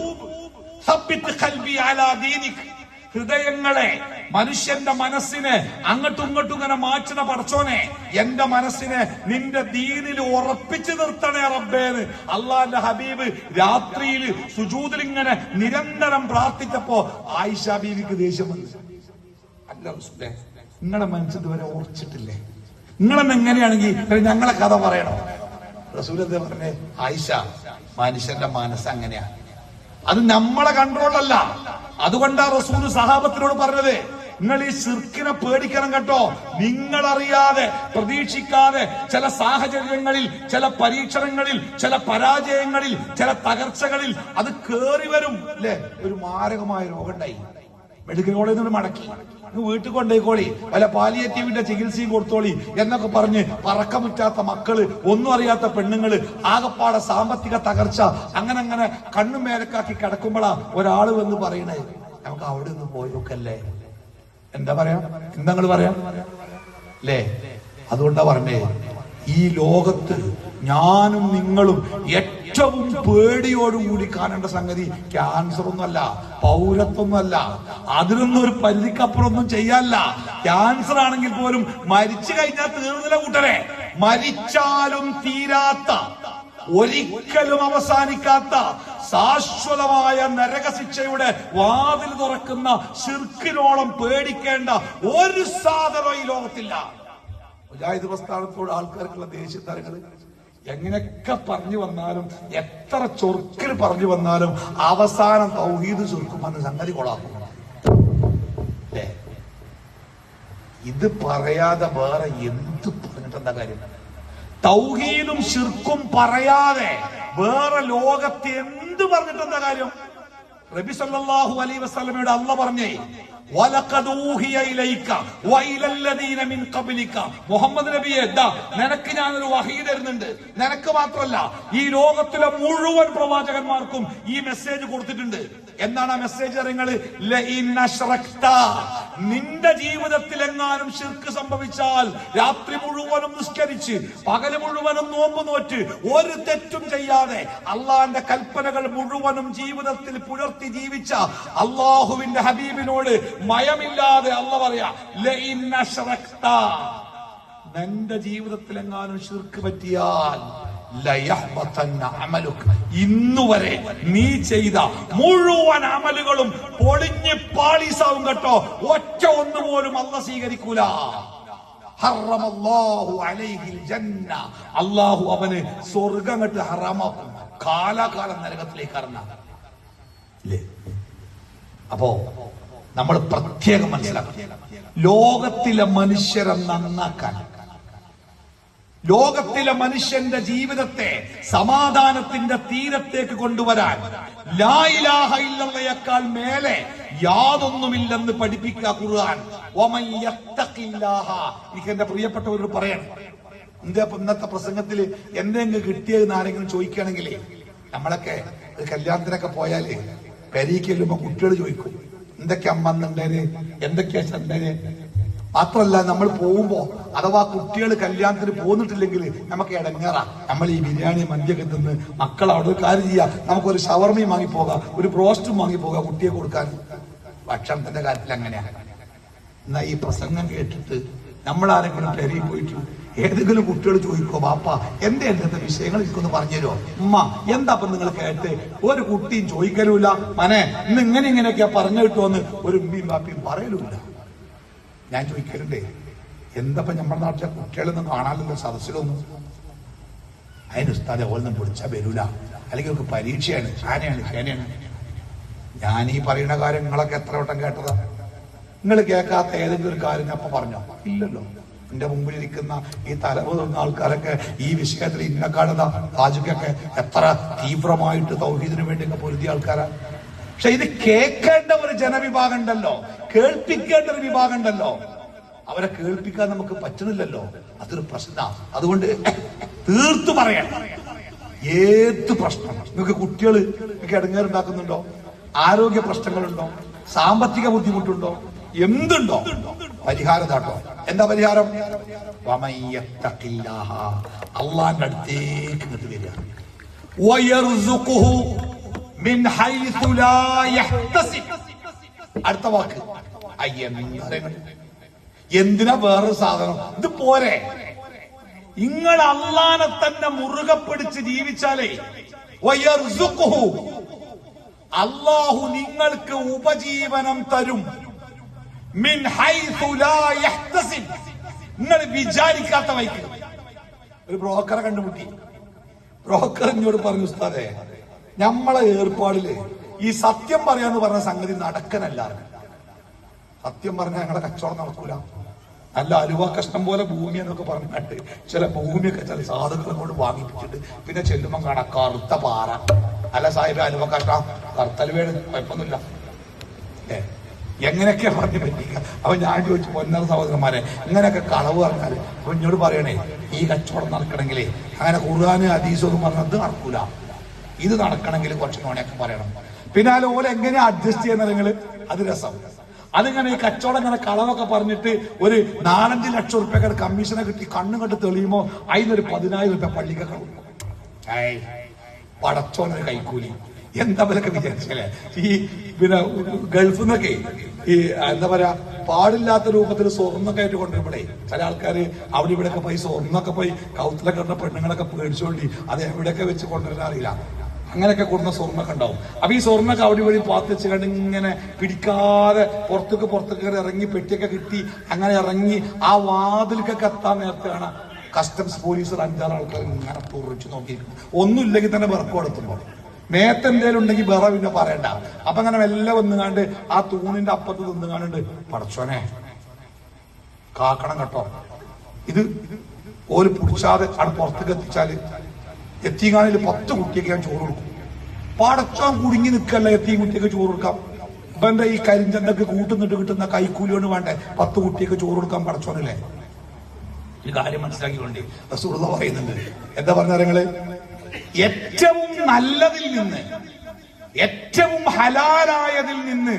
സബ്ബിത് ഖൽബി അലാ ദീനിക്. ഹൃദയങ്ങളെ, മനുഷ്യന്റെ മനസ്സിനെ അങ്ങോട്ടും ഇങ്ങോട്ടും ഇങ്ങനെ മാറ്റുന്ന പടച്ചോനെ, എന്റെ മനസ്സിനെ നിന്റെ ദീനിൽ ഉറപ്പിച്ചു നിർത്തണേ റബ്ബേന്ന് അള്ളാന്റെ ഹബീബ് രാത്രിയിൽ സുജൂദിൽ ഇങ്ങനെ നിരന്തരം പ്രാർത്ഥിച്ചപ്പോ ആയിഷ ബീവിക്ക് ദേഷ്യം വന്നു. അല്ല റസൂലേ, നിങ്ങളുടെ മനസ്സിൽ ഇതുവരെ ഓർച്ചിട്ടില്ലേ? നിങ്ങളെന്ന് എങ്ങനെയാണെങ്കിൽ ഞങ്ങളെ കഥ പറയണോ? റസൂൽ എന്താ പറഞ്ഞേ? ആയിഷ, മനുഷ്യന്റെ മനസ്സ് അങ്ങനെയാ, അത് നമ്മളെ കൺട്രോളല്ല. അതുകൊണ്ടാ റസൂൽ സഹാബത്തിനോട് പറഞ്ഞത്, നിങ്ങൾ ഈ ശിർക്കിനെ പേടിക്കണം കേട്ടോ. നിങ്ങളറിയാതെ പ്രതീക്ഷിക്കാതെ ചില സാഹചര്യങ്ങളിൽ, ചില പരീക്ഷണങ്ങളിൽ, ചില പരാജയങ്ങളിൽ, ചില തകർച്ചകളിൽ അത് കേറി വരും. അല്ലെ, ഒരു മാരകമായ രോഗം ഉണ്ടായി, മെഡിക്കൽ കോളേജിൽ നിന്ന് മടക്കി വീട്ടിൽ കൊണ്ടേക്കോളി, വല്ല പാലിയേറ്റീവിന്റെ ചികിത്സയും കൊടുത്തോളി എന്നൊക്കെ പറഞ്ഞ് പറക്കമുറ്റാത്ത മക്കള്, ഒന്നും അറിയാത്ത പെണ്ണുങ്ങള്, ആകപ്പാടെ സാമ്പത്തിക തകർച്ച, അങ്ങനെ കണ്ണും മേലക്കാക്കി കിടക്കുമ്പോഴാ ഒരാള് വന്ന് പറയണേ, നമുക്ക് അവിടെ നിന്ന് പോയി നോക്കല്ലേ. എന്താ പറയാ? എന്താ നിങ്ങൾ പറയാ അല്ലേ? അതുകൊണ്ടാ പറഞ്ഞേ, ഈ ലോകത്ത് ഞാനും നിങ്ങളും ഏറ്റവും പേടിയോടുകൂടി കാണേണ്ട സംഗതി ക്യാൻസർ ഒന്നുമല്ല, പൗരത്വമൊന്നുമല്ല, അതിനൊന്നും ഒരു പരിധിക്കപ്പുറമൊന്നും ചെയ്യാല്ല. ക്യാൻസർ ആണെങ്കിൽ പോലും മരിച്ചു കഴിഞ്ഞാൽ തീർന്നില്ല കൂട്ടരെ. മരിച്ചാലും തീരാത്ത, ഒരിക്കലും അവസാനിക്കാത്ത ശാശ്വതമായ നരകശിക്ഷയുടെ വാതിൽ തുറക്കുന്ന ശിർക്കിനോളം പേടിക്കേണ്ട ഒരു സാധനവും ഈ ലോകത്തില്ല. മുജാഹിദ് പ്രസ്ഥാനത്തോട് ആൾക്കാർക്കുള്ള ദേഷ്യത്തരങ്ങള് എങ്ങനെയൊക്കെ പറഞ്ഞു വന്നാലും, എത്ര ചൊർക്കിൽ പറഞ്ഞു വന്നാലും അവസാനം തൗഹീദ് ചുരുക്കുമെന്ന് സംഗതി കൊള്ളാക്കും. അല്ലേ? ഇത് പറയാതെ വേറെ എന്ത് പറഞ്ഞിട്ടെന്താ കാര്യം? തൗഹീദും ശിർക്കും പറയാതെ വേറെ ലോകത്ത് എന്ത് പറഞ്ഞിട്ടെന്താ കാര്യം? നബി സല്ലല്ലാഹു അലൈഹി വസല്ലമയുടെ അല്ലാഹ് പറഞ്ഞേ, വലഖദ് ഊഹിയ ഇലൈക വഇലല്ലദീന മിൻ ഖബ്ലിക, മുഹമ്മദ് നബിയെ നിനക്ക് ഞാനൊരു വഹീ തരുന്നുണ്ട്. നിനക്ക് മാത്രമല്ല ഈ ലോകത്തിലെ മുഴുവൻ പ്രവാചകന്മാർക്കും ഈ മെസ്സേജ് കൊടുത്തിട്ടുണ്ട്. എന്താണ് ആ മെസ്സേജ് അറിയുന്നത്? ലഇൻ അശ്റക്ത, നിന്റെ ജീവിതത്തിൽ എങ്ങാനും ശിർക്ക് സംഭവിച്ചാൽ രാത്രി മുഴുവനും നിസ്കരിച്ച് പകല് മുഴുവനും നോമ്പ് നോറ്റ് ഒരു തെറ്റും ചെയ്യാതെ അള്ളാന്റെ കൽപ്പനകൾ മുഴുവനും ജീവിതത്തിൽ പുലർത്തി ജീവിച്ച അള്ളാഹുവിന്റെ ഹബീബിനോട് മയമില്ലാതെ അല്ലാഹ് പറയാ, ലഇൻ അശ്റക്ത, നിന്റെ ജീവിതത്തിൽ എങ്ങാനും ശിർക്ക് പറ്റിയാൽ ലയഹ്ബതന്ന അമലുക, ഇന്നുവരെ നീ ചെയ്ത മുഴുവൻ അമലുകളും പൊളിഞ്ഞ് പാളീസാവും കേട്ടോ. ഒറ്റ ഒന്നുപോലും അല്ലാഹ് സ്വീകരിക്കൂല. ഹറമല്ലാഹു അലൈഹിൽ ജന്ന, അല്ലാഹു അവന് സ്വർഗ്ഗം കെട്ട് ഹറാമാക്കും, കാലാകാലം നരകത്തിലേക്ക് ഇറങ്ങാം. അപ്പോ നമ്മൾ പ്രത്യേകം മനസ്സിലാക്കണം, ലോകത്തിലെ മനുഷ്യരെ നന്നാക്കാൻ, ലോകത്തിലെ മനുഷ്യന്റെ ജീവിതത്തെ സമാധാനത്തിന്റെ തീരത്തേക്ക് കൊണ്ടുവരാൻ ലാ ഇലാഹ ഇല്ലല്ലാഹയേക്കാൾ മേലെ യാതൊന്നുമില്ലെന്ന് പഠിപ്പിക്കുക ഖുർആൻ. വമൻ യത്തഖില്ലാഹ, എനിക്ക് എന്റെ പ്രിയപ്പെട്ടവരോട് പറയണം, ഇന്നത്തെ പ്രസംഗത്തിൽ എന്തെങ്കിലും കിട്ടിയതെന്ന് ആരെങ്കിലും ചോദിക്കുകയാണെങ്കിൽ, നമ്മളൊക്കെ കല്യാണത്തിനൊക്കെ പോയാല് പെരീക്ക് ചെല്ലുമ്പോ കുട്ടികൾ ചോദിക്കും, എന്തൊക്കെയാ അമ്മ എന്നുണ്ടേന്, എന്തൊക്കെയാ ചണ്ടേന്. മാത്രല്ല നമ്മൾ പോകുമ്പോ അഥവാ കുട്ടികൾ കല്യാണത്തിന് പോന്നിട്ടില്ലെങ്കിൽ നമുക്ക് ഇടങ്ങേറാ. നമ്മൾ ഈ ബിരിയാണി മന്തിയൊക്കെ തിന്ന് മക്കൾ അവിടെ ഒരു കാര്യം ചെയ്യാം, നമുക്കൊരു ഷവർമയും വാങ്ങിപ്പോകാം, ഒരു ബ്രോസ്റ്റും വാങ്ങിപ്പോകാം കുട്ടിയെ കൊടുക്കാൻ. ഭക്ഷണത്തിന്റെ കാര്യത്തിൽ അങ്ങനെയാണ്. എന്നാ ഈ പ്രസംഗം കേട്ടിട്ട് നമ്മളാരെങ്കിലും പെരയിൽ പോയിട്ട് ഏതെങ്കിലും കുട്ടികൾ ചോദിക്കോ, ബാപ്പ എന്റെ എന്തൊക്കെ വിഷയങ്ങൾ എനിക്കൊന്ന് പറഞ്ഞുതരുമോ, ഉമ്മ എന്താ അപ്പൊ നിങ്ങൾ കേട്ട്? ഒരു കുട്ടിയും ചോദിക്കലുമില്ല, മനെ ഇന്ന് ഇങ്ങനെയൊക്കെയാ പറഞ്ഞു കിട്ടുമെന്ന് ഒരു ഉമ്മയും ബാപ്പയും പറയലുമില്ല. ഞാൻ ചോദിക്കലുണ്ടേ, എന്തപ്പോ നമ്മുടെ നാട്ടിലെ കുട്ടികളൊന്നും കാണാനല്ലോ സദസ്സിലൊന്നും. അതിന് ഉസ്താദെ ഓലൊന്നും പിടിച്ചാൽ വരൂല, അല്ലെങ്കിൽ അവർക്ക് പരീക്ഷയാണ്, ആനയാണ് ചേനയാണ്. ഞാൻ ഈ പറയുന്ന കാര്യം നിങ്ങളൊക്കെ എത്ര വട്ടം കേട്ടതാ? നിങ്ങൾ കേൾക്കാത്ത ഏതെങ്കിലും ഒരു കാര്യം അപ്പൊ പറഞ്ഞോ? ഇല്ലല്ലോ. എന്റെ മുമ്പിലിരിക്കുന്ന ഈ തലമുതിർന്ന ആൾക്കാരൊക്കെ ഈ വിഷയത്തിൽ ഇന്നക്കാണത താജുക്കൊക്കെ എത്ര തീവ്രമായിട്ട് തൗഹീദിന് വേണ്ടിയൊക്കെ പൊരുതിയ ആൾക്കാരാ. പക്ഷെ ഇത് കേൾക്കേണ്ട ഒരു ജനവിഭാഗം ഉണ്ടല്ലോ, കേൾപ്പിക്കേണ്ട ഒരു വിഭാഗം ഉണ്ടല്ലോ, അവരെ കേൾപ്പിക്കാൻ നമുക്ക് പറ്റുന്നില്ലല്ലോ. അതൊരു പ്രശ്നമാണ്. അതുകൊണ്ട് തീർത്തു പറയണം, ഏത് പ്രശ്നം നിങ്ങൾക്ക് കുട്ടികൾ ഇടങ്ങേറുണ്ടാക്കുന്നുണ്ടോ, ആരോഗ്യ പ്രശ്നങ്ങളുണ്ടോ, സാമ്പത്തിക ബുദ്ധിമുട്ടുണ്ടോ, എന്തുണ്ടോ, പരിഹാരം താട്ടോ. എന്താ പരിഹാരം? അള്ളാന്റെ അടുത്തേക്ക് ഇങ്ങോട്ട് വരിക. അടുത്ത വാക്ക് എന്തിനാ വേറൊരു സാധനം? ഇത് പോരെ? നിങ്ങൾ അള്ളാനെ തന്നെ മുറുകെ പിടിച്ച് ജീവിച്ചാലേ അള്ളാഹു നിങ്ങൾക്ക് ഉപജീവനം തരും. മിൻ ഹൈസു ലാ യഹ്തസിബ്, നിങ്ങൾ വിചാരിക്കാത്ത വഴിക്ക്. ഒരു ബ്രോക്കറെ കണ്ടുമുട്ടി. ബ്രോക്കർ എന്നോട് പറഞ്ഞു, ഉസ്താദേ നമ്മളെ ഏർപ്പാടില് ഈ സത്യം പറയാന്ന് പറഞ്ഞ സംഗതി നടക്കനല്ല. സത്യം പറഞ്ഞാൽ ഞങ്ങളെ കച്ചവടം നടക്കൂല. നല്ല അലുവ കഷ്ണം പോലെ ഭൂമി എന്നൊക്കെ പറഞ്ഞിട്ട് ചില ഭൂമിയൊക്കെ ചില സാധുക്കളെ കൊണ്ട് വാങ്ങിപ്പിച്ചിട്ട് പിന്നെ ചെല്ലുമ്പോ കാണാം കറുത്ത പാറ. അല്ല സാഹിബ് അലുവ കഷ്ണം കറുത്തലുവേട് കുഴപ്പമൊന്നുമില്ല. എങ്ങനെയൊക്കെയാ പറഞ്ഞു പറ്റിക്കുക? അപ്പൊ ഞാൻ ചോദിച്ചു, പൊന്നറ സഹോദരന്മാരെ ഇങ്ങനെയൊക്കെ കളവ് പറഞ്ഞാല് അപ്പൊ എന്നോട് പറയണേ, ഈ കച്ചവടം നടക്കണമെങ്കിലേ അങ്ങനെ ഖുർആനും ഹദീസും പറഞ്ഞത് നടക്കൂല. ഇത് നടക്കണമെങ്കിൽ കുറച്ച് നോണയൊക്കെ പറയണം. പിന്നെ ആ ഓല എങ്ങനെയാ അഡ്ജസ്റ്റ് ചെയ്യുന്ന നിങ്ങൾ, അത് രസം. അതിങ്ങനെ ഈ കച്ചവടം ഇങ്ങനെ കളവൊക്കെ പറഞ്ഞിട്ട് ഒരു 4-5 ലക്ഷം റുപ്യക്കാർ കമ്മീഷനെ കിട്ടി കണ്ണും കണ്ട് തെളിയുമ്പോ അതിനൊരു 10,000 റുപ്യ പള്ളിക്കൊക്കെ കൊടുക്കും. പടച്ചോനൊരു കൈക്കൂലി. എന്താ പോലൊക്കെ വിചാരിച്ചല്ലേ? ഈ പിന്നെ ഗൾഫിൽ നിന്നൊക്കെ ഈ എന്താ പറയാ പാടില്ലാത്ത രൂപത്തിൽ സ്വർണ്ണൊക്കെ ആയിട്ട് കൊണ്ടുവരുമ്പോഴേ ചില ആൾക്കാര് അവിടെ ഇവിടെയൊക്കെ പോയി സ്വർണ്ണൊക്കെ പോയി കൗത്തിലൊക്കെ ഉള്ള പെണ്ണുങ്ങളൊക്കെ പേടിച്ചോണ്ടി അത് എവിടെയൊക്കെ വെച്ച് കൊണ്ടുവരാൻ അറിയില്ല. അങ്ങനെയൊക്കെ കൊടുക്കുന്ന സ്വർണ്ണൊക്കെ ഉണ്ടാവും. അപ്പൊ ഈ സ്വർണ്ണൊക്കെ അവിടെ ഇവിടെ പാത്ത് വെച്ച് കണ്ട് ഇങ്ങനെ പിടിക്കാതെ പുറത്തേക്ക് ഇറങ്ങി പെട്ടിയൊക്കെ കിട്ടി അങ്ങനെ ഇറങ്ങി ആ വാതിൽക്കൊക്കെ എത്താൻ നേരത്തെ കാണാം കസ്റ്റംസ് പോലീസ് 5-6 ആൾക്കാർ ഇങ്ങനെ തുറച്ചു നോക്കിയിരിക്കും. ഒന്നുമില്ലെങ്കിൽ തന്നെ വിറക്ക് കൊടുത്തുമ്പോൾ മേത്തെന്തേലും ഉണ്ടെങ്കിൽ വേറെ പിന്നെ പറയണ്ട. അപ്പൊ അങ്ങനെ മെല്ലെ വന്നുകാണ്ട് ആ തൂണിന്റെ അപ്പത്ത് തിന്നുകാണ്ട് പടച്ചോനെ കാക്കണം കേട്ടോ. ഇത് ഓര് പിടിച്ചാതെ അവിടെ പുറത്തേക്ക് എത്തിച്ചാല് എത്തിങ്ങാനിൽ 10 കുട്ടിയൊക്കെ ഞാൻ ചോറ് കൊടുക്കും. പടച്ചോൻ കുടുങ്ങി നിൽക്കല്ല എത്തിയും കുട്ടിയൊക്കെ ചോറ് കൊടുക്കാം. ഇപ്പൊ എന്താ ഈ കരിഞ്ചന്തക്ക് കൂട്ടുന്നിട്ട് കിട്ടുന്ന കൈക്കൂലി കൊണ്ട് വേണ്ടേ 10 കുട്ടിയൊക്കെ ചോറ് കൊടുക്കാൻ പടച്ചോനല്ലേ? ഈ കാര്യം മനസ്സിലാക്കിക്കൊണ്ട് റസൂലുള്ളാഹി പറയുന്നുണ്ട്. എന്താ പറഞ്ഞ നിങ്ങള്? ഏറ്റവും നല്ലതിൽ നിന്ന്, ഏറ്റവും ഹലാലായതിൽ നിന്ന്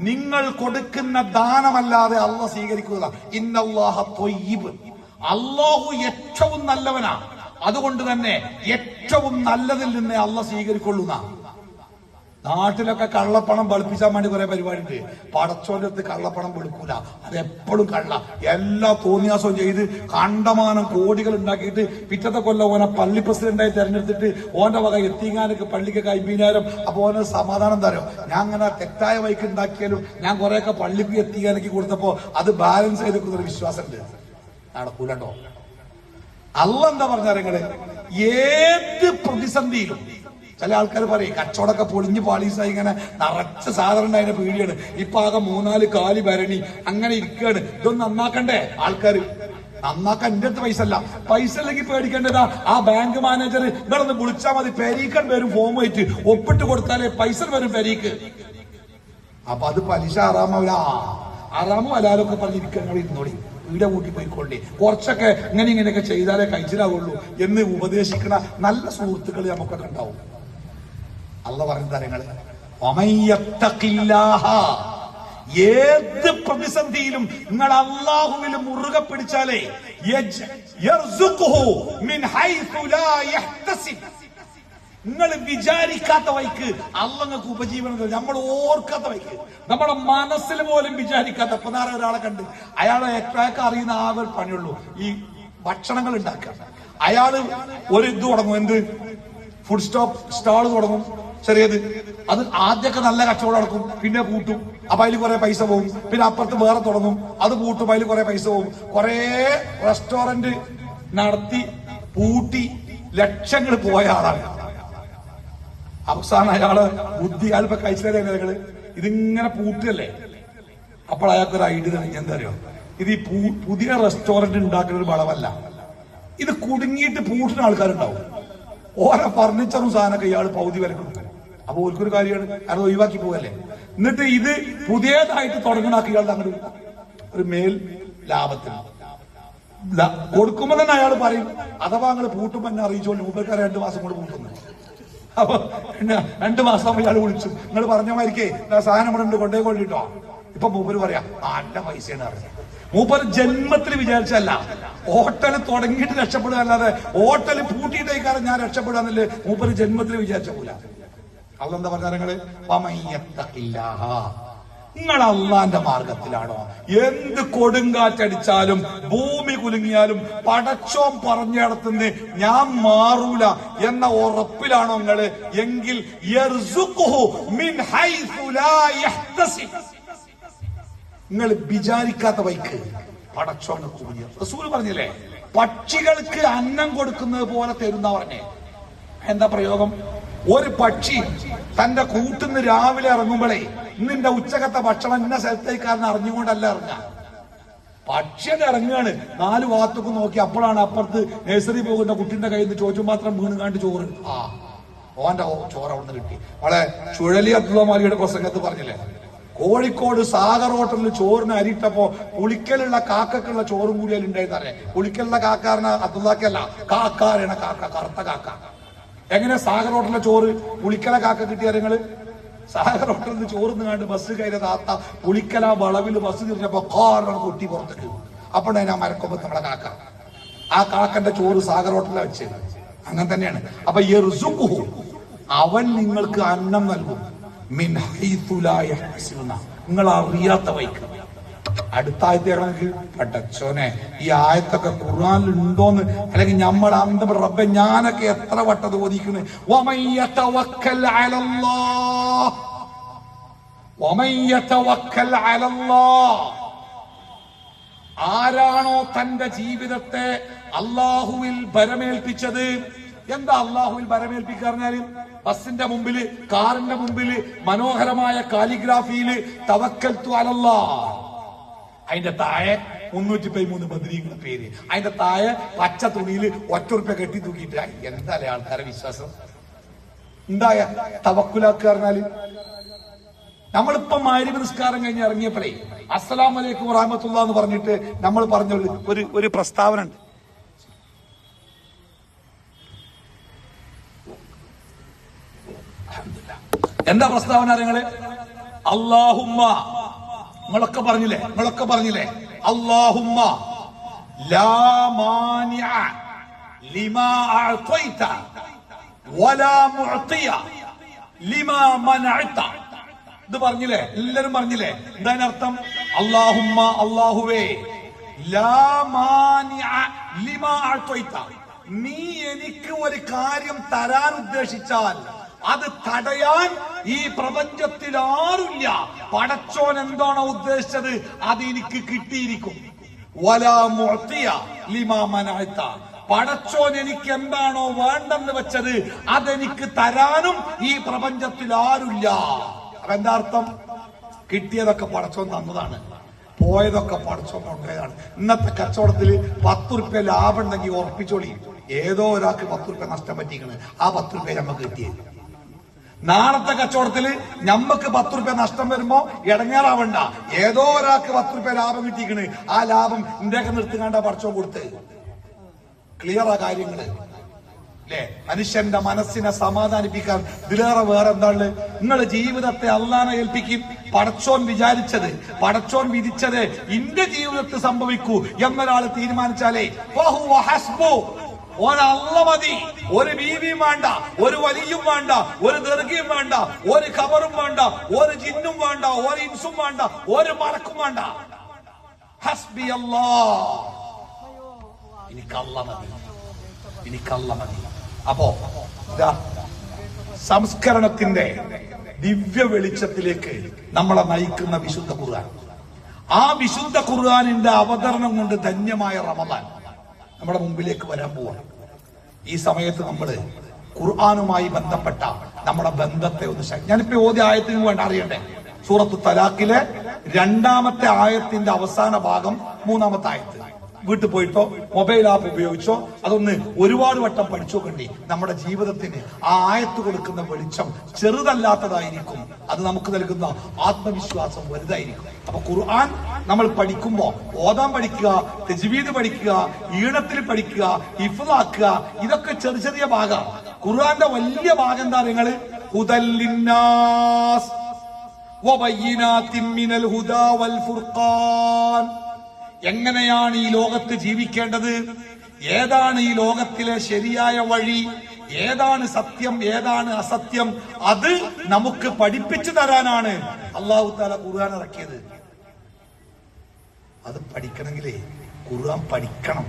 നിങ്ങൾ കൊടുക്കുന്ന ദാനമല്ലാതെ അള്ളാഹ് സ്വീകരിക്കുക. ഇന്നല്ലാഹ ത്വയ്യിബ്, അള്ളാഹു ഏറ്റവും നല്ലവനാ. അതുകൊണ്ട് തന്നെ ഏറ്റവും നല്ലതിൽ നിന്ന് അള്ളാഹ് സ്വീകരിക്കൊള്ളുന്ന. നാട്ടിലൊക്കെ കള്ളപ്പണം വെളുപ്പിച്ചാൻ വേണ്ടി കുറെ പരിപാടി ഉണ്ട്. പടച്ചോന്റെ അടുത്ത് കള്ളപ്പണം വെളുക്കൂല, അത് എപ്പോഴും കള്ള. എല്ലാ തോന്നിയാസവും ചെയ്ത് കണ്ടമാനം കോടികൾ ഉണ്ടാക്കിയിട്ട് പിറ്റത്തെ കൊല്ലം ഓനെ പള്ളി പ്രസിഡന്റായി തെരഞ്ഞെടുത്തിട്ട് ഓന്റെ വക എത്തിങ്ങാനൊക്കെ പള്ളിക്ക് 50,000. അപ്പൊ ഓന് സമാധാനം തരോ? ഞാൻ അങ്ങനെ തെറ്റായ വൈക്ക് ഉണ്ടാക്കിയാലും ഞാൻ കുറെയൊക്കെ പള്ളിക്ക് എത്തിങ്ങാനൊക്കെ കൊടുത്തപ്പോ അത് ബാലൻസ് ചെയ്തിരിക്കുന്നൊരു വിശ്വാസമുണ്ട്. നടക്കൂലോ. അള്ളാഹ് എന്താ പറഞ്ഞാൽ നിങ്ങള് ഏത് പ്രതിസന്ധിയിലും, ചില ആൾക്കാർ പറയും കച്ചവടമൊക്കെ പൊളിഞ്ഞ് പാളീസായി ഇങ്ങനെ നിറച്ച സാധനം ഉണ്ടായതിന്റെ പീടിയാണ്, ഇപ്പൊ ആകെ 3-4 കാലി ഭരണി അങ്ങനെ ഇരിക്കുകയാണ്. ഇതൊന്നും നന്നാക്കണ്ടേ ആൾക്കാര്? നന്നാക്കാൻ എന്റെ അടുത്ത് പൈസ അല്ല. പൈസ അല്ലെങ്കിൽ പേടിക്കേണ്ടതാ ആ ബാങ്ക് മാനേജർ ഇതൊന്ന് വിളിച്ചാൽ മതി, പെരീക്കൻ വരും ഫോം ആയിട്ട് ഒപ്പിട്ട് കൊടുത്താലേ പൈസ വരും പെരീക്ക്. അപ്പൊ അത് പലിശ ആറാമാവില്ല. ആറാമോ അലാലൊക്കെ പറഞ്ഞിരിക്കുക, ഇരുന്നോളി, വീടെ കൂട്ടി പോയിക്കൊള്ളി, കുറച്ചൊക്കെ ഇങ്ങനെയൊക്കെ ചെയ്താലേ കഴിച്ചിലാവുള്ളൂ എന്ന് ഉപദേശിക്കുന്ന നല്ല സുഹൃത്തുക്കൾ നമുക്കൊക്കെ ഉണ്ടാവും. അള്ളാഹ് പറഞ്ഞ കാര്യങ്ങള് ഏത് പ്രതിസന്ധിയിലും നിങ്ങൾ അള്ളാഹുവിൽ മുറുകെ പിടിച്ചാലേ നിങ്ങൾ വിചാരിക്കാത്ത വഴിക്ക് അള്ളങ്ങൾക്ക് ഉപജീവനം, നമ്മൾ ഓർക്കാത്ത വഴിക്ക്, നമ്മുടെ മനസ്സിൽ പോലും വിചാരിക്കാത്ത. ഇപ്പൊ നേരെ ഒരാളെ കണ്ട്, അയാളെ ഏറ്റവും അറിയുന്ന ആകെ ഒരു പണിയുള്ളൂ ഈ ഭക്ഷണങ്ങൾ ഉണ്ടാക്കുക. അയാള് ഒരു ഇത് തുടങ്ങും, എന്ത് ഫുഡ് സ്റ്റാള് തുടങ്ങും, ചെറിയത്. അത് ആദ്യമൊക്കെ നല്ല കച്ചവടം നടക്കും, പിന്നെ പൂട്ടും, അപ്പൊ അതിൽ കുറെ പൈസ പോകും. പിന്നെ അപ്പുറത്ത് വേറെ തുടങ്ങും, അത് പൂട്ടും, അതിൽ കുറെ പൈസ പോകും. കുറെ റെസ്റ്റോറന്റ് നടത്തി പൂട്ടി ലക്ഷങ്ങൾ പോയ ആളാണ്. അവസാനം അയാള് ബുദ്ധി അയാളിപ്പോ കഴിച്ചില്ലേ നിങ്ങള് ഇതിങ്ങനെ പൂട്ടല്ലേ. അപ്പോൾ അയാൾക്കൊരു ഐഡിയ തന്നെ, എന്താ അറിയോ, ഇത് ഈ പുതിയ റെസ്റ്റോറന്റ് ഉണ്ടാക്കുന്ന ഒരു വളവല്ല, ഇത് കുടുങ്ങിയിട്ട് പൂട്ടുന്ന ആൾക്കാരുണ്ടാവും. ഓരോ ഫർണിച്ചറും സാധനമൊക്കെ ഇയാൾ പൗതി വില കൊടുക്കും. അപ്പൊ ഓർക്കൊരു കാര്യമാണ്, അത് ഒഴിവാക്കി പോകല്ലേ. എന്നിട്ട് ഇത് പുതിയതായിട്ട് തുടങ്ങണാക്കി ഇയാൾ അങ്ങോട്ട് ഒരു മേൽ ലാഭത്തിന് കൊടുക്കുമ്പോ തന്നെ അയാൾ പറയും, അഥവാ അങ്ങോട്ട് പൂട്ടുമ്പോ എന്നെ അറിയിച്ചോളൂ, മുമ്പേക്കാരെ 2 മാസം കൊണ്ട് പൂട്ടുന്നു. അപ്പൊ 2 മാസം ഇയാൾ വിളിച്ചു, നിങ്ങൾ പറഞ്ഞ മാതിരിക്കേ സാധനം ഇവിടെ ഉണ്ട്, കൊണ്ടേ കൊള്ളിട്ടോ. ഇപ്പൊ മൂപ്പര് പറയാ നല്ല പൈസയാണ് അറിയാം. മൂപ്പര് ജന്മത്തിൽ വിചാരിച്ചല്ല ഹോട്ടല് തുടങ്ങിയിട്ട് രക്ഷപ്പെടുക, അല്ലാതെ ഹോട്ടല് പൂട്ടിയിട്ടേക്കാരം ഞാൻ രക്ഷപ്പെടാന്നല്ലേ മൂപ്പര് ജന്മത്തിൽ വിചാരിച്ച പോലെ. അള്ളാഹ് എന്താ പറഞ്ഞ നിങ്ങള് നിങ്ങൾ അള്ളാന്റെ മാർഗത്തിലാണോ? എന്ത് കൊടുങ്കാറ്റടിച്ചാലും ഭൂമി കുലുങ്ങിയാലും പടച്ചോൻ പറഞ്ഞിടത്തുനിന്ന് ഞാൻ മാറൂല എന്ന ഉറപ്പിലാണോ നിങ്ങള്? എങ്കിൽ നിങ്ങൾ വിചാരിക്കാത്ത വൈക്ക് പടച്ചോന്റെ കൂടിയ റസൂല് പറഞ്ഞില്ലേ, പക്ഷികൾക്ക് അന്നം കൊടുക്കുന്നത് പോലെ തരുന്ന പറഞ്ഞേ. എന്താ പ്രയോഗം? ഒരു പക്ഷി തന്റെ കൂട്ടിന്ന് രാവിലെ ഇറങ്ങുമ്പോഴേ ഇന്നിന്റെ ഉച്ചകത്തെ ഭക്ഷണം ഇന്ന സ്ഥലത്തേക്കാരൻ അറിഞ്ഞുകൊണ്ടല്ല ഇറങ്ങാൻ. പക്ഷിയുടെ ഇറങ്ങുകയാണ്, 4 ഭാഗത്തേക്ക് നോക്കി. അപ്പോഴാണ് അപ്പുറത്ത് നഴ്സറി പോകുന്ന കുട്ടിന്റെ കയ്യിൽ നിന്ന് ചോറ്റും മാത്രം വീണുകാണ്ട് ചോറ്. ഓന്റെ ചോറ് അവിടെ നിന്ന് കിട്ടി. അവളെ ചുഴലി അബ്ദുള്ളമാലിയുടെ പ്രസംഗത്ത് പറഞ്ഞില്ലേ, കോഴിക്കോട് സാഗർ ഹോട്ടലിൽ ചോറിന് അരിയിട്ടപ്പോ പുളിക്കലുള്ള കാക്കക്കുള്ള ചോറും കൂടി അതിൽ ഉണ്ടായിരുന്നറിയാം. പുളിക്കലുള്ള കാക്കാരന അബ്ദുള്ളക്കല്ല, കാക്കാരാണ് കാക്ക, കറുത്ത കാക്ക. എങ്ങനെ സാഗർ ഹോട്ടലിലെ ചോറ് പുളിക്കല കാക്ക കിട്ടിയ നിങ്ങള്? സാഗർ ഹോട്ടലിൽ നിന്ന് ചോറിന്ന് കണ്ട് ബസ് കയറിയ താത്ത പുളിക്കല വളവിൽ ബസ് തിരിഞ്ഞപ്പോ കാറാണ് കൊട്ടി പുറത്തേക്ക്. അപ്പോഴാണ് ഞാൻ മരക്കൊമ്പത്ത് നമ്മളെ കാക്ക. ആ കാക്കന്റെ ചോറ് സാഗർ ഹോട്ടലിലാണ് വെച്ചത്. അങ്ങനെ തന്നെയാണ്. അപ്പൊ യർസുഖുഹു, അവൻ നിങ്ങൾക്ക് അന്നം നൽകും, മിൻ ഹൈതു ലാ യഹ്തസിബുന, നിങ്ങൾ അറിയാത്ത വഴിക്ക്. അടുത്ത ആയത്താണെങ്കിൽ പടച്ചോനെ ഈ ആയത്തൊക്കെ ഖുർആനിൽ ഉണ്ടോന്ന്, അല്ലെങ്കിൽ നമ്മൾ അന്തം റബ്ബെ ഞാനൊക്കെ എത്ര വട്ടം ഓതിക്കുന്നു. വമൻ യതവക്കൽ അലല്ലാഹ്, വമൻ യതവക്കൽ അലല്ലാഹ്, ആരാണോ തന്റെ ജീവിതത്തെ അള്ളാഹുവിൽ ഭരമേൽപ്പിച്ചത്. എന്താ അള്ളാഹുവിൽ ഭരമേൽപ്പിക്കുക പറഞ്ഞാല്? ബസിന്റെ മുമ്പില്, കാറിന്റെ മുമ്പില് മനോഹരമായ കാലിഗ്രാഫിയില് തവക്കൽതു അലല്ലാഹ്, അതിന്റെ താഴെ 313 ബദരീങ്ങളുടെ പേര്. അതിന്റെ താഴെ പച്ച തുണിയിൽ ₹1 കെട്ടി തൂക്കിയിട്ട് എന്താ ആൾക്കാരെ വിശ്വാസം? ഉണ്ടായ തവക്കുലാക്ക് പറഞ്ഞാല് നമ്മളിപ്പോ മഗ്‌രിബ് നിസ്കാരം കഴിഞ്ഞ് ഇറങ്ങിയപ്പോഴേ അസ്സലാമു അലൈക്കും വറഹ്മത്തുള്ളാഹി എന്ന് പറഞ്ഞിട്ട് നമ്മൾ പറഞ്ഞ ഒരു പ്രസ്താവന ഉണ്ട്. എന്താ പ്രസ്താവന അറിയങ്ങളെ? അല്ലാഹുമ്മ, നിങ്ങളൊക്കെ പറഞ്ഞില്ലേ അല്ലാഹുമ്മ ലാ മാനിഅ ലിമാ അഅതൈത വലാ മുഅതിയ ലിമാ മനഅത. ഇത് പറഞ്ഞില്ലേ? എല്ലാരും പറഞ്ഞില്ലേ? എന്താ അർത്ഥം? അല്ലാഹുമ്മ, അല്ലാഹുവേ, ലാ മാനിഅ ലിമാ അഅതൈത, നീ എനിക്ക് ഒരു കാര്യം തരാൻ ഉദ്ദേശിച്ചാൽ അത് തടയാൻ ഈ പ്രപഞ്ചത്തിൽ ആരുമില്ല. പടച്ചോൻ എന്താണോ ഉദ്ദേശിച്ചത് അത് എനിക്ക് കിട്ടിയിരിക്കും. വലാ മുഅതിയ ലിമാ മനഅത, പടച്ചോൻ എനിക്ക് എന്താണോ വേണ്ടെന്ന് വെച്ചത് അതെനിക്ക് തരാനും ഈ പ്രപഞ്ചത്തിൽ ആരുമില്ല. അപ്പൊ എന്താ അർത്ഥം? കിട്ടിയതൊക്കെ പടച്ചോൻ തന്നതാണ്, പോയതൊക്കെ പടച്ചോൻ കൊണ്ടുപോയതാണ്. ഇന്നത്തെ കച്ചവടത്തിൽ ₹10 ലാഭം ഉണ്ടെങ്കിൽ ഉറപ്പിച്ചോളി, ഏതോ ഒരാൾക്ക് ₹10 നഷ്ടം പറ്റിക്കണ്, ആ ₹10 നമുക്ക് കിട്ടിയത്. നാളത്തെ കച്ചവടത്തിൽ ഞമ്മക്ക് ₹10 നഷ്ടം വരുമ്പോ ഇടങ്ങേറാവണ്ട, ഏതോ ഒരാൾക്ക് ₹10 ലാഭം കിട്ടിക്കണ്, ആ ലാഭം ഇന്ത്യക്ക് നിർത്തിക്കാണ്ട പടച്ചോൻ കൊടുത്ത്. ക്ലിയർ ആ കാര്യങ്ങള് അല്ലേ? മനുഷ്യന്റെ മനസ്സിനെ സമാധാനിപ്പിക്കാൻ ഇതിലേറെ വേറെ എന്താണ്? നിങ്ങൾ ജീവിതത്തെ അള്ളാനെ ഏൽപ്പിക്കും. പടച്ചോൻ വിചാരിച്ചത്, പടച്ചോൻ വിധിച്ചത് ഇന്റെ ജീവിതത്തിൽ സംഭവിക്കൂ എന്നൊരാൾ തീരുമാനിച്ചാലേ ഒരല്ല മതി. ഒരു ബീവിയും വേണ്ട, ഒരു വലിയും വേണ്ട, ഒരു ദർഗയും വേണ്ട, ഒരു ഖബറും വേണ്ട, ഒരു ജിന്നും വേണ്ട, ഒരു ഇൻസും വേണ്ട, ഒരു മലക്കും വേണ്ട. ഹസ്ബി അല്ലാഹ്, എനിക്കല്ല മതി. അപ്പോ സംസ്കരണത്തിന്റെ ദിവ്യ വെളിച്ചത്തിലേക്ക് നമ്മളെ നയിക്കുന്ന വിശുദ്ധ ഖുർആൻ. ആ വിശുദ്ധ ഖുർആനിന്റെ അവതരണം കൊണ്ട് ധന്യമായ റമദാൻ നമ്മുടെ മുമ്പിലേക്ക് വരാൻ പോവാണ്. ഈ സമയത്ത് നമ്മൾ ഖുർആനുമായി ബന്ധപ്പെട്ട നമ്മുടെ ബന്ധത്തെ ഒന്ന് ഞാനിപ്പോ ഓദ്യ ആയത്തിന് വേണ്ട അറിയണ്ടേ? സൂറത്ത് തലാഖിലെ 2ാമത്തെ ആയത്തിന്റെ അവസാന ഭാഗം 3ാമത്തെ ആയത്ത്. വീട്ടിൽ പോയിട്ടോ മൊബൈൽ ആപ്പ് ഉപയോഗിച്ചോ അതൊന്ന് ഒരുപാട് വട്ടം പഠിച്ചോക്കണ്ടി. നമ്മുടെ ജീവിതത്തിന് ആ ആയത്ത് കൊടുക്കുന്ന വെളിച്ചം ചെറുതല്ലാത്തതായിരിക്കും, അത് നമുക്ക് നൽകുന്ന ആത്മവിശ്വാസം വലുതായിരിക്കും. അപ്പൊ ഖുർആൻ നമ്മൾ പഠിക്കുമ്പോ ഓതാൻ പഠിക്കുക, തജ്വീദ് പഠിക്കുക, ഈണത്തിൽ പഠിക്കുക, ഹിഫ്ളാക്കുക, ഇതൊക്കെ ചെറിയ ഭാഗം. ഖുർആന്റെ വലിയ ഭാഗം എന്താ നിങ്ങള്? ഹുദൽ ലിന്നാസ് വബയ്യിനാത്തിൻ മിനൽ ഹുദാ വൽ ഫുർഖാൻ. എങ്ങനെയാണ് ഈ ലോകത്ത് ജീവിക്കേണ്ടത്, ഏതാണ് ഈ ലോകത്തിലെ ശരിയായ വഴി, ഏതാണ് സത്യം, ഏതാണ് അസത്യം, അത് നമുക്ക് പഠിപ്പിച്ചു തരാനാണ് അല്ലാഹു തആല ഖുർആൻ ഇറക്കിയത്. അത് പഠിക്കണമെങ്കിലേ ഖുർആൻ പഠിക്കണം,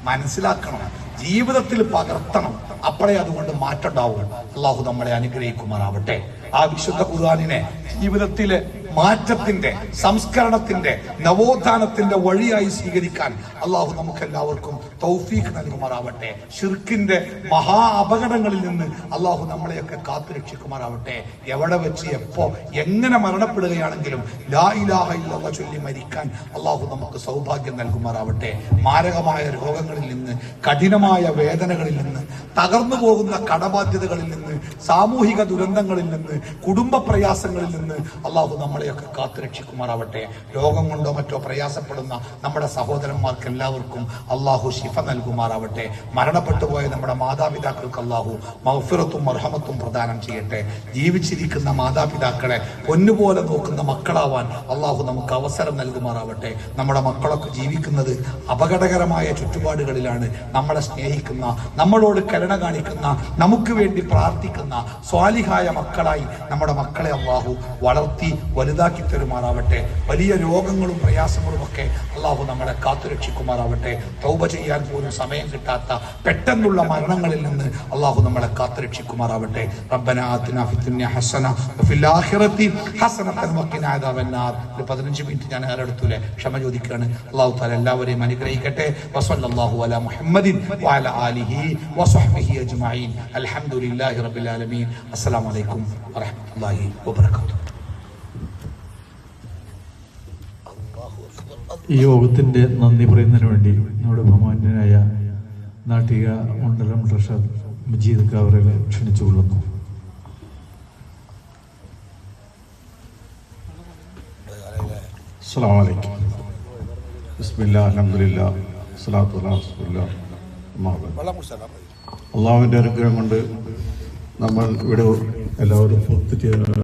മനസ്സിലാക്കണം, ജീവിതത്തിൽ പകർത്തണം. അപ്പോഴേ അതുകൊണ്ട് മാറ്റം ഉണ്ടാവും. അള്ളാഹു നമ്മളെ അനുഗ്രഹിക്കുമാറാവട്ടെ. ആ വിശുദ്ധ ഖുർആനിനെ ജീവിതത്തിലെ മാറ്റത്തിന്റെ, സംസ്കരണത്തിന്റെ, നവോത്ഥാനത്തിന്റെ വഴിയായി സ്വീകരിക്കാൻ അള്ളാഹു നമുക്ക് എല്ലാവർക്കും തൗഫീഖ് നൽകുമാറാവട്ടെ. ശിർക്കിന്റെ മഹാ അപകടങ്ങളിൽ നിന്ന് അള്ളാഹു നമ്മളെയൊക്കെ കാത്തുരക്ഷിക്കുമാറാവട്ടെ. എവിടെ വെച്ച് എപ്പോ എങ്ങനെ മരണപ്പെടുകയാണെങ്കിലും ലാ ഇലാഹ ഇല്ലല്ലാഹ് ചൊല്ലി മരിക്കാൻ അള്ളാഹു നമുക്ക് സൗഭാഗ്യം നൽകുമാറാവട്ടെ. മാരകമായ രോഗങ്ങളിൽ നിന്ന്, കഠിനമായ വേദനകളിൽ നിന്ന്, തകർന്നു പോകുന്ന കടബാധ്യതകളിൽ നിന്ന്, സാമൂഹിക ദുരന്തങ്ങളിൽ നിന്ന്, കുടുംബ പ്രയാസങ്ങളിൽ നിന്ന് അള്ളാഹു നമ്മളെയൊക്കെ കാത്തുരക്ഷിക്കുമാറാവട്ടെ. രോഗം കൊണ്ടോ മറ്റോ പ്രയാസപ്പെടുന്ന നമ്മുടെ സഹോദരന്മാർക്ക് എല്ലാവർക്കും അള്ളാഹു ശിഫ നൽകുമാറാവട്ടെ. മരണപ്പെട്ടു പോയ നമ്മുടെ മാതാപിതാക്കൾക്ക് അള്ളാഹു മഗ്ഫിറത്തും മർഹമത്തും പ്രദാനം ചെയ്യട്ടെ. ജീവിച്ചിരിക്കുന്ന മാതാപിതാക്കളെ പൊന്നുപോലെ നോക്കുന്ന മക്കളാവാൻ അള്ളാഹു നമുക്ക് അവസരം നൽകുമാറാവട്ടെ. നമ്മുടെ മക്കളൊക്കെ ജീവിക്കുന്നത് അപകടകരമായ ചുറ്റുപാടുകളിലാണ്. നമ്മളെ സ്നേഹിക്കുന്ന, നമ്മളോട് കരുണ കാണിക്കുന്ന, നമുക്ക് വേണ്ടി പ്രാർത്ഥിക്കുന്ന സ്വാലിഹായ മക്കളായി നമ്മുടെ മക്കളെ അള്ളാഹു വളർത്തി വലുതാക്കി തരുമാറാവട്ടെ. വലിയ രോഗങ്ങളും പ്രയാസങ്ങളും ഒക്കെ അള്ളാഹു നമ്മളെ കാത്തുരക്ഷിക്കുമാറാവട്ടെ. തൗബ ചെയ്യാൻ പോലും സമയം കിട്ടാത്ത പെട്ടെന്നുള്ള മരണങ്ങളിൽ നിന്ന് അള്ളാഹു നമ്മളെ കാത്തുരക്ഷിക്കുമാറാവട്ടെ. റബ്ബനാ ആതിനാ ഫിദ്ദുനിയ ഹസന വഫിൽ ആഖിറതി ഹസനതൻ വഖിനാ അദാബന്നാർ. 15 മിനിറ്റ് ഞാൻ ആരെടുത്തൂലെ ക്ഷമ ചോദിക്കുകയാണ്. അള്ളാഹു തആല എല്ലാവരെയും അനുഗ്രഹിക്കട്ടെ. വസല്ലല്ലാഹു അലാ മുഹമ്മദിൻ വഅലാ ആലിഹി വസഹ്ബിഹി അജ്മഈൻ. അൽഹംദുലില്ലാഹി റബ്ബിൽ ആലമീൻ. അസ്സലാമു അലൈക്കും വറഹ്മത്തുള്ളാഹി വബറകാതുഹു. അല്ലാഹു അക്ബർ. ഈ യോഗത്തിന്റെ നന്ദി പറയുന്നതിന് വേണ്ടി നമ്മുടെ ബഹുമാന്യനായ നാട്ടിക മണ്ഡലം ട്രഷറർ മജീദ് അവരെ ക്ഷണിച്ചുകൊള്ളുന്നു. അസ്സലാമു അലൈക്കും. ബിസ്മില്ലാ അൽഹംദുലില്ലാ സ്വലാത്തു അലാ റസൂലില്ലാ. അള്ളാഹുവിൻ്റെ അനുഗ്രഹം കൊണ്ട് നമ്മൾ ഇവിടെ എല്ലാവരും ഒത്തുചേർന്ന്